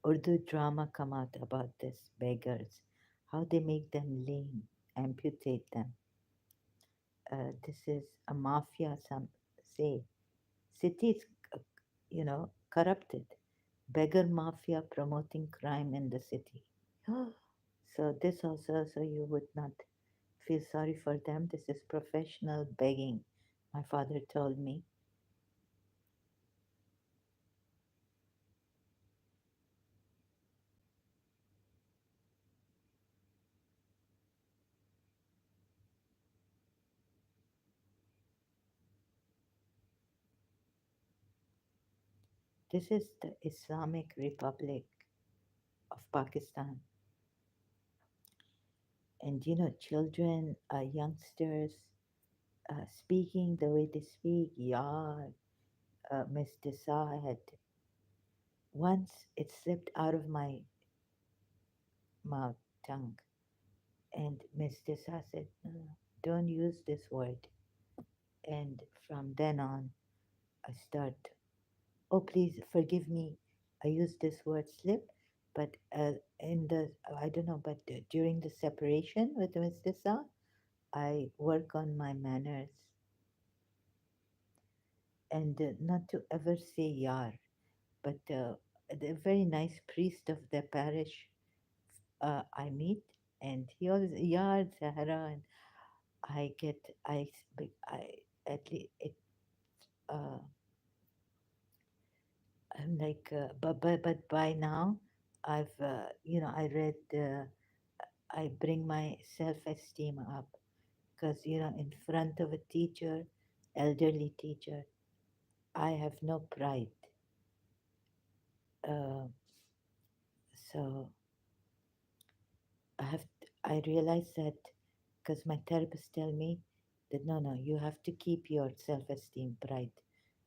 Urdu drama come out about this beggars, how they make them lame, amputate them. This is a mafia, some say. Cities, uh, corrupted. Beggar mafia promoting crime in the city. So this also, so you would not feel sorry for them. This is professional begging. My father told me. This is the Islamic Republic of Pakistan. And children, youngsters, speaking the way they speak, yeah, Miss Desa had once it slipped out of my mouth, tongue, and Miss Desa said, no, no, don't use this word. And from then on, I start, oh, please forgive me. I use this word slip, but in the, I don't know, but during the separation with Miss Desa, I work on my manners and not to ever say yar. But the very nice priest of the parish I meet, and he always yar Sahara, and I get I at least it. I'm like, but by now, I've I read I bring my self-esteem up because in front of a teacher, elderly teacher, I have no pride. Uh, so I realize that because my therapist tell me that no, you have to keep your self-esteem pride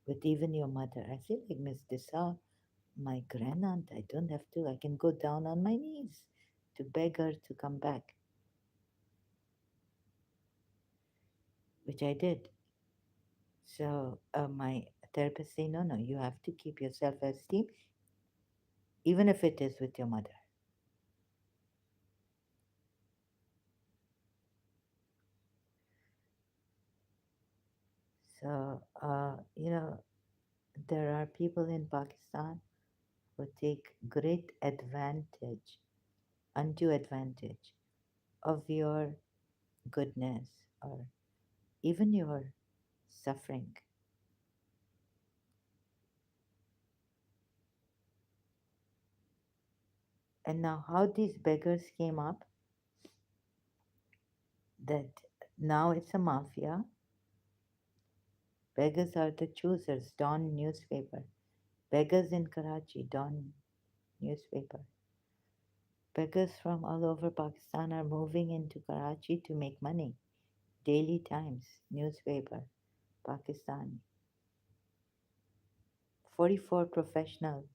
with even your mother. I feel like Miss Desa, my grandaunt, I don't have to. I can go down on my knees to beg her to come back, which I did. So my therapist say, no, you have to keep your self-esteem, even if it is with your mother. So there are people in Pakistan who take great advantage, undue advantage of your goodness or even your suffering. And now, how these beggars came up, that now it's a mafia. Beggars are the choosers, Dawn newspaper. Beggars in Karachi, Dawn newspaper. Beggars from all over Pakistan are moving into Karachi to make money. Daily Times newspaper, Pakistan. 44 professional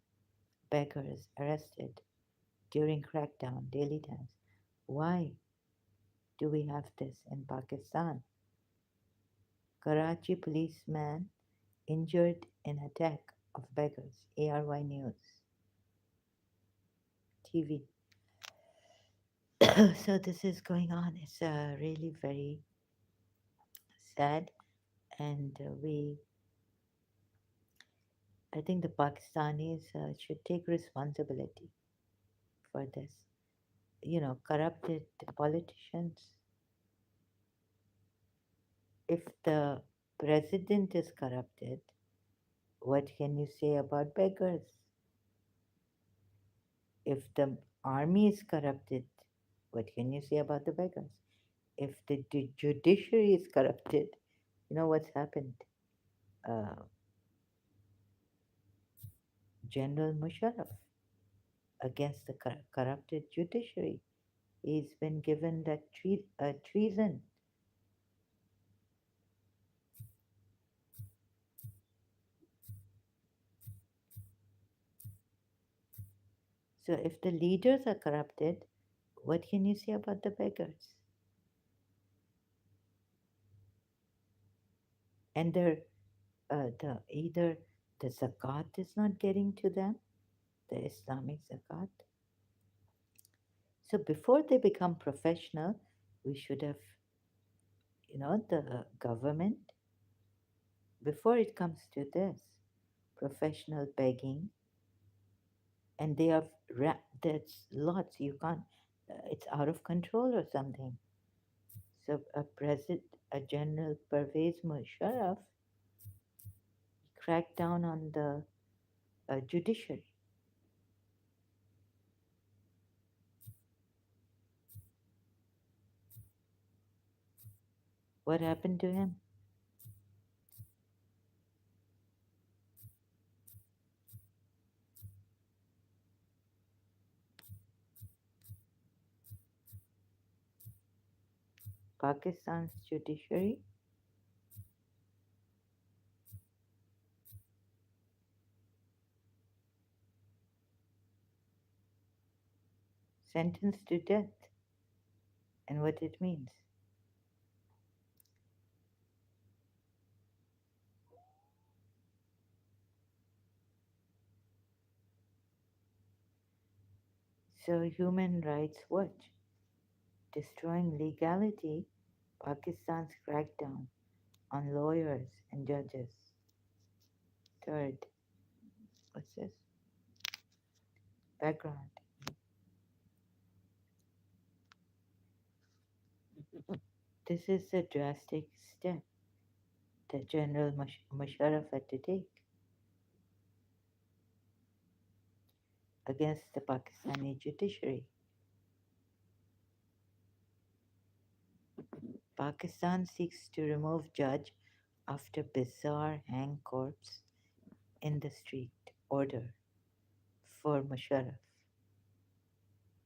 beggars arrested during crackdown, Daily Times. Why? do we have this in Pakistan? Karachi policeman injured in attack of beggars. ARY News TV. So this is going on. It's really very sad, and I think the Pakistanis should take responsibility for this. You know, corrupted politicians. If the president is corrupted, what can you say about beggars? If the army is corrupted, what can you say about the beggars? If the judiciary is corrupted, you know what's happened? Uh, General Musharraf against the corrupted judiciary. He's been given that treason. So if the leaders are corrupted, what can you say about the beggars? And the either the zakat is not getting to them, the Islamic zakat. So before they become professional, we should have, the government, before it comes to this, professional begging, and they have, there's lots, you can't, it's out of control or something. So a General Pervez Musharraf cracked down on the judiciary. What happened to him? Pakistan's judiciary sentenced to death, and what it means. So Human Rights Watch, destroying legality, Pakistan's crackdown on lawyers and judges. Third, what's this? Background. This is a drastic step that General Musharraf had to take against the Pakistani judiciary. Pakistan seeks to remove judge after bizarre hang corpse in the street order for Musharraf.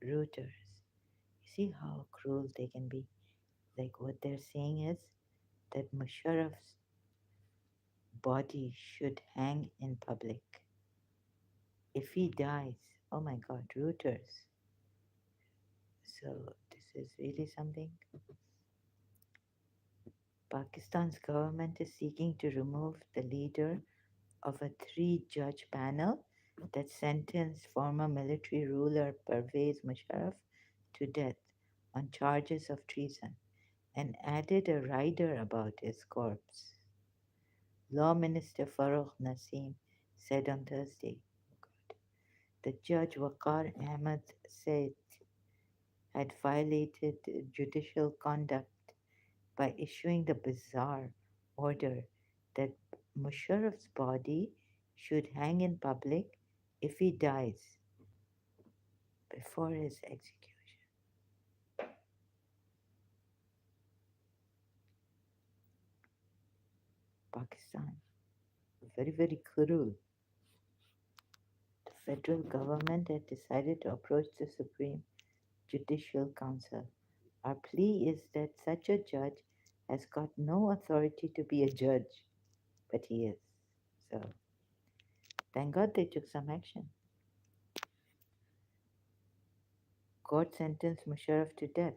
Reuters. You see how cruel they can be. Like what they're saying is that Musharraf's body should hang in public. If he dies, oh my God, Reuters. So this is really something. Pakistan's government is seeking to remove the leader of a three-judge panel that sentenced former military ruler Pervez Musharraf to death on charges of treason and added a rider about his corpse. Law Minister Farooq Naseem said on Thursday that Judge Waqar Ahmed said had violated judicial conduct by issuing the bizarre order that Musharraf's body should hang in public if he dies before his execution. Pakistan, very, very cruel. The federal government had decided to approach the Supreme Judicial Council. Our plea is that such a judge has got no authority to be a judge, but he is. So thank God they took some action. Court sentenced Musharraf to death.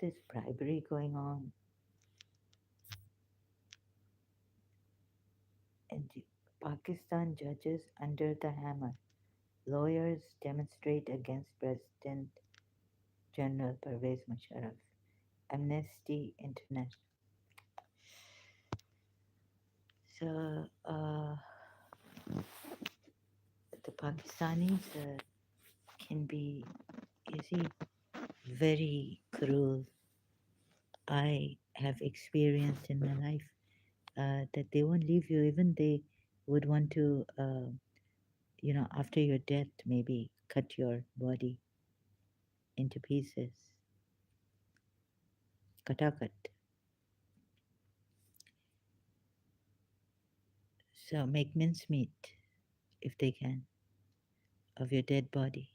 this bribery going on, and Pakistan judges under the hammer. Lawyers demonstrate against President General Pervez Musharraf. Amnesty International. So the Pakistanis can be, you see, very cruel. I have experienced in my life that they won't leave you, even they would want to, after your death, maybe cut your body into pieces. Katakat. So make mincemeat, if they can, of your dead body.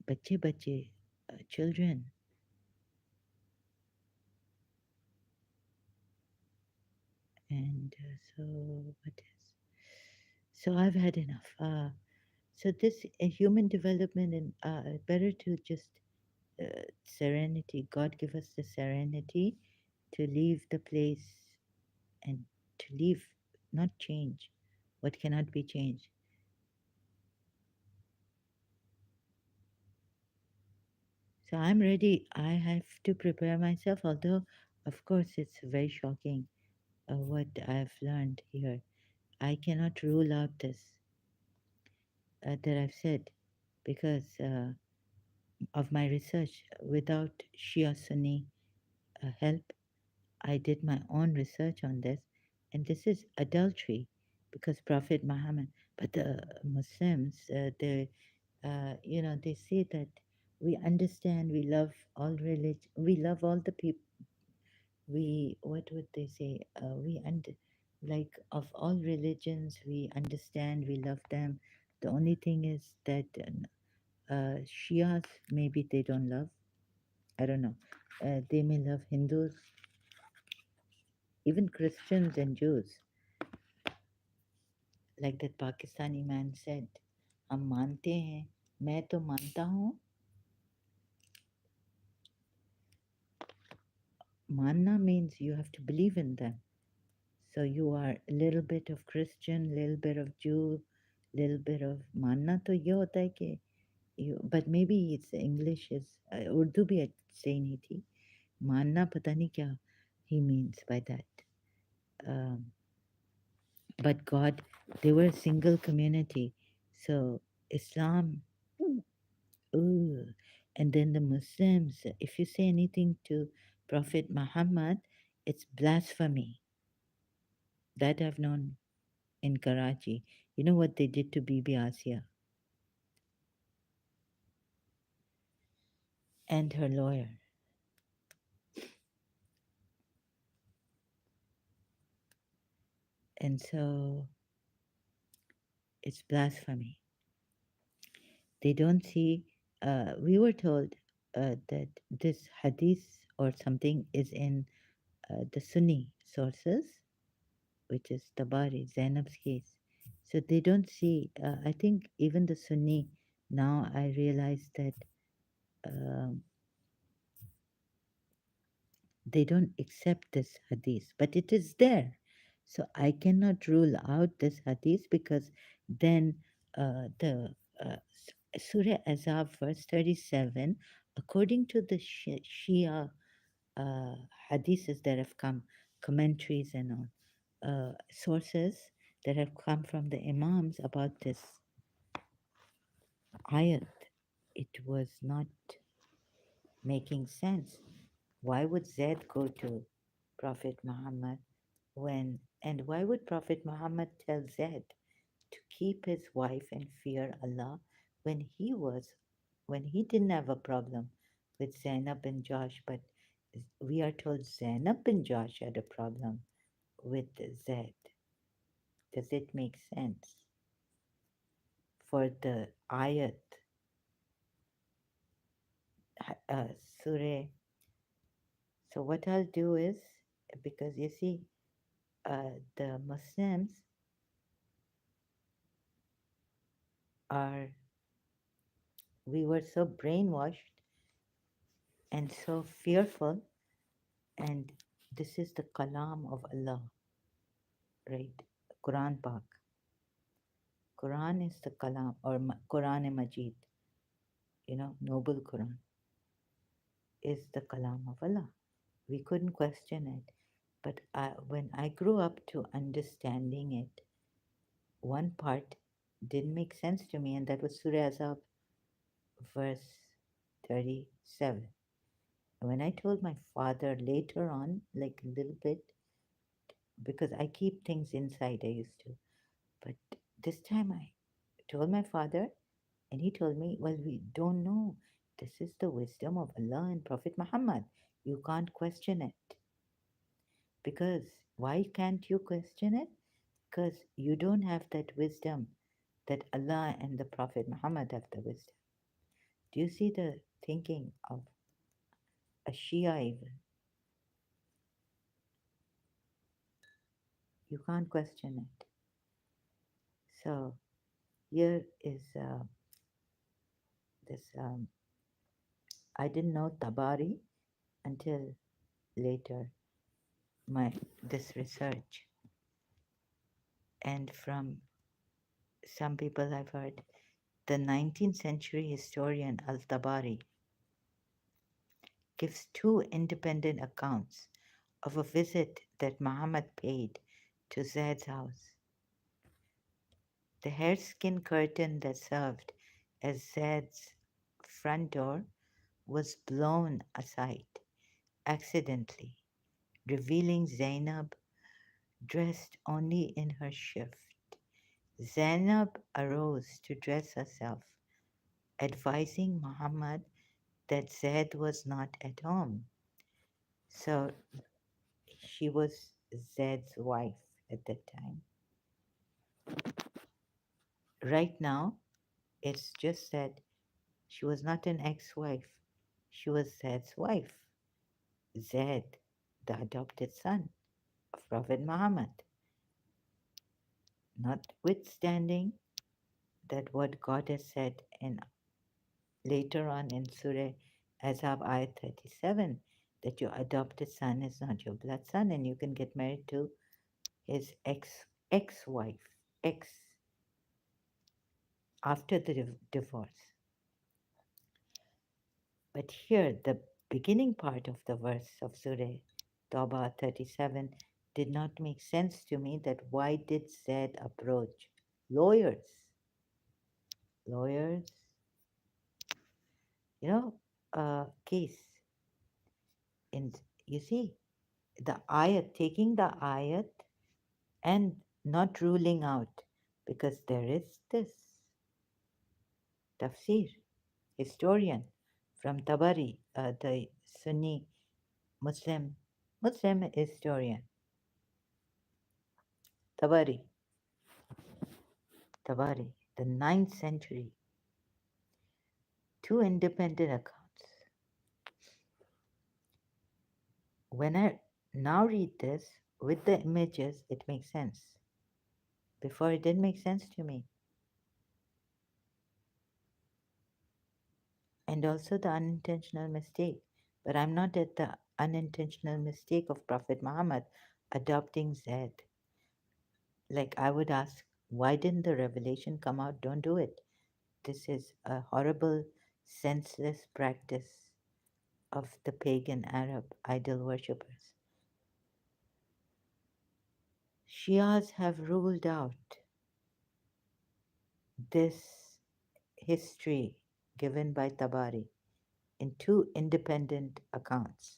Bache, children. And so, what is? So I've had enough. So this human development, and better to just serenity. God give us the serenity to leave the place and to leave, not change what cannot be changed. So I'm ready. I have to prepare myself, although, of course, it's very shocking what I've learned here. I cannot rule out this that I've said because of my research. Without Shia Sunni help, I did my own research on this, and this is adultery because Prophet Muhammad. But the Muslims, they say that we understand, we love all religion, we love all the people. We, what would they say? Like of all religions, we understand, we love them. The only thing is that Shias maybe they don't love. I don't know. They may love Hindus, even Christians and Jews. Like that Pakistani man said, हम मानते हैं, मैं तो मानता हूँ. Manna means you have to believe in them. So you are a little bit of Christian, little bit of Jew, little bit of मानना तो ये होता है कि you, but maybe it's English is Urdu भी सही नहीं थी. मानना पता नहीं क्या he means by that. Um, but God, they were a single community. So Islam, ooh, and then the Muslims, if you say anything to Prophet Muhammad, it's blasphemy. That I've known in Karachi. You know what they did to Bibi Asia and her lawyer. And so it's blasphemy. They don't see, we were told that this hadith or something is in the Sunni sources, which is Tabari, Zainab's case. So they don't see, I think even the Sunni, now I realize that um, they don't accept this hadith, but it is there. So I cannot rule out this hadith because then the Surah Azab, verse 37, according to the Shia uh, hadiths that have come, commentaries and all, sources that have come from the Imams about this ayat, it was not making sense. Why would Zaid go to Prophet Muhammad when, and why would Prophet Muhammad tell Zaid to keep his wife and fear Allah when when he didn't have a problem with Zainab and Josh, but we are told Zainab and Josh had a problem with Zaid. Does it make sense for the ayat, Surah? So what I'll do is, because you see, the Muslims are We were so brainwashed and so fearful. And this is the kalam of Allah, right? Quran Pak. Quran is the kalam, or Quran Majid, noble Quran, is the kalam of Allah. We couldn't question it. But when I grew up to understanding it, one part didn't make sense to me, and that was Surah Azab, verse 37. When I told my father later on, like a little bit, because I keep things inside, I used to, but this time I told my father, and he told me, well, we don't know. This is the wisdom of Allah and Prophet Muhammad. You can't question it. Because why can't you question it? Because you don't have that wisdom that Allah and the Prophet Muhammad have the wisdom. Do you see the thinking of a Shia even? You can't question it. So here is this. I didn't know Tabari until later. My this research, and from some people I've heard, the 19th century historian Al Tabari gives two independent accounts of a visit that Muhammad paid to Zaid's house. The hareskin curtain that served as Zaid's front door was blown aside accidentally, revealing Zainab dressed only in her shift. Zainab arose to dress herself, advising Muhammad that Zaid was not at home. So she was Zaid's wife at that time. Right now, it's just that she was not an ex wife, she was Zaid's wife. Zaid, the adopted son of Prophet Muhammad. Notwithstanding that what God has said in later on in Surah Azab ayat 37, that your adopted son is not your blood son and you can get married to his ex-wife, ex after the divorce. But here, the beginning part of the verse of Surah Tawbah 37 did not make sense to me. That why did Zaid approach lawyers? Lawyers, case. And you see, the ayat, taking the ayat and not ruling out, because there is this tafsir historian from Tabari, the Sunni Muslim historian, Tabari, Tabari, the ninth century, two independent accounts. When I now read this with the images, it makes sense. Before it didn't make sense to me. And also the unintentional mistake. But I'm not at the unintentional mistake of Prophet Muhammad adopting Zaid. Like I would ask, why didn't the revelation come out? Don't do it. This is a horrible, senseless practice of the pagan Arab idol worshippers. Shias have ruled out this history given by Tabari in two independent accounts.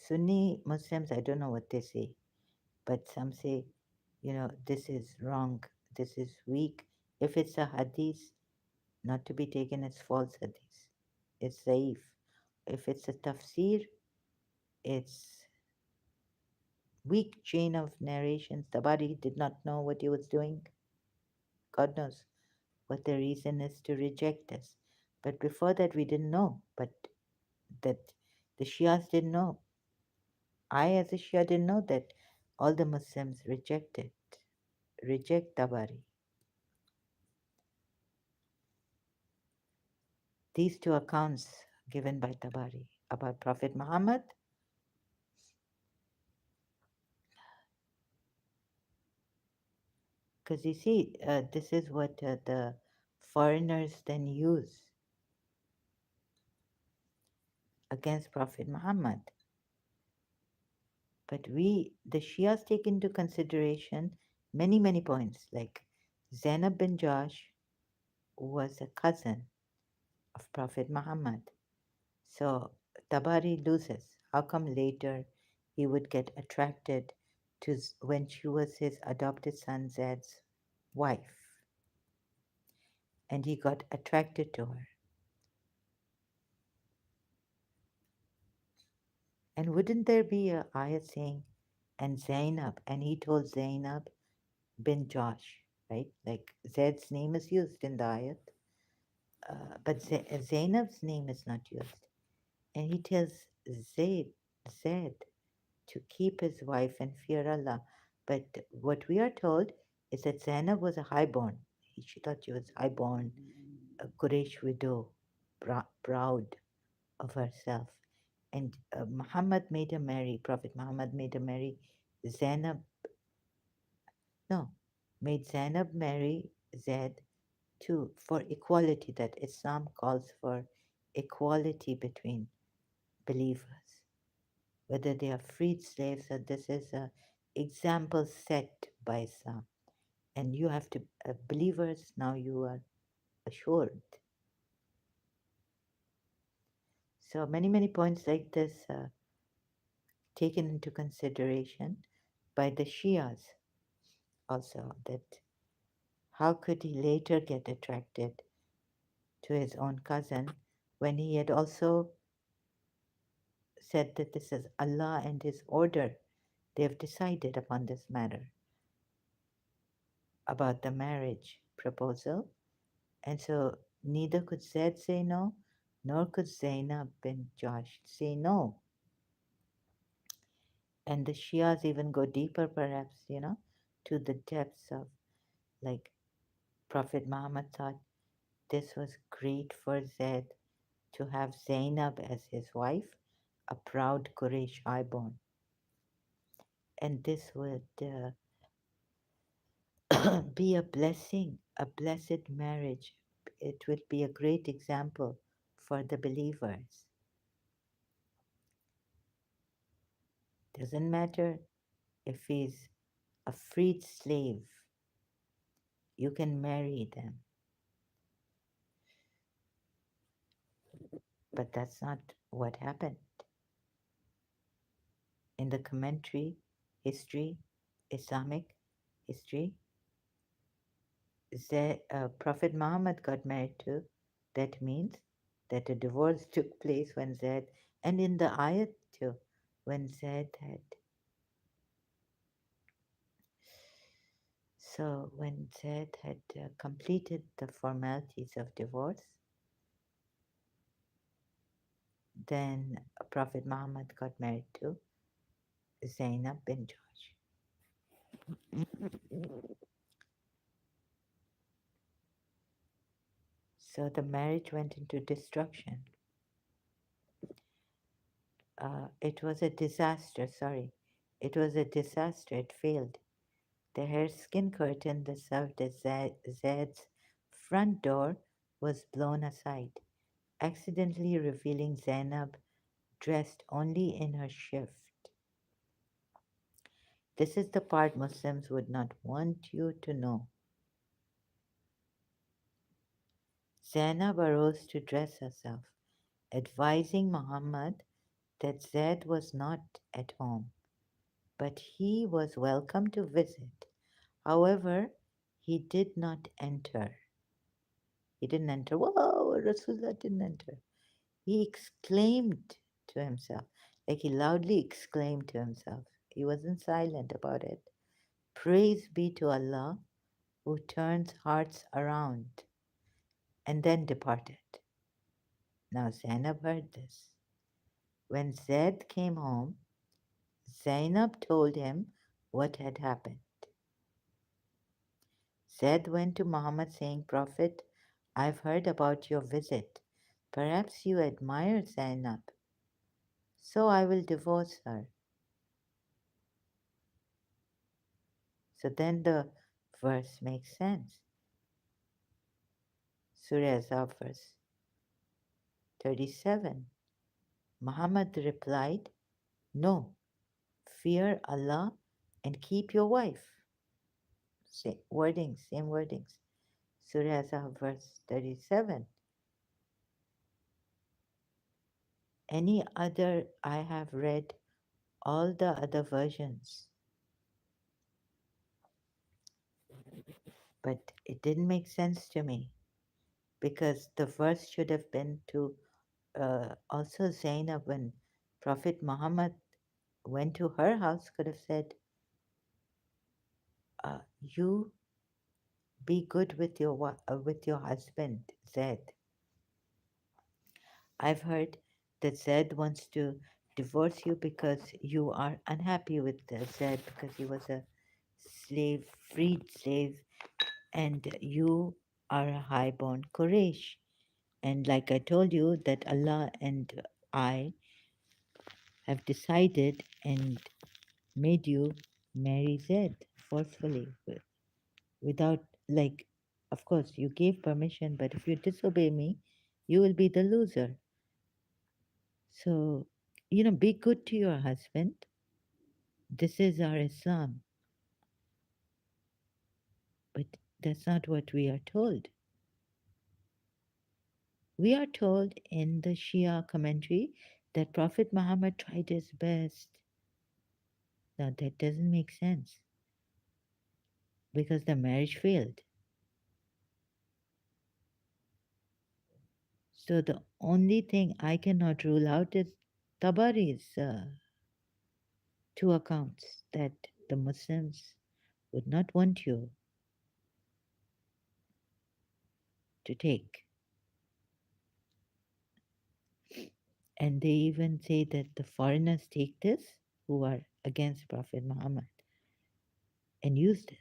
Sunni Muslims, I don't know what they say, but some say, this is wrong, this is weak. If it's a hadith, not to be taken as false hadith, it's zaif. If it's a tafsir, it's weak chain of narrations. Tabari did not know what he was doing. God knows what the reason is to reject this. But before that, we didn't know. But that the Shias didn't know. I, as a Shia, didn't know that all the Muslims reject Tabari. These two accounts given by Tabari about Prophet Muhammad, because you see, this is what the foreigners then use against Prophet Muhammad. But we, the Shias, take into consideration many, many points, like Zainab bin Josh was a cousin of Prophet Muhammad. So Tabari loses. How come later he would get attracted to when she was his adopted son Zed's wife, and he got attracted to her? And wouldn't there be a ayat saying, and Zainab, and he told Zainab bin Josh, right? Like Zed's name is used in the ayat, but Zainab's name is not used. And he tells Zaid, Zed to keep his wife and fear Allah. But what we are told is that Zainab was a highborn. She thought she was highborn, a Quraysh widow, proud of herself. And Muhammad made her marry, Prophet Muhammad made her marry Zainab, no, made Zainab marry Zaid too for equality, that Islam calls for equality between believers, whether they are freed slaves or this is a example set by Islam. And you have to, believers, now you are assured. So many, many points like this taken into consideration by the Shias also, that how could he later get attracted to his own cousin when he had also said that this is Allah and His order. They have decided upon this matter about the marriage proposal. And so neither could Zaid say no, nor could Zainab bin Josh say no. And the Shias even go deeper, perhaps, to the depths of, like, Prophet Muhammad thought this was great for Zaid to have Zainab as his wife, a proud Quraysh highborn. And this would be a blessing, a blessed marriage. It would be a great example for the believers. Doesn't matter if he's a freed slave, you can marry them. But that's not what happened. In the commentary, history, Islamic history, Prophet Muhammad got married to. That means that a divorce took place when Zaid, and in the ayat too, when Zaid had. So when Zaid had completed the formalities of divorce, then Prophet Muhammad got married to Zainab bin Josh. So the marriage went into destruction. It was a disaster, sorry. It was a disaster, it failed. The hareskin curtain that served as Zaid's front door was blown aside, accidentally revealing Zainab dressed only in her shift. This is the part Muslims would not want you to know. Zainab arose to dress herself, advising Muhammad that Zaid was not at home, but he was welcome to visit. However, he did not enter. He didn't enter. Whoa, Rasulullah didn't enter. He exclaimed to himself, like he loudly exclaimed to himself. He wasn't silent about it. Praise be to Allah who turns hearts around, and then departed. Now Zainab heard this. When Zaid came home, Zainab told him what had happened. Zaid went to Muhammad saying, Prophet, I've heard about your visit, Perhaps you admire Zainab, so I will divorce her. So then the verse makes sense. Surah Azab, verse 37. Muhammad replied, no, fear Allah and keep your wife. Same wordings. Surah Azab, verse 37. Any other, I have read all the other versions, but it didn't make sense to me because the verse should have been to also Zainab when Prophet Muhammad went to her house, could have said, "You be good with with your husband, Zed." I've heard that Zed wants to divorce you because you are unhappy with Zed because he was a slave, freed slave, and you are a highborn Quraysh. And like I told you, that Allah and I have decided and made you marry Zed forcefully without, like, of course, you gave permission, but if you disobey me, you will be the loser. So, be good to your husband. This is our Islam. But that's not what we are told. We are told in the Shia commentary that Prophet Muhammad tried his best. Now, that doesn't make sense because the marriage failed. So, the only thing I cannot rule out is Tabari's two accounts that the Muslims would not want you to take. And they even say that the foreigners take this who are against Prophet Muhammad and use this.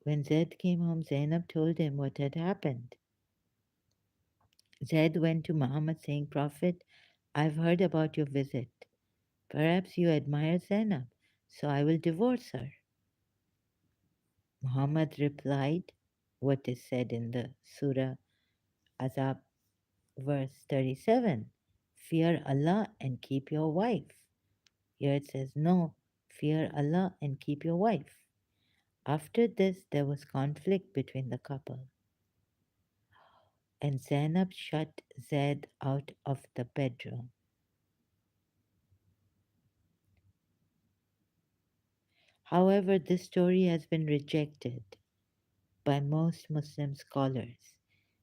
When Zaid came home, Zainab told him what had happened. Zaid went to Muhammad saying, Prophet, I've heard about your visit. Perhaps you admire Zainab, so I will divorce her. Muhammad replied, what is said in the Surah Azab, verse 37, fear Allah and keep your wife. Here it says, no, fear Allah and keep your wife. After this, there was conflict between the couple, and Zainab shut Zaid out of the bedroom. However, this story has been rejected by most Muslim scholars,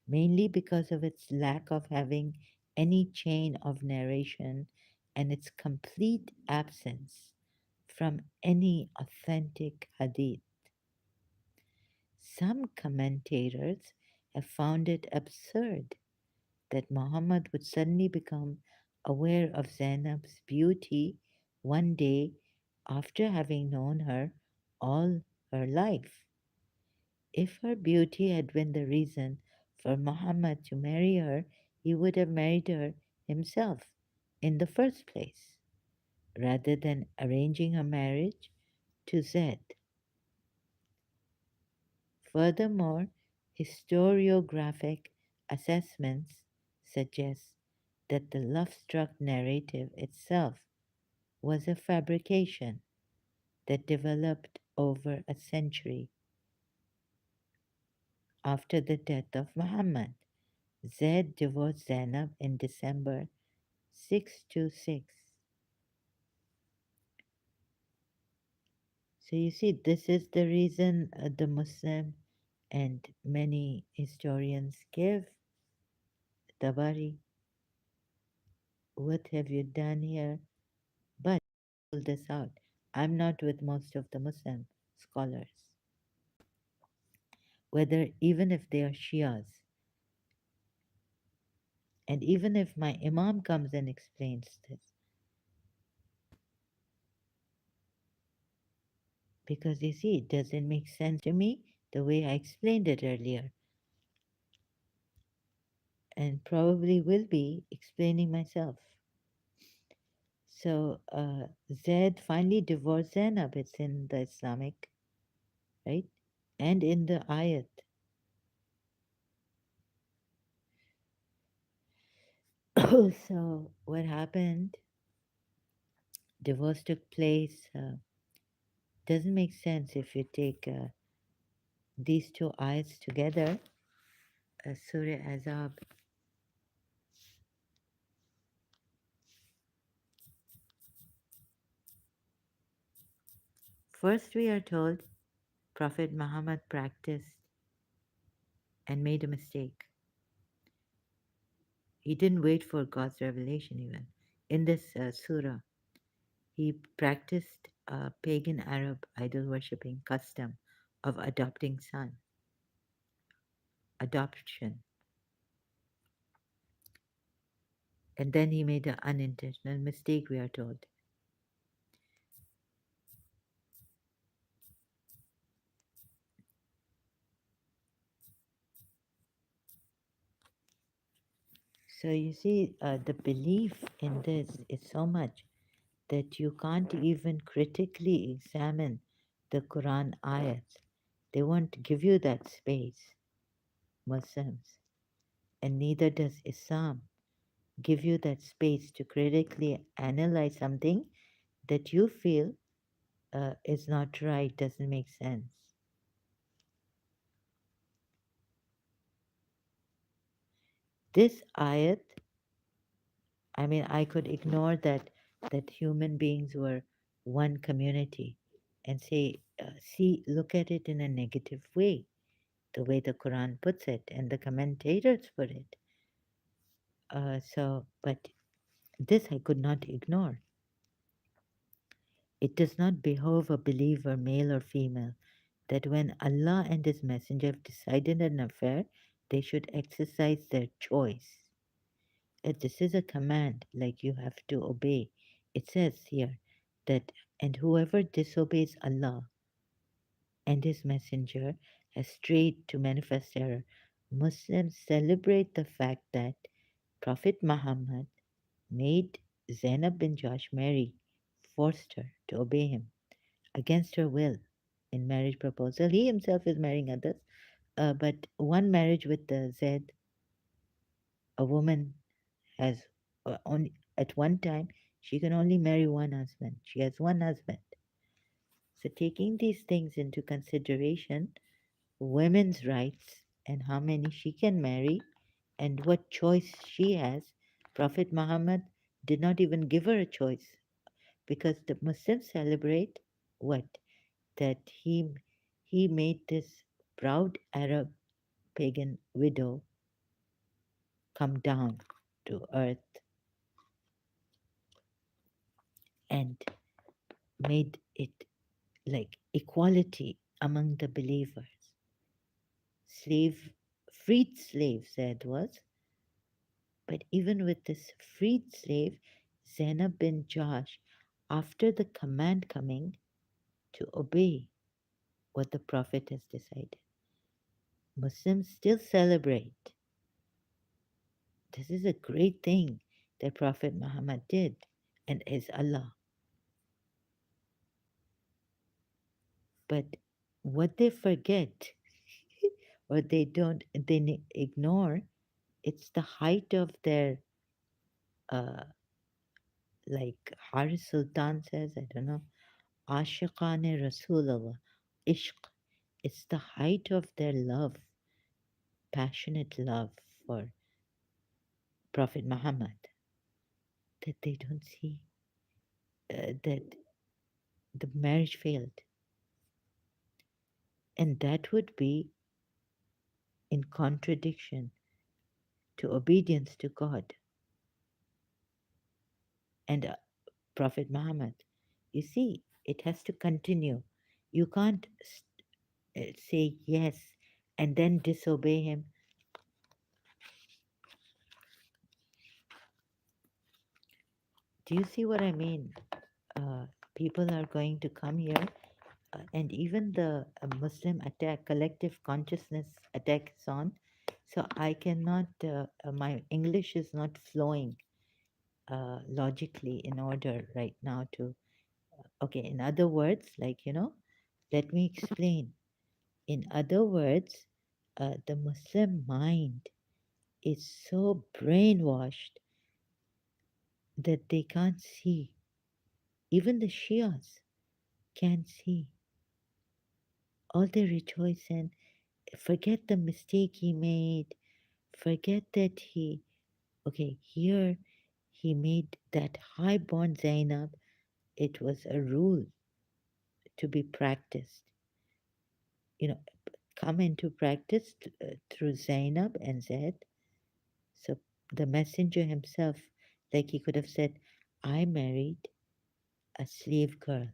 mainly because of its lack of having any chain of narration and its complete absence from any authentic hadith. Some commentators have found it absurd that Muhammad would suddenly become aware of Zainab's beauty one day after having known her all her life. If her beauty had been the reason for Muhammad to marry her, he would have married her himself in the first place, rather than arranging her marriage to Zed. Furthermore, historiographic assessments suggest that the love struck narrative itself was a fabrication that developed over a century after the death of Muhammad. Zaid divorced Zainab in December 626. So you see, this is the reason the Muslim and many historians give. Tabari, what have you done here? But pull this out. I'm not with most of the Muslim scholars, whether even if they are Shias. And even if my Imam comes and explains this, Because you see, it doesn't make sense to me the way I explained it earlier, and probably will be explaining myself. So Zaid finally divorced Zainab. It's in the Islamic, right? And in the ayat. So what happened? Divorce took place. Doesn't make sense if you take these two ayats together. Surah Azab. First, we are told Prophet Muhammad practiced and made a mistake. He didn't wait for God's revelation, even. In this surah, he practiced a pagan Arab idol worshipping custom of adopting son, adoption. And then he made an unintentional mistake, we are told. So you see, the belief in this is so much that you can't even critically examine the Quran ayats. They won't give you that space, Muslims, and neither does Islam give you that space to critically analyze something that you feel is not right, doesn't make sense. This ayat, I mean, I could ignore that human beings were one community and say, see, look at it in a negative way, the way the Quran puts it and the commentators put it. But this I could not ignore. It does not behove a believer, male or female, that when Allah and His Messenger have decided an affair, they should exercise their choice. This is a command, like you have to obey. It says here that, and whoever disobeys Allah and His Messenger has strayed to manifest error. Muslims celebrate the fact that Prophet Muhammad made Zainab bin Josh marry, forced her to obey him against her will in marriage proposal. He himself is marrying others, but one marriage with Zaid, a woman has only at one time she can only marry one husband. She has one husband. So taking these things into consideration, women's rights and how many she can marry and what choice she has, Prophet Muhammad did not even give her a choice because the Muslims celebrate what? That he made this proud Arab pagan widow come down to earth and made it like equality among the believers. Slave, freed slave, Zaid was, but even with this freed slave, Zainab bin Josh, after the command coming to obey what the Prophet has decided, Muslims still celebrate. This is a great thing that Prophet Muhammad did and is Allah. But what they forget or they ignore, it's the height of their, uh, like Haris Sultan says, I don't know, Ashiqane Rasulullah, Ishq. It's the height of their love, passionate love for Prophet Muhammad that they don't see that the marriage failed. And that would be in contradiction to obedience to God and Prophet Muhammad. You see, it has to continue. You can't say yes and then disobey him. Do you see what I mean? People are going to come here and even the Muslim attack, collective consciousness attack is on. So I cannot, my English is not flowing logically in order right now to, okay, in other words, like, let me explain. In other words, the Muslim mind is so brainwashed that they can't see. Even the Shias can't see. All they rejoice in, forget the mistake he made, forget that okay, here he made that high born Zainab, it was a rule to be practiced. You know, come into practice through Zainab and Zaid. So the messenger himself, like he could have said, I married a slave girl.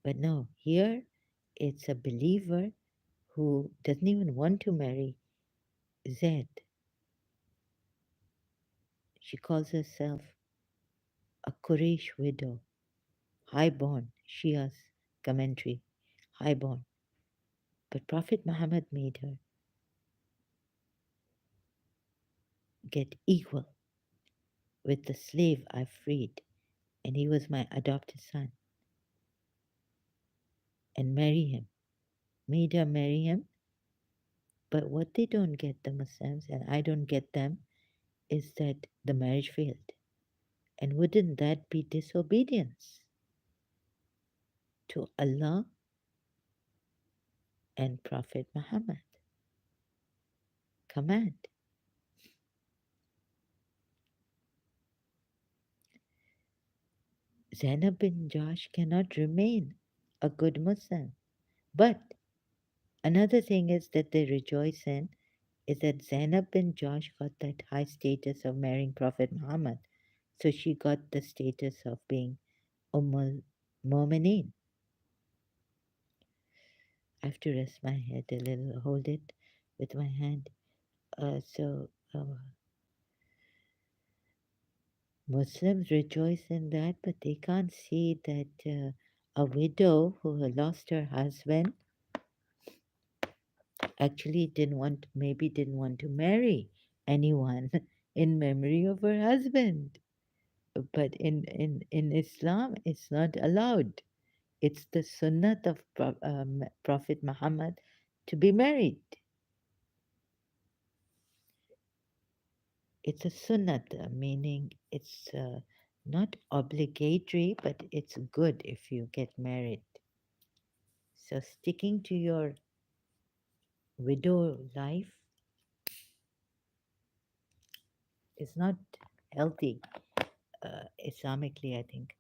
But no, here it's a believer who doesn't even want to marry Zaid. She calls herself a Quraysh widow, highborn, Shia's commentary, highborn. But Prophet Muhammad made her get equal with the slave I freed, and he was my adopted son, and marry him. Made her marry him. But what they don't get, the Muslims, and I don't get them, is that the marriage failed. And wouldn't that be disobedience to Allah and Prophet Muhammad? Command. Zainab bin Josh cannot remain a good Muslim. But another thing is that they rejoice in is that Zainab bin Josh got that high status of marrying Prophet Muhammad. So she got the status of being Ummul Mu'mineen. I have to rest my head a little, hold it with my hand. Muslims rejoice in that, but they can't see that a widow who lost her husband actually maybe didn't want to marry anyone in memory of her husband. But in Islam, it's not allowed. It's the sunnat of Prophet Muhammad to be married. It's a sunnat, meaning it's not obligatory, but it's good if you get married. So sticking to your widow life is not healthy, Islamically, I think.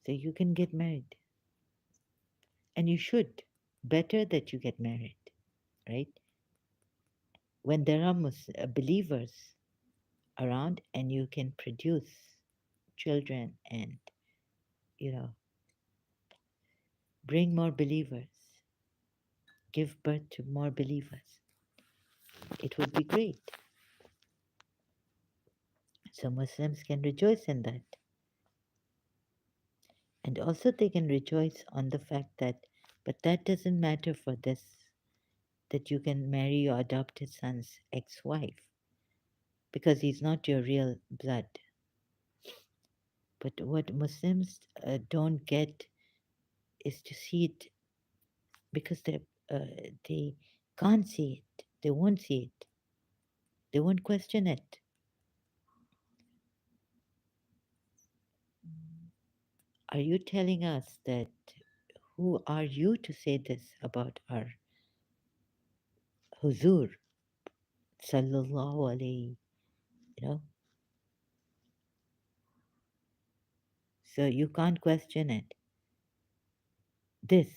So you can get married, and you should. Better that you get married, right? When there are believers around and you can produce children and, you know, bring more believers, give birth to more believers, it would be great. So Muslims can rejoice in that. And also they can rejoice on the fact that, but that doesn't matter for this, that you can marry your adopted son's ex wife because he's not your real blood. But what Muslims don't get is to see it because they can't see it, they won't see it, they won't question it. Are you telling us that who are you to say this about our Huzur sallallahu alayhi, you know? So you can't question it. This,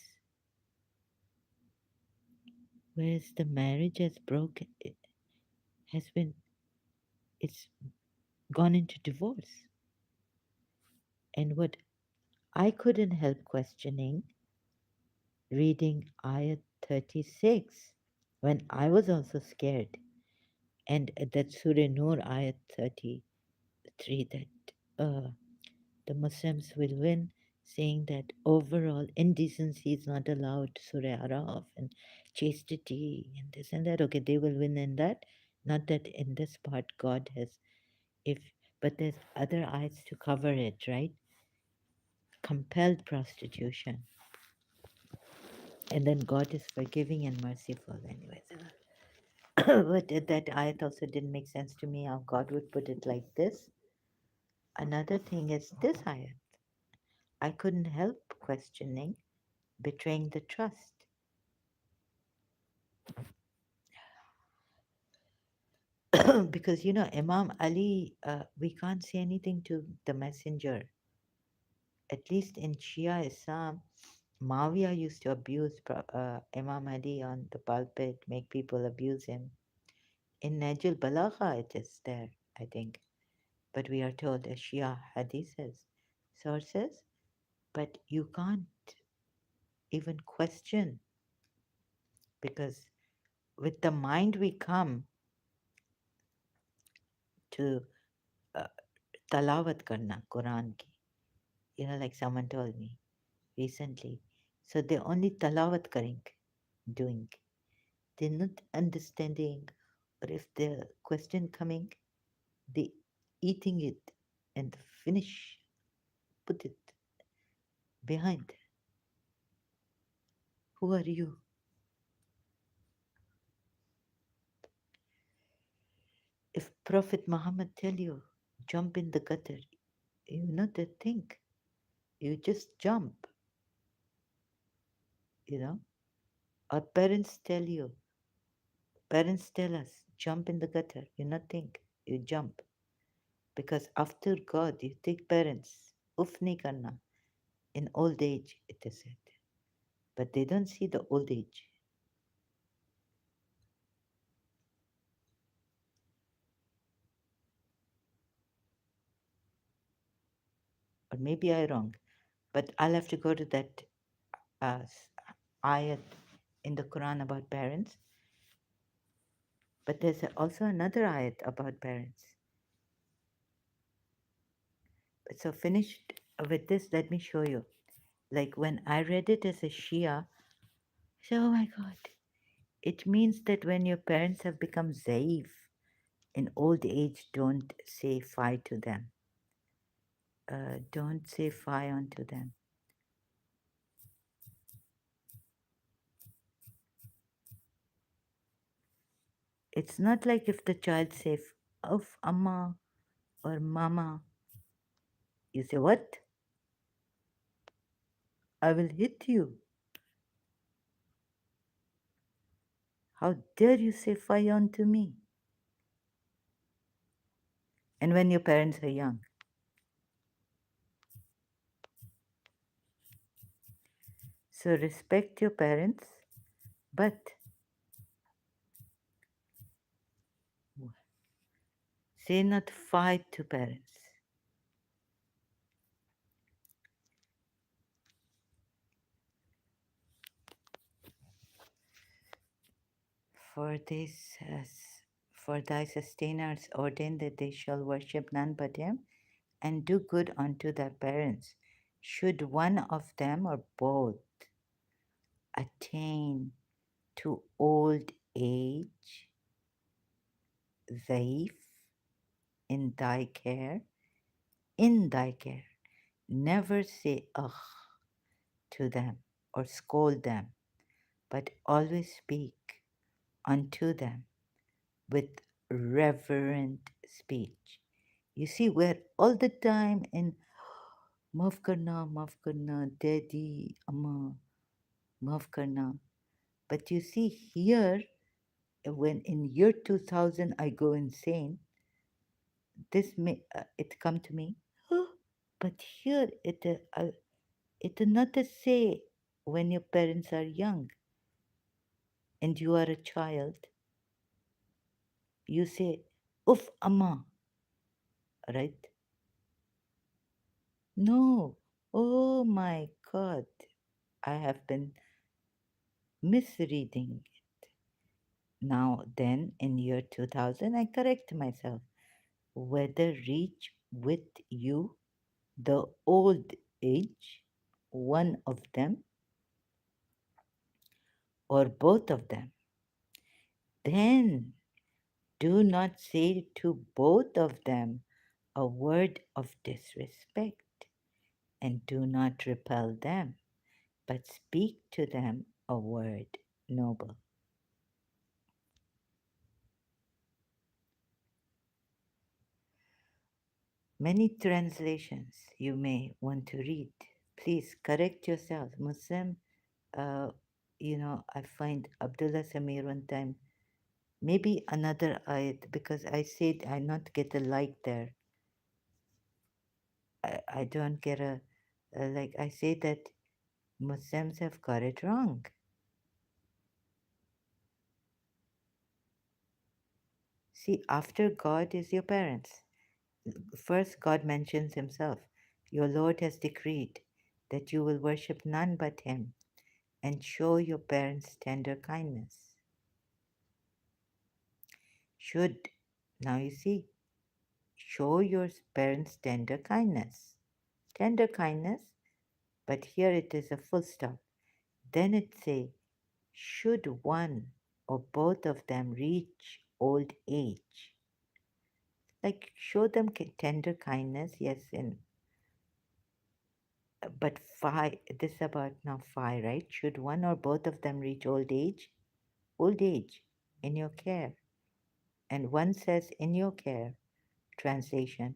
whereas the marriage has broken, it has been, it's gone into divorce. And what I couldn't help questioning, reading ayat 36, when I was also scared, and that Surah Nur ayat 33, that the Muslims will win, saying that overall indecency is not allowed, Surah Araf, and chastity and this and that. Okay, they will win in that. Not that in this part God has, if, but there's other ayats to cover it, right? Compelled prostitution. And then God is forgiving and merciful, anyways. But that ayat also didn't make sense to me how God would put it like this. Another thing is this ayat. I couldn't help questioning betraying the trust. Because, Imam Ali, we can't say anything to the messenger. At least in Shia Islam, Mawiya used to abuse Imam Ali on the pulpit, make people abuse him. In Najul Balagha, it is there, I think. But we are told as Shia hadiths, sources, but you can't even question because with the mind we come to uh, talawat karna Quran ki, like someone told me recently. So they only talawat karing, doing. They're not understanding, or if the question coming, they eating it and finish, put it behind. Who are you? If Prophet Muhammad tell you, jump in the gutter, you not to think. You just jump, you know. Our parents tell you, parents tell us, jump in the gutter. You not think, you jump. Because after God, you take parents. Uf nahi karna. In old age, it is said. But they don't see the old age. Or maybe I wrong. But I'll have to go to that uh, ayat in the Quran about parents. But there's also another ayat about parents. So finished with this, let me show you. Like when I read it as a Shia, I said, oh my God, it means that when your parents have become zaif in old age, don't say fi to them. Don't say fi onto them. It's not like if the child says, of amma or mama, you say, what? I will hit you. How dare you say fi onto me? And when your parents are young. So respect your parents, but say not fi to parents. For this has for thy sustainers ordained that they shall worship none but him and do good unto their parents. Should one of them or both attain to old age, zaif, in thy care, in thy care, never say ugh to them or scold them, but always speak unto them with reverent speech. You see, we're all the time in maaf karna, daddy, amma, maaf karna. But you see, here, when in year 2000 I go insane, this may it come to me. But here, it not to say when your parents are young and you are a child, you say, "Uff, amma," right? No. Oh my God. I have been misreading. Now, then, in year 2000, I correct myself. Whether reach with you the old age, one of them, or both of them, then do not say to both of them a word of disrespect, and do not repel them, but speak to them a word noble. Many translations you may want to read. Please correct yourself. Muslim, uh, I find Abdullah Samir one time, maybe another ayat, because I said I not get a like there. I don't get a like. I say that Muslims have got it wrong. See, after God is your parents. First, God mentions Himself. Your Lord has decreed that you will worship none but Him and show your parents tender kindness. Should, now you see, show your parents tender kindness. Tender kindness, but here it is a full stop. Then it say, should one or both of them reach old age, like show them tender kindness, yes, and but five, this is about now five, right? Should one or both of them reach old age in your care. And one says in your care, translation,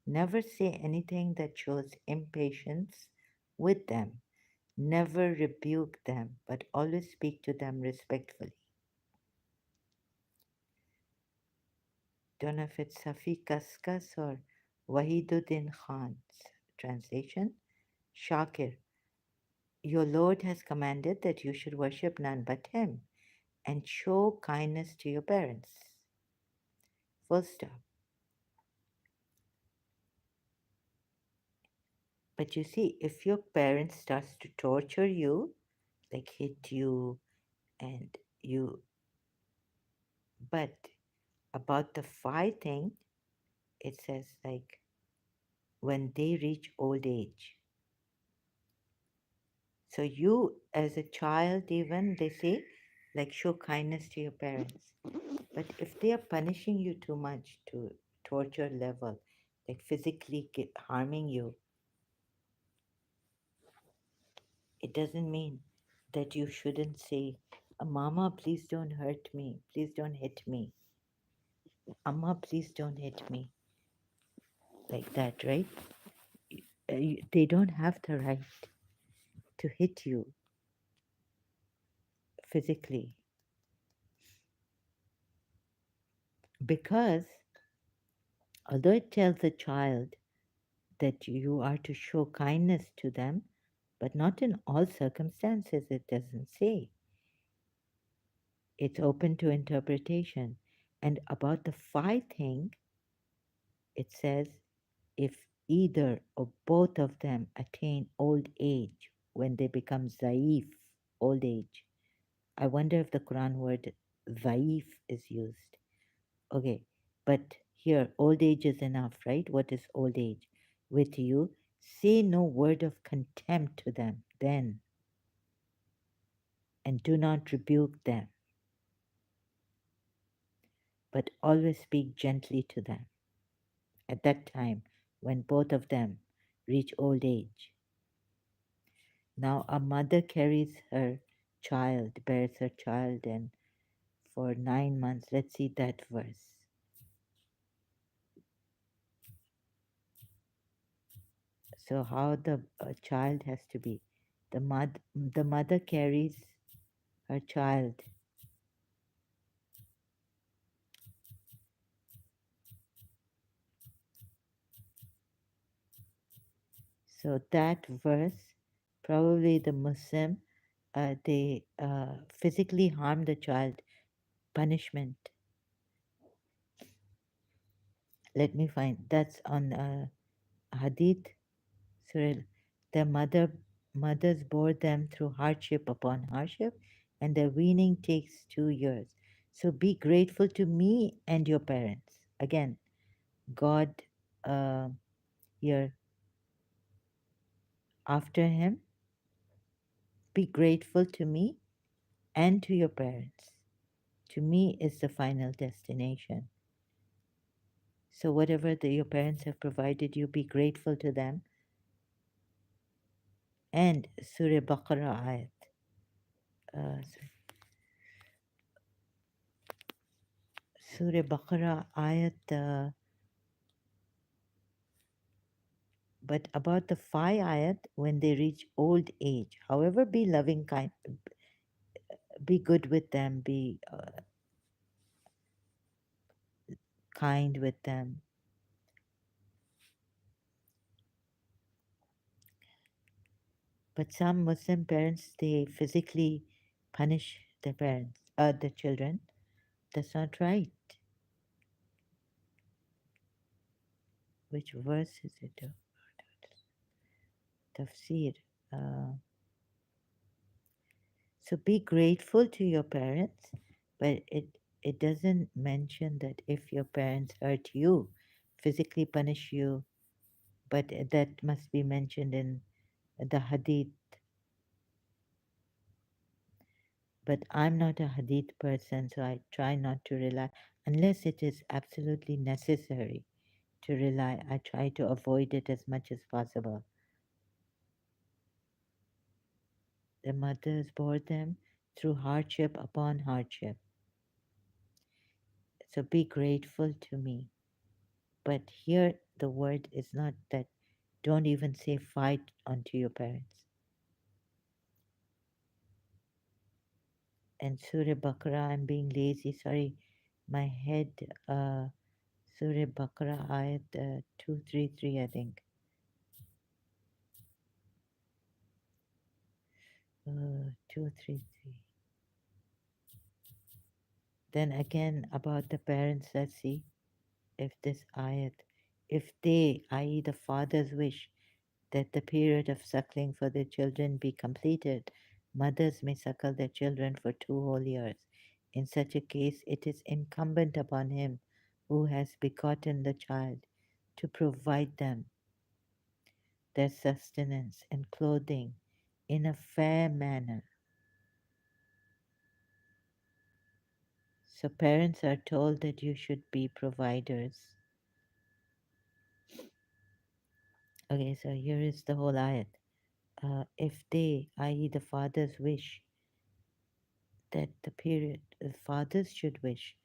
never say anything that shows impatience with them. Never rebuke them, but always speak to them respectfully. Don't know if it's Safi Kaskas or Wahiduddin Khan's translation. Shakir, your Lord has commanded that you should worship none but Him and show kindness to your parents. Full stop. But you see, if your parents starts to torture you, like hit you and you, but about the five thing, it says like when they reach old age. So you as a child even they say like show kindness to your parents. But if they are punishing you too much to torture level, like physically harming you, it doesn't mean that you shouldn't say, Mama, please don't hurt me. Please don't hit me. Amma, please don't hit me. Like that, right? They don't have the right to hit you physically because although it tells the child that you are to show kindness to them, but not in all circumstances, it doesn't say. It's open to interpretation. And about the five thing, it says if either or both of them attain old age when they become zaif, old age. I wonder if the Quran word zaif is used. Okay, but here old age is enough, right? What is old age? With you, say no word of contempt to them then, and do not rebuke them, but always speak gently to them at that time when both of them reach old age. Now, a mother carries her child, bears her child, and for 9 months, let's see that verse. So, how the child has to be. The mother carries her child. So, that verse, probably the Muslim, they physically harm the child, punishment. Let me find. That's on Hadith Surah. Their mothers bore them through hardship upon hardship, and their weaning takes 2 years. So be grateful to me and your parents. Again, God uh, here. After him, be grateful to me and to your parents. To me is the final destination. So whatever your parents have provided you, be grateful to them. And Surah Baqarah ayat. Sorry. Surah Baqarah ayat, but about the five ayat when they reach old age. However, be loving, kind, be good with them, be kind with them. But some Muslim parents, they physically punish their parents, the children. That's not right. Which verse is it? Tafsir. Uh, so be grateful to your parents, but it doesn't mention that if your parents hurt you, physically punish you, but that must be mentioned in the hadith. But I'm not a hadith person, so I try not to rely, unless it is absolutely necessary to rely. I try to avoid it as much as possible. The mothers bore them through hardship upon hardship. So be grateful to me. But here the word is not that, don't even say fight unto your parents. And Surah Baqarah, I'm being lazy, sorry, my head, Surah Baqarah ayat 233, I think. 233. Then again about the parents, let's see if this ayat, if they, i.e., the fathers, wish that the period of suckling for their children be completed, mothers may suckle their children for 2 whole years. In such a case, it is incumbent upon him who has begotten the child to provide them their sustenance and clothing in a fair manner. So, parents are told that you should be providers. Okay, so here is the whole ayat. If they, i.e., the fathers, wish that the fathers should wish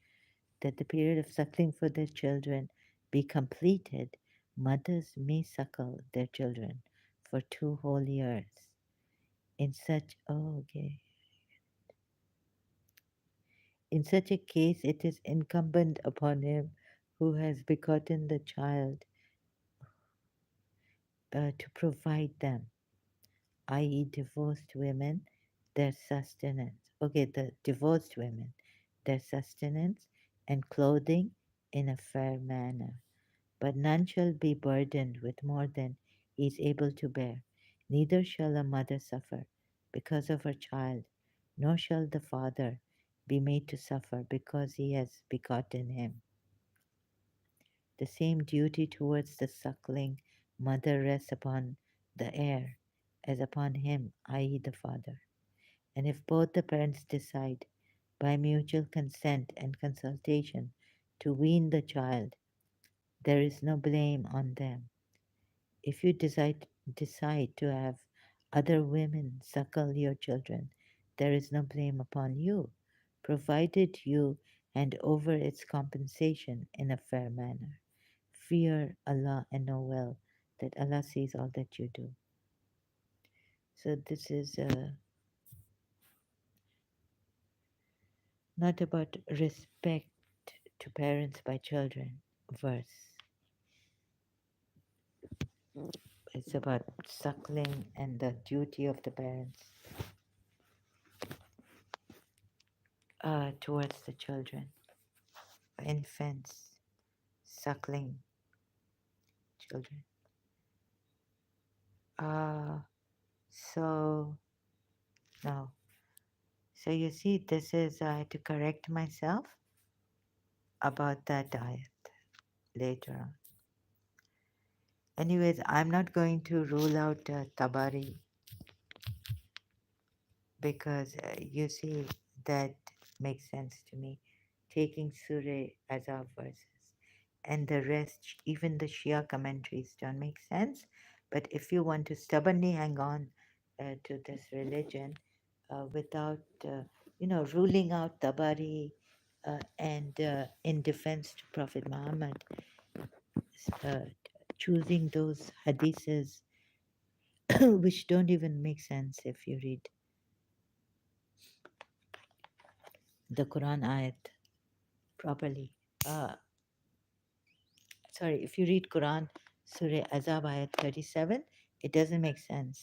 that the period of suckling for their children be completed, mothers may suckle their children for 2 whole years. In such, oh, okay. In such a case, it is incumbent upon him who has begotten the child to provide them, i.e., divorced women, their sustenance. Okay, the divorced women, their sustenance and clothing in a fair manner. But none shall be burdened with more than he is able to bear. Neither shall a mother suffer because of her child, nor shall the father be made to suffer because he has begotten him. The same duty towards the suckling mother rests upon the heir as upon him, i.e., the father. And if both the parents decide, by mutual consent and consultation, to wean the child, there is no blame on them. If you decide to have other women suckle your children, there is no blame upon you, provided you hand over its compensation in a fair manner. Fear Allah and know well that Allah sees all that you do. So this is not about respect to parents by children verse. It's about suckling and the duty of the parents towards the children, infants, suckling children. Uh, so, no. So you see, this is, I had to correct myself about that diet later on. Anyways, I'm not going to rule out Tabari because you see, that makes sense to me. Taking Surah as our verses and the rest, even the Shia commentaries, don't make sense. But if you want to stubbornly hang on to this religion without, ruling out Tabari and in defense to Prophet Muhammad, uh, choosing those hadiths which don't even make sense if you read the Quran ayat properly. Uh, Sorry, if you read Quran Surah Azab ayat 37, it doesn't make sense.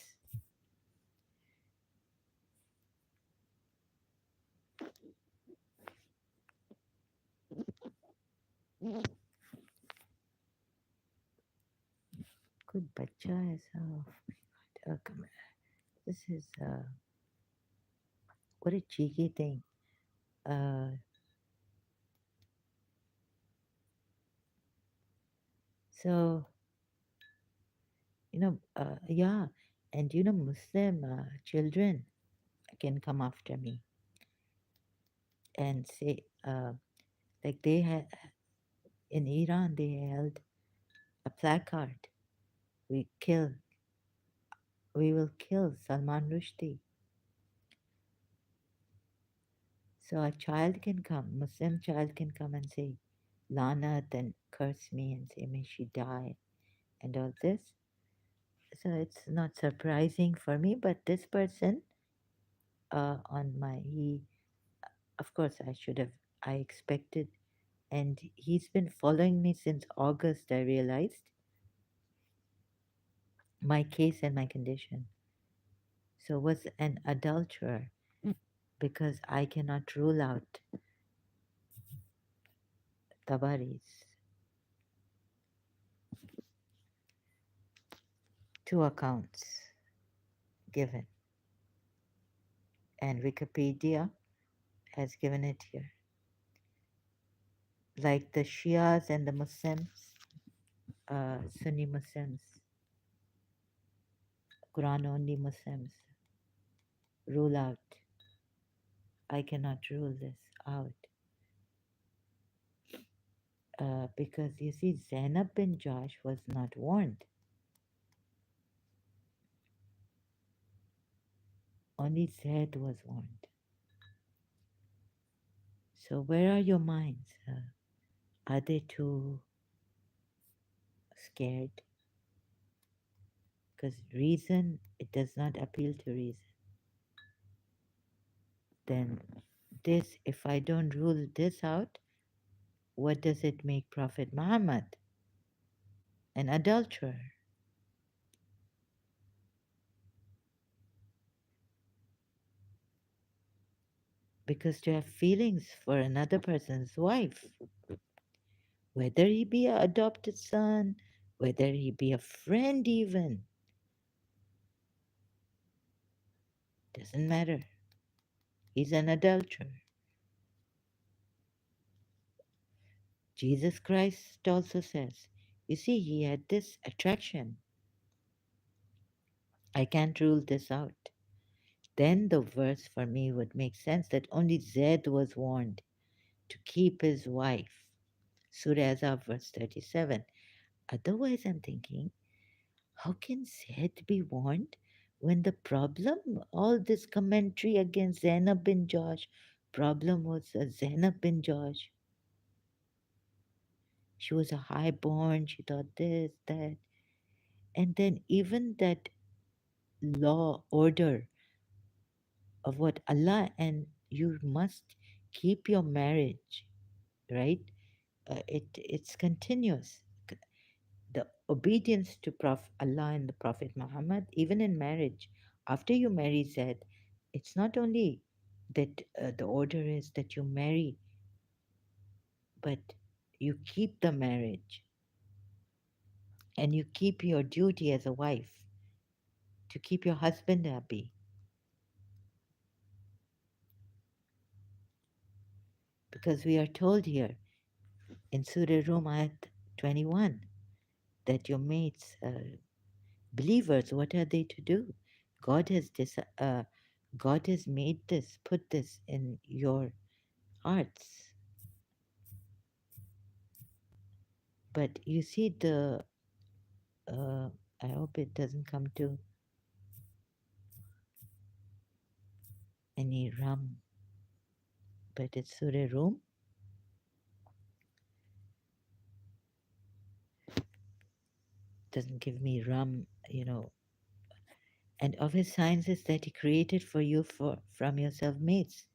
Good bacha ऐसा. Come on. This is what a cheeky thing. Uh, so yeah, and Muslim children can come after me and say, like they had in Iran, they held a placard. We kill, we will kill Salman Rushdie. So a child can come, Muslim child can come and say, Lanat, and curse me and say, may she die, and all this. So it's not surprising for me, but this person on my, of course, I expected, and he's been following me since August, I realized, my case and my condition. So was an adulterer because I cannot rule out Tabari's two accounts given, and Wikipedia has given it here. Like the Shias and the Muslims, Sunni Muslims, Quran only Muslims rule out. I cannot rule this out because you see, Zainab bin Josh was not warned. Only Zaid was warned. So where are your minds? Are they too scared? Because reason, it does not appeal to reason. Then this, if I don't rule this out, what does it make Prophet Muhammad? An adulterer. Because to have feelings for another person's wife, whether he be an adopted son, whether he be a friend even, doesn't matter. He's an adulterer. Jesus Christ also says, you see, he had this attraction. I can't rule this out. Then the verse for me would make sense that only Zed was warned to keep his wife. Surah Azab, verse 37. Otherwise, I'm thinking, how can Zed be warned when the problem, all this commentary against Zainab bin Josh, problem was Zainab bin Josh. She was a highborn, she thought this, that. And then even that law, order of what Allah, and you must keep your marriage, right? It's continuous. The obedience to Allah and the Prophet Muhammad, even in marriage, after you marry Zaid, it's not only that the order is that you marry, but you keep the marriage and you keep your duty as a wife to keep your husband happy. Because we are told here in Surah Rum ayat 21, that your mates, believers, what are they to do? God has God has made this, put this in your hearts. But you see uh, I hope it doesn't come to any rum, but it's Surah Rum, doesn't give me rum, and of his signs is that he created for you from yourself mates,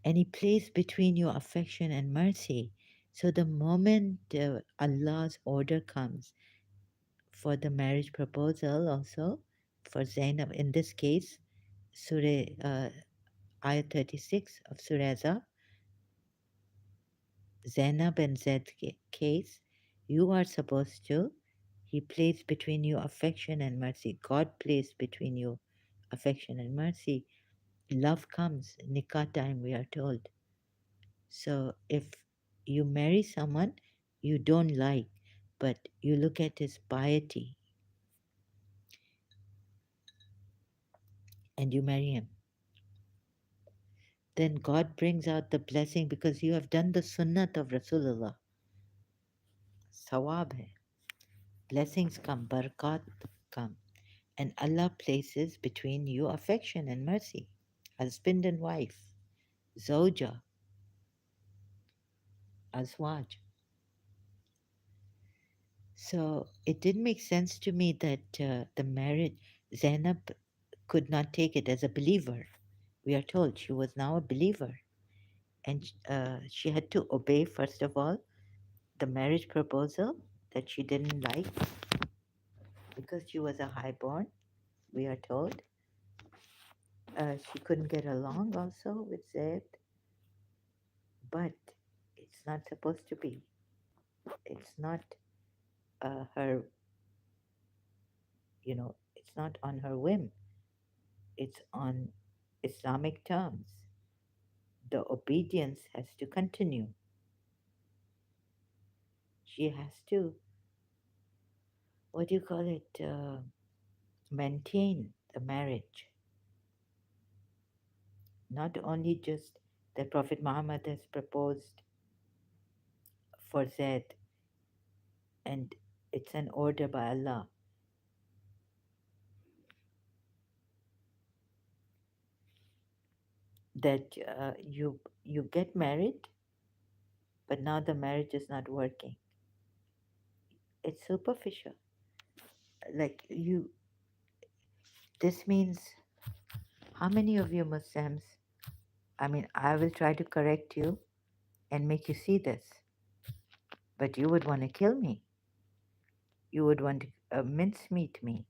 and he placed between you affection and mercy. So the moment Allah's order comes for the marriage proposal, also for Zainab, in this case, Surah Ayat 36 of Surah Azab, Zainab and Zed's case, you are supposed to, he placed between you affection and mercy. God placed between you affection and mercy. Love comes, nikah time, we are told. So if you marry someone you don't like, but you look at his piety and you marry him, then God brings out the blessing because you have done the sunnat of Rasulullah. Sawab hai. Blessings come, barakat come, and Allah places between you affection and mercy. Husband and wife, Zoja, Azwaj. So it didn't make sense to me that the marriage, Zainab could not take it as a believer. We are told she was now a believer, and she had to obey, first of all, the marriage proposal that she didn't like because she was a highborn, we are told. She couldn't get along also with Zaid, but it's not supposed to be. It's not her, it's not on her whim. It's on Islamic terms. The obedience has to continue. She has to, what do you call it, maintain the marriage. Not only just that Prophet Muhammad has proposed for Zaid and it's an order by Allah. That you get married, but now the marriage is not working. It's superficial. Like you, this means how many of you Muslims? I mean, I will try to correct you and make you see this, but you would want to kill me. You would want to mincemeat me.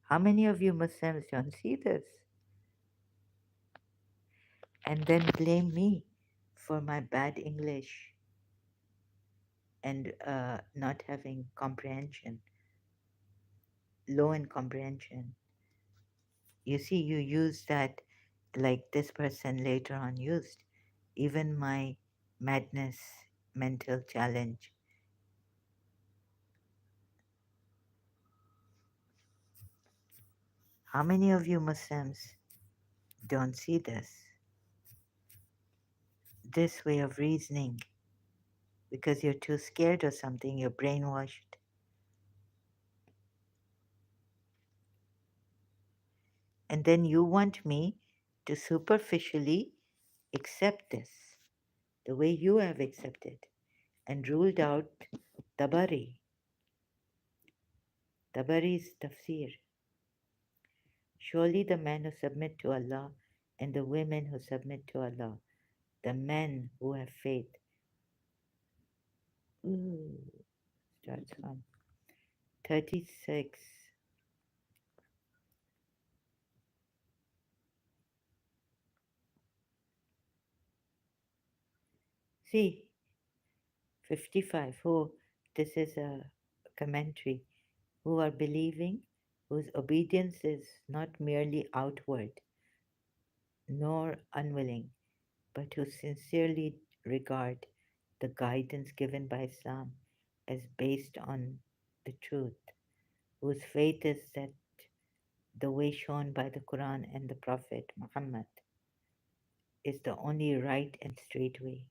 How many of you Muslims don't see this and then blame me for my bad English and not having comprehension, low in comprehension? You see, you use that like this person later on used. Even my madness mental challenge. How many of you Muslims don't see this? This way of reasoning because you're too scared or something, you're brainwashed. And then you want me to superficially accept this the way you have accepted and ruled out Tabari. Tabari's tafsir. Surely the men who submit to Allah and the women who submit to Allah, the men who have faith. Ooh, starts on 36. See, 55. Who, this is a commentary, who are believing, whose obedience is not merely outward nor unwilling, but who sincerely regard the guidance given by Islam as based on the truth, whose faith is that the way shown by the Quran and the Prophet Muhammad is the only right and straight way.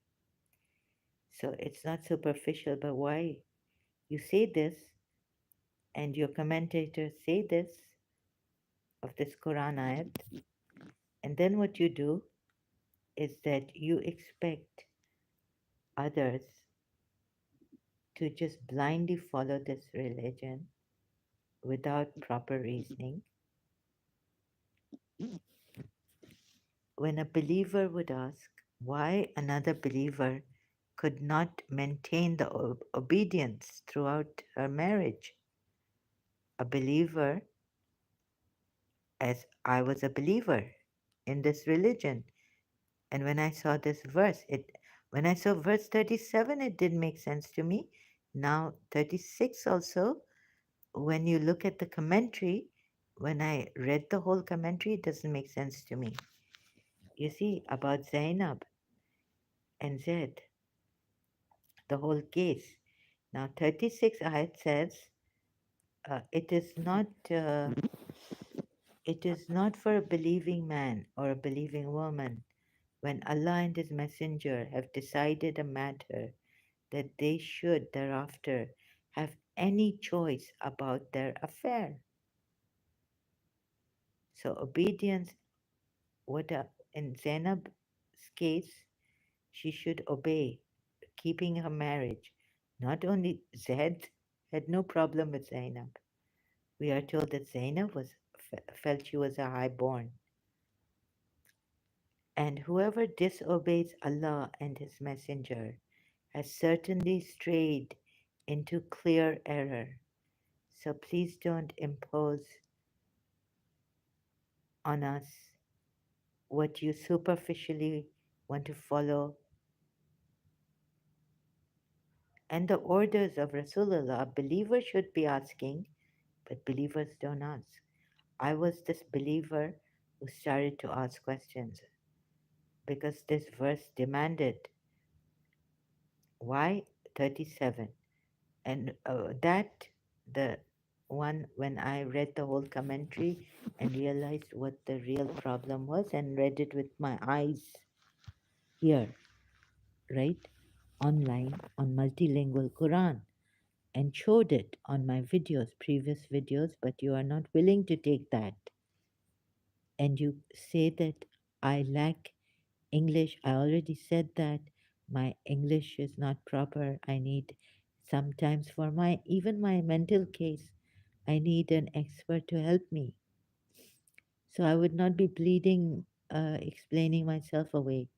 So it's not superficial, but why you say this and your commentators say this of this Quran ayat, and then what you do is that you expect others to just blindly follow this religion without proper reasoning. When a believer would ask why another believer could not maintain the obedience throughout her marriage, a believer, as I was a believer in this religion, and when I saw this verse, when I saw verse 37, it didn't make sense to me. Now 36 also, when you look at the commentary, when I read the whole commentary, it doesn't make sense to me. You see, about Zainab and Zaid, the whole case. Now 36 ayat says, uh, it is not uh, it is not for a believing man or a believing woman when Allah and His Messenger have decided a matter that they should thereafter have any choice about their affair. So obedience, in Zainab's case, she should obey, keeping her marriage. Not only Zaid had no problem with Zainab. We are told that Zainab felt she was a highborn. And whoever disobeys Allah and His Messenger has certainly strayed into clear error. So please don't impose on us what you superficially want to follow. And the orders of Rasulullah, believers should be asking, but believers don't ask. I was this believer who started to ask questions because this verse demanded. Why 37? And that, the one when I read the whole commentary and realized what the real problem was and read it with my eyes here, right? Online on multilingual Quran and showed it on my videos, previous videos, but you are not willing to take that. And you say that I lack English. I already said that my English is not proper. I need sometimes for my even my mental case, I need an expert to help me. So I would not be bleeding, explaining myself away,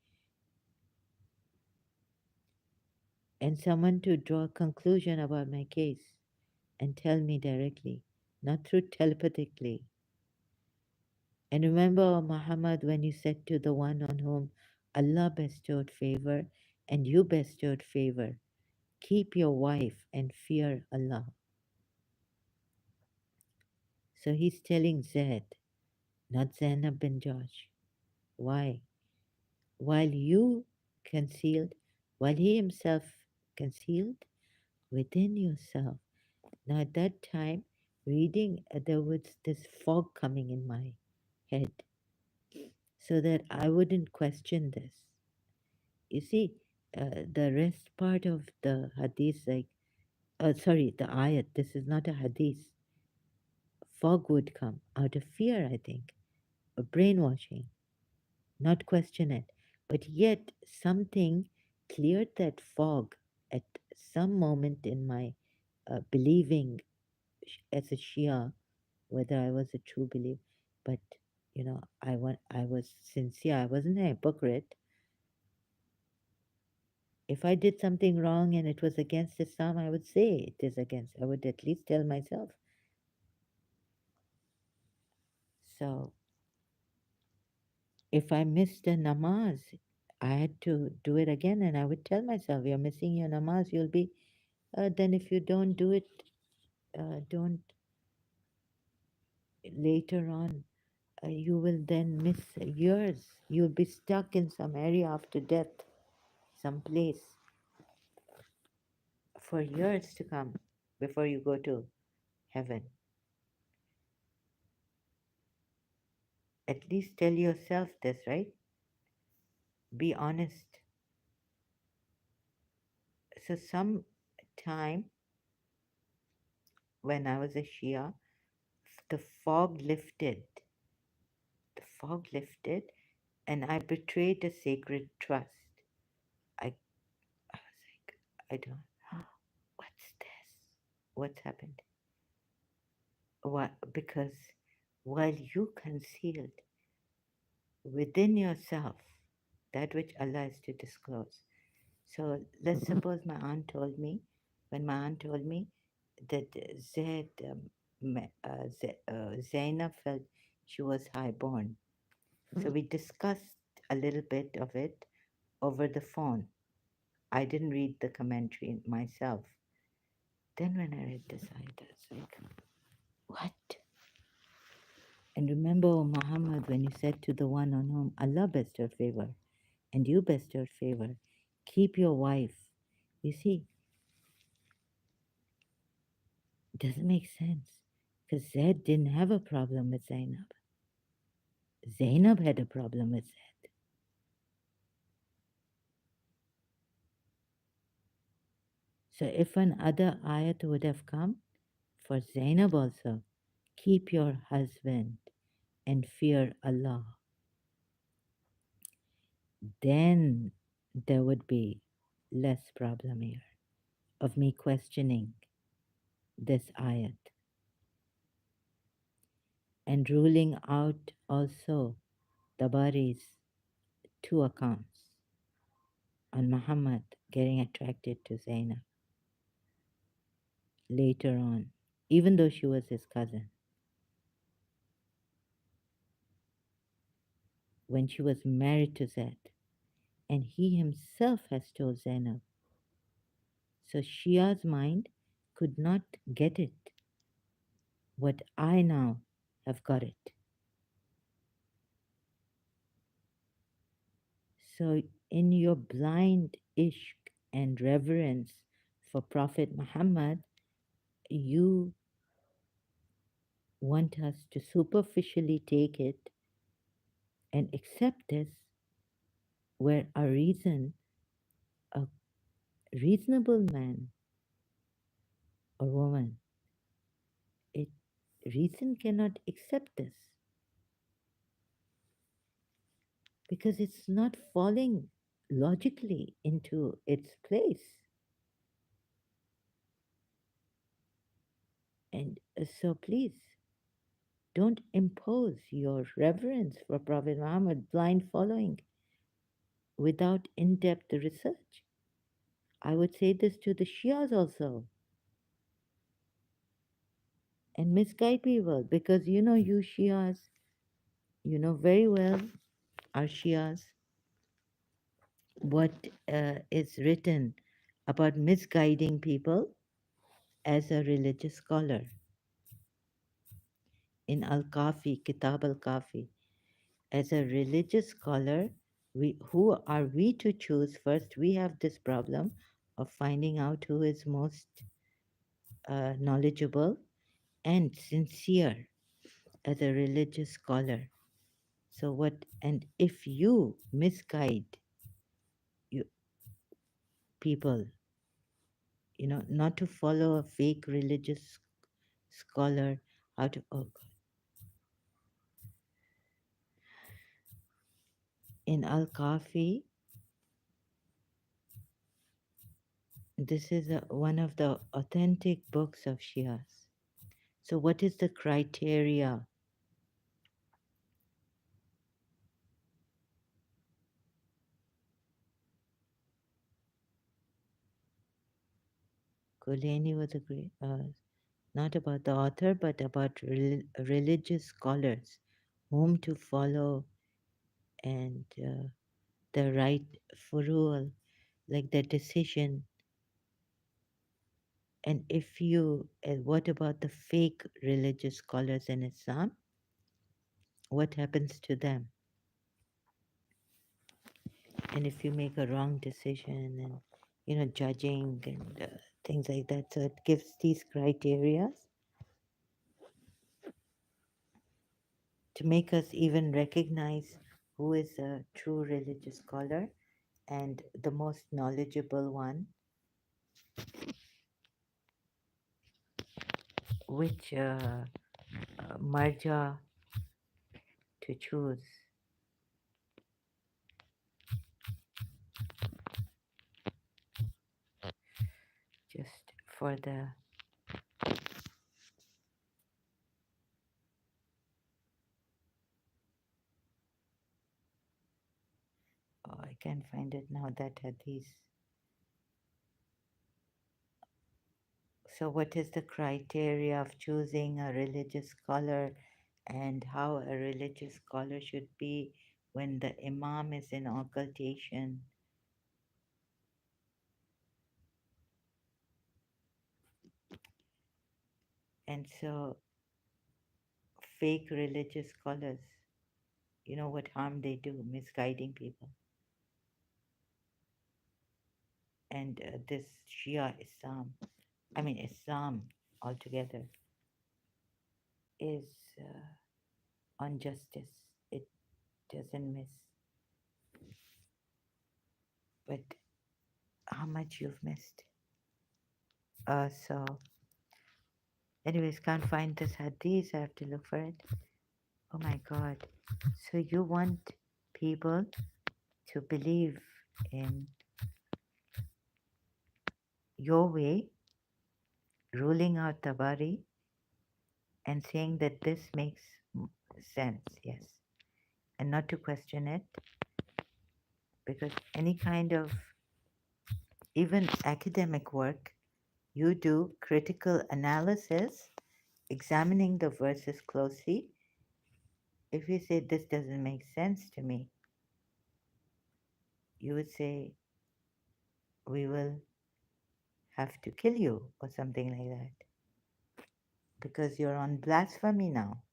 and someone to draw a conclusion about my case and tell me directly, not through telepathically. And remember, O Muhammad, when you said to the one on whom Allah bestowed favor and you bestowed favor, keep your wife and fear Allah. So he's telling Zaid, not Zainab bin Josh. Why? While you concealed, while he himself concealed within yourself. Now at that time, reading, there was this fog coming in my head so that I wouldn't question this. You see, the rest part of the hadith, like, sorry, the ayat, this is not a hadith. Fog would come out of fear, I think, or brainwashing, not question it. But yet, something cleared that fog at some moment in my believing as a Shia, whether I was a true believer. But I was sincere. I wasn't a hypocrite. If I did something wrong and it was against Islam, I would say it is against. I would at least tell myself. So if I missed a namaz, I had to do it again, and I would tell myself, "You're missing your namaz. You'll be." Then, if you don't do it, don't later on. You will then miss years. You'll be stuck in some area after death. someplace for years to come before you go to heaven. At least tell yourself this, right? Be honest. So, some time when I was a Shia, the fog lifted. The fog lifted, and I betrayed a sacred trust. I, I was like, I don't, what's this? What's happened? What? Because while you concealed within yourself that which Allah is to disclose. So let's suppose my aunt told me, when my aunt told me that Zainab felt she was highborn. So we discussed a little bit of it over the phone. I didn't read the commentary myself. Then when I read this ayat, I was like, what? And remember, O Muhammad, when you said to the one on whom Allah bestowed favor, and you bestowed favor, keep your wife. You see, it doesn't make sense. Because Zaid didn't have a problem with Zainab. Zainab had a problem with Zaid. So if an other ayat would have come for Zainab also, keep your husband and fear Allah, then there would be less problem here of me questioning this ayat and ruling out also Tabari's two accounts on Muhammad getting attracted to Zainab later on, even though she was his cousin. When she was married to Zaid, and he himself has told Zainab. So Shia's mind could not get it, what I now have got it. So, in your blind ishq and reverence for Prophet Muhammad, you want us to superficially take it and accept this, where a reasonable man or woman, it reason cannot accept this because it's not falling logically into its place. And so please don't impose your reverence for Prophet Muhammad blind following without in depth research. I would say this to the Shias also and misguide people because you Shias, you know very well, our Shias, what is written about misguiding people as a religious scholar in Al Kafi, Kitab Al Kafi. As a religious scholar, who are we to choose? First, we have this problem of finding out who is most knowledgeable and sincere as a religious scholar. So, and if you misguide you, people, not to follow a fake religious scholar, how to, oh God. In Al Kafi, this is one of the authentic books of Shias. So, what is the criteria? Kuleni was a great, not about the author, but about religious scholars, whom to follow and the right furul, like the decision. And if you, what about the fake religious scholars in Islam? What happens to them? And if you make a wrong decision and, judging and things like that. So it gives these criteria to make us even recognize who is a true religious scholar and the most knowledgeable one, which marja to choose just for the. Oh, I can't find it now, that hadith. So, what is the criteria of choosing a religious scholar and how a religious scholar should be when the imam is in occultation? And so, fake religious scholars, what harm they do, misguiding people. And this Shia Islam, Islam altogether, is on justice. It doesn't miss. But how much you've missed. So, anyways, can't find this hadith. I have to look for it. Oh my God. So, you want people to believe in your way, ruling out Tabari, and saying that this makes sense, yes, and not to question it, because any kind of even academic work, you do critical analysis, examining the verses closely. If you say this doesn't make sense to me, you would say we will have to kill you or something like that because you're on blasphemy now.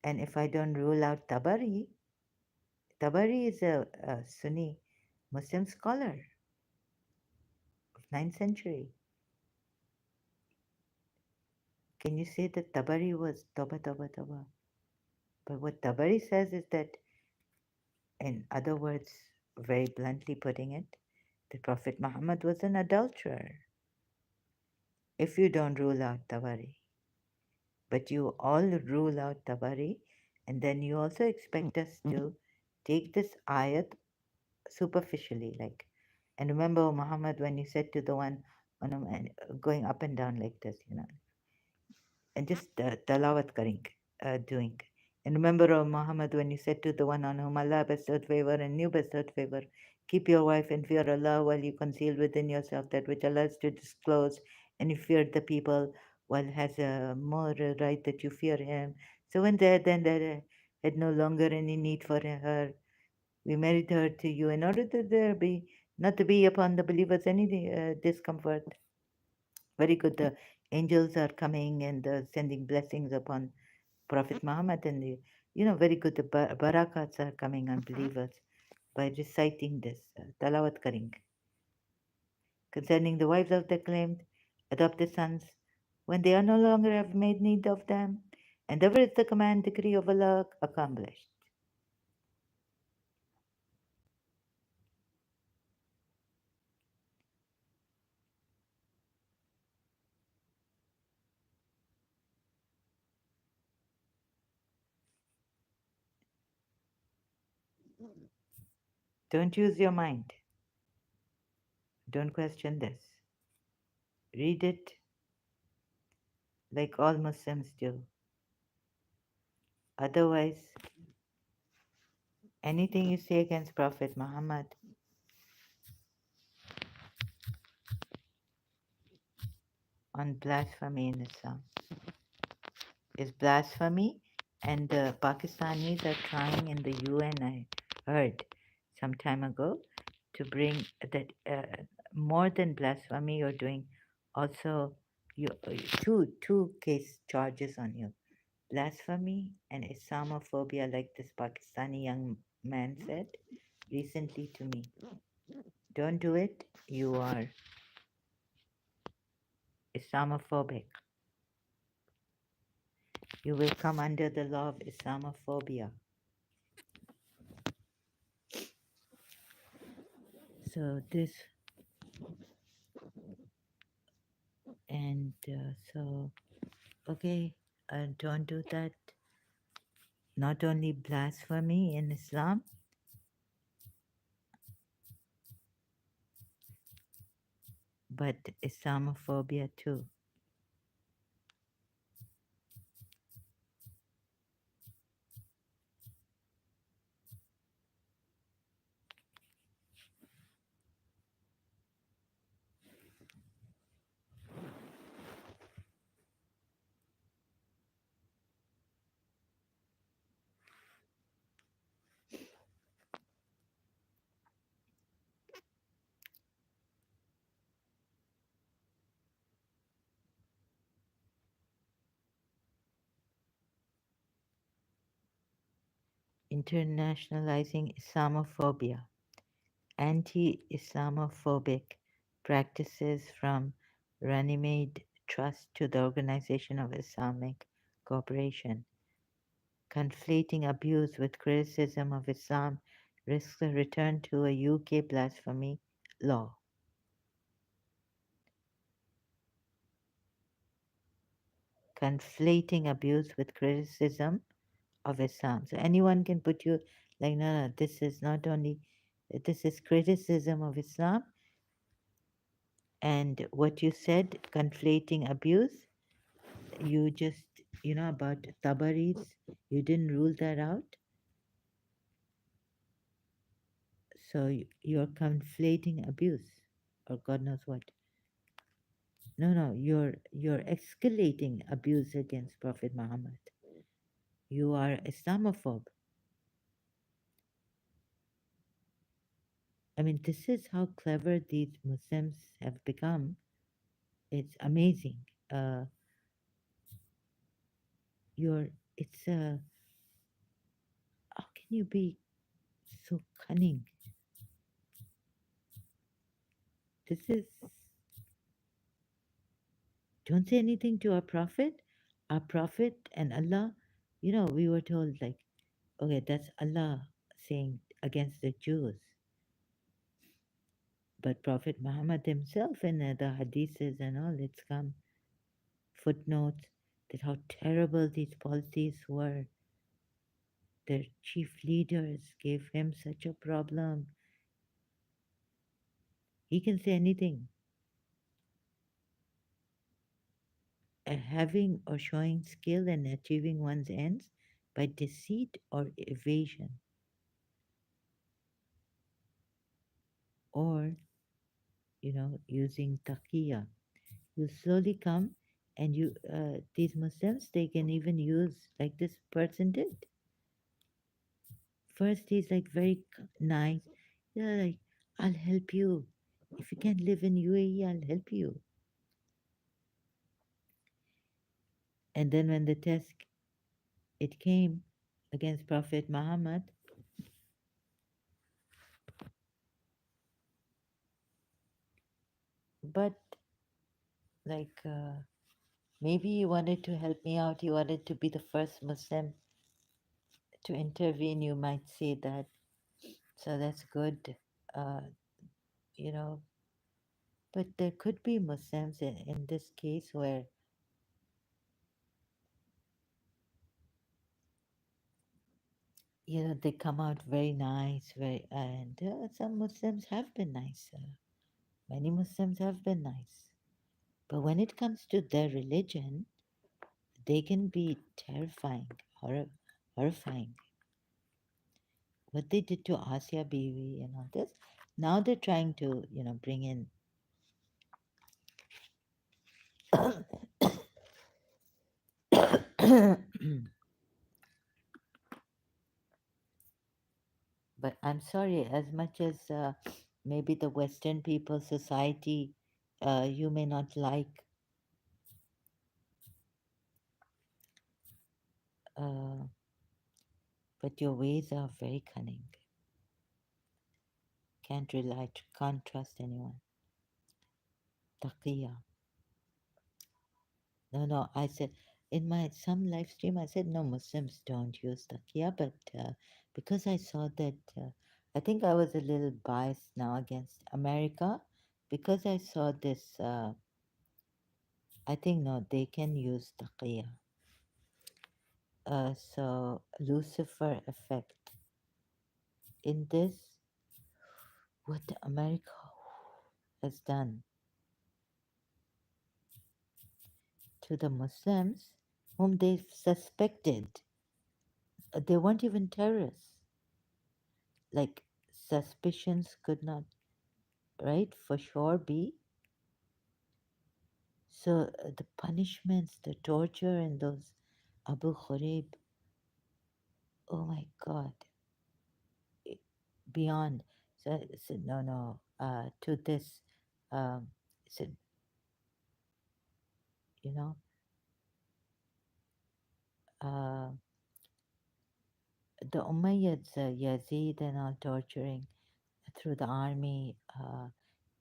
And if I don't rule out Tabari, Tabari is a Sunni Muslim scholar of 9th century. Can you say that Tabari was Toba Toba Toba? But what Tabari says is that, in other words, very bluntly putting it, the Prophet Muhammad was an adulterer. If you don't rule out Tabari, but you all rule out Tabari, and then you also expect us to take this ayat superficially, like, and remember, Muhammad, when you said to the one on a man going up and down like this, and just talawat karing, doing. And remember, O Muhammad, when you said to the one on whom Allah bestowed favor and knew bestowed favor, keep your wife and fear Allah while you conceal within yourself that which Allah is to disclose, and you feared the people while has a more right that you fear Him. So when they had no longer any need for her, we married her to you in order that there be not to be upon the believers any discomfort. Very good. The angels are coming and sending blessings upon Prophet Muhammad, and very good. The barakats are coming on believers by reciting this talawat karing concerning the wives of the claimed adopted sons when they are no longer have made need of them, and ever is the command decree of Allah accomplished. Don't use your mind. Don't question this. Read it like all Muslims do. Otherwise, anything you say against Prophet Muhammad on blasphemy in Islam is blasphemy, and the Pakistanis are trying in the UN, I heard some time ago, to bring that more than blasphemy, you're doing also you, two case charges on you, blasphemy and Islamophobia, like this Pakistani young man said recently to me. Don't do it. You are Islamophobic. You will come under the law of Islamophobia. So this and so okay, don't do that. Not only blasphemy in Islam, but Islamophobia too. Internationalizing Islamophobia, anti-Islamophobic practices from Runnymede Trust to the Organization of Islamic Cooperation. Conflating abuse with criticism of Islam risks a return to a UK blasphemy law. Conflating abuse with criticism of Islam. So anyone can put you like, no, no, this is not only, this is criticism of Islam. And what you said, conflating abuse, you just, about Tabaris, you didn't rule that out. So you're conflating abuse, or God knows what. No, no, you're escalating abuse against Prophet Muhammad. You are Islamophobe. I mean, this is how clever these Muslims have become. It's amazing. Uh, you're, it's, how can you be so cunning? This is, don't say anything to our Prophet and Allah. We were told, like, okay, that's Allah saying against the Jews. But Prophet Muhammad himself in the hadiths and all, it's come footnotes that how terrible these policies were. Their chief leaders gave him such a problem. He can say anything. Having or showing skill in achieving one's ends by deceit or evasion, or using taqiyya. You slowly come, and these Muslims, they can even use like this person did. First, he's like very nice. Yeah, like, I'll help you. If you can't live in UAE, I'll help you. And then when the test it came against Prophet Muhammad, but like maybe he wanted to help me out. He wanted to be the first Muslim to intervene. You might say that. So that's good. Uh, you know, but there could be Muslims in this case where they come out very nice, very, and some Muslims have been nice. Many Muslims have been nice, but when it comes to their religion, they can be terrifying, horrifying. What they did to Asia Bibi and all this, now they're trying to bring in. But I'm sorry, as much as maybe the Western people society, you may not like uh, but your ways are very cunning. Can't trust anyone. Taqiyya. No, no, I said in my some live stream, I said no, Muslims don't use taqiyya, but because I saw that, I think I was a little biased now against America because I saw this. I think no, they can use taqiyya. So Lucifer effect in this, what America has done to the Muslims whom they suspected, they weren't even terrorists. Like suspicions could not, right, for sure be. So the punishments, the torture in those Abu Ghraib, oh my God, i- beyond. So I said, no, no, to this, I said, you know, uh, the Umayyads, Yazid and all torturing through the army,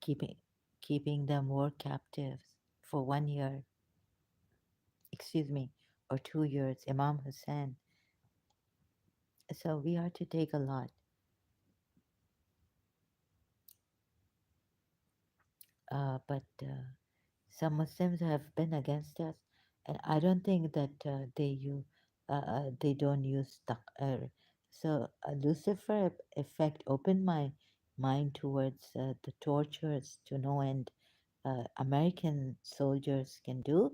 keeping keeping them war captives for 1 year, excuse me, or 2 years, Imam Hussein. So we are to take a lot. But some Muslims have been against us, and I don't think that they don't use so Lucifer effect opened my mind towards the tortures to no end American soldiers can do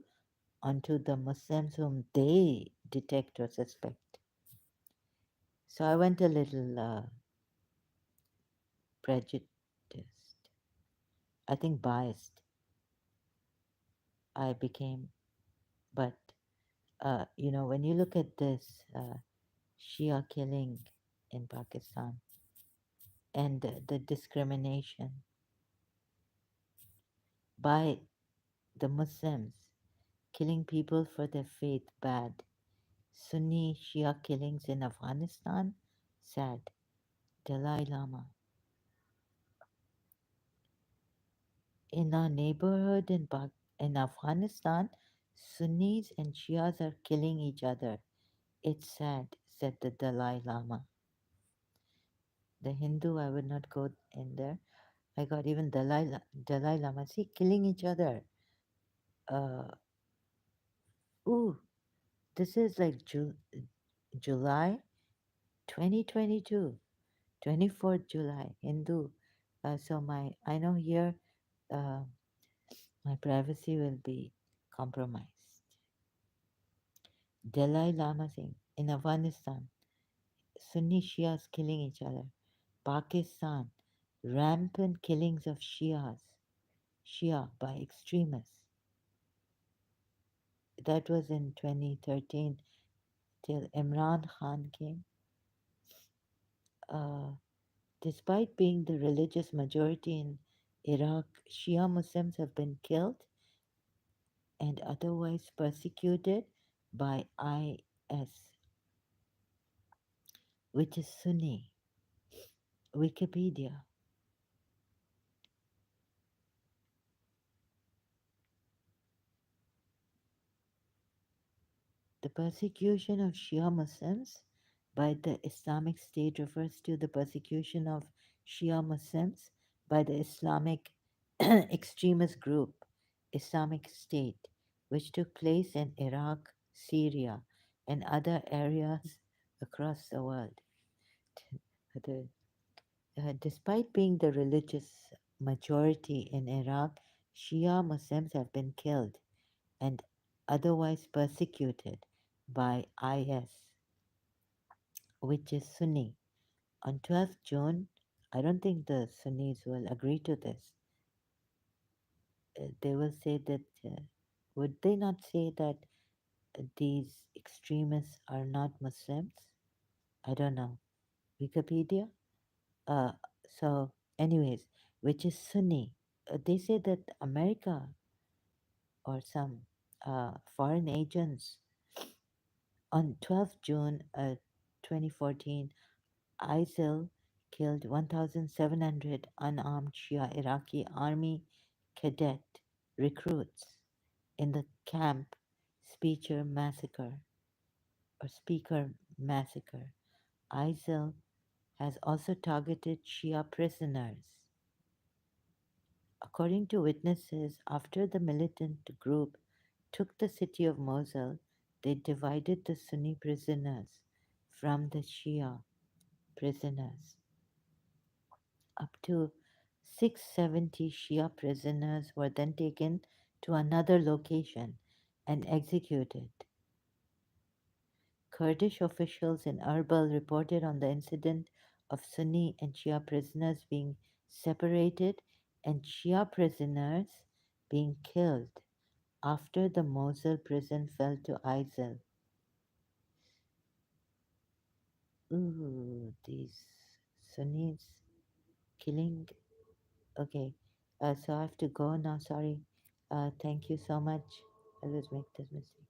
onto the Muslims whom they detect or suspect. So I went a little prejudiced, I think biased. I became, but when you look at this Shia killing in Pakistan and the discrimination by the Muslims, killing people for their faith, bad. Sunni Shia killings in Afghanistan, sad. Dalai Lama. In our neighborhood in Afghanistan, Sunnis and Shias are killing each other. It's sad, said the Dalai Lama. The Hindu, I would not go in there. I got even Dalai Lama. See, killing each other. Uh, ooh, this is like July 2022, 24th July, Hindu. So I know here uh, my privacy will be compromised. Dalai Lama saying in Afghanistan, Sunni Shias killing each other. Pakistan, rampant killings of Shia by extremists. That was in 2013 till Imran Khan came. Uh, Despite being the religious majority in Iraq, Shia Muslims have been killed and otherwise persecuted by IS, which is Sunni. Wikipedia. The persecution of Shia Muslims by the Islamic State refers to the persecution of Shia Muslims by the Islamic extremist group Islamic State, which took place in Iraq, Syria, and other areas across the world. The- Despite being the religious majority in Iraq, Shia Muslims have been killed and otherwise persecuted by IS, which is Sunni. On 12th June, I don't think the Sunnis will agree to this. They will say that, would they not say that these extremists are not Muslims? I don't know. Wikipedia? Uh, so, anyways, which is Sunni. They say that America or some foreign agents on 12th June 2014, ISIL killed 1,700 unarmed Shia Iraqi army cadet recruits in the Camp Speaker massacre or Speaker massacre. ISIL has also targeted Shia prisoners. According to witnesses, after the militant group took the city of Mosul, they divided the Sunni prisoners from the Shia prisoners. Up to 670 Shia prisoners were then taken to another location and executed. Kurdish officials in Erbil reported on the incident of Sunni and Shia prisoners being separated and Shia prisoners being killed after the Mosul prison fell to ISIL. Ooh, these Sunnis killing. Okay, so I have to go now. Sorry. Thank you so much. I always make this mistake.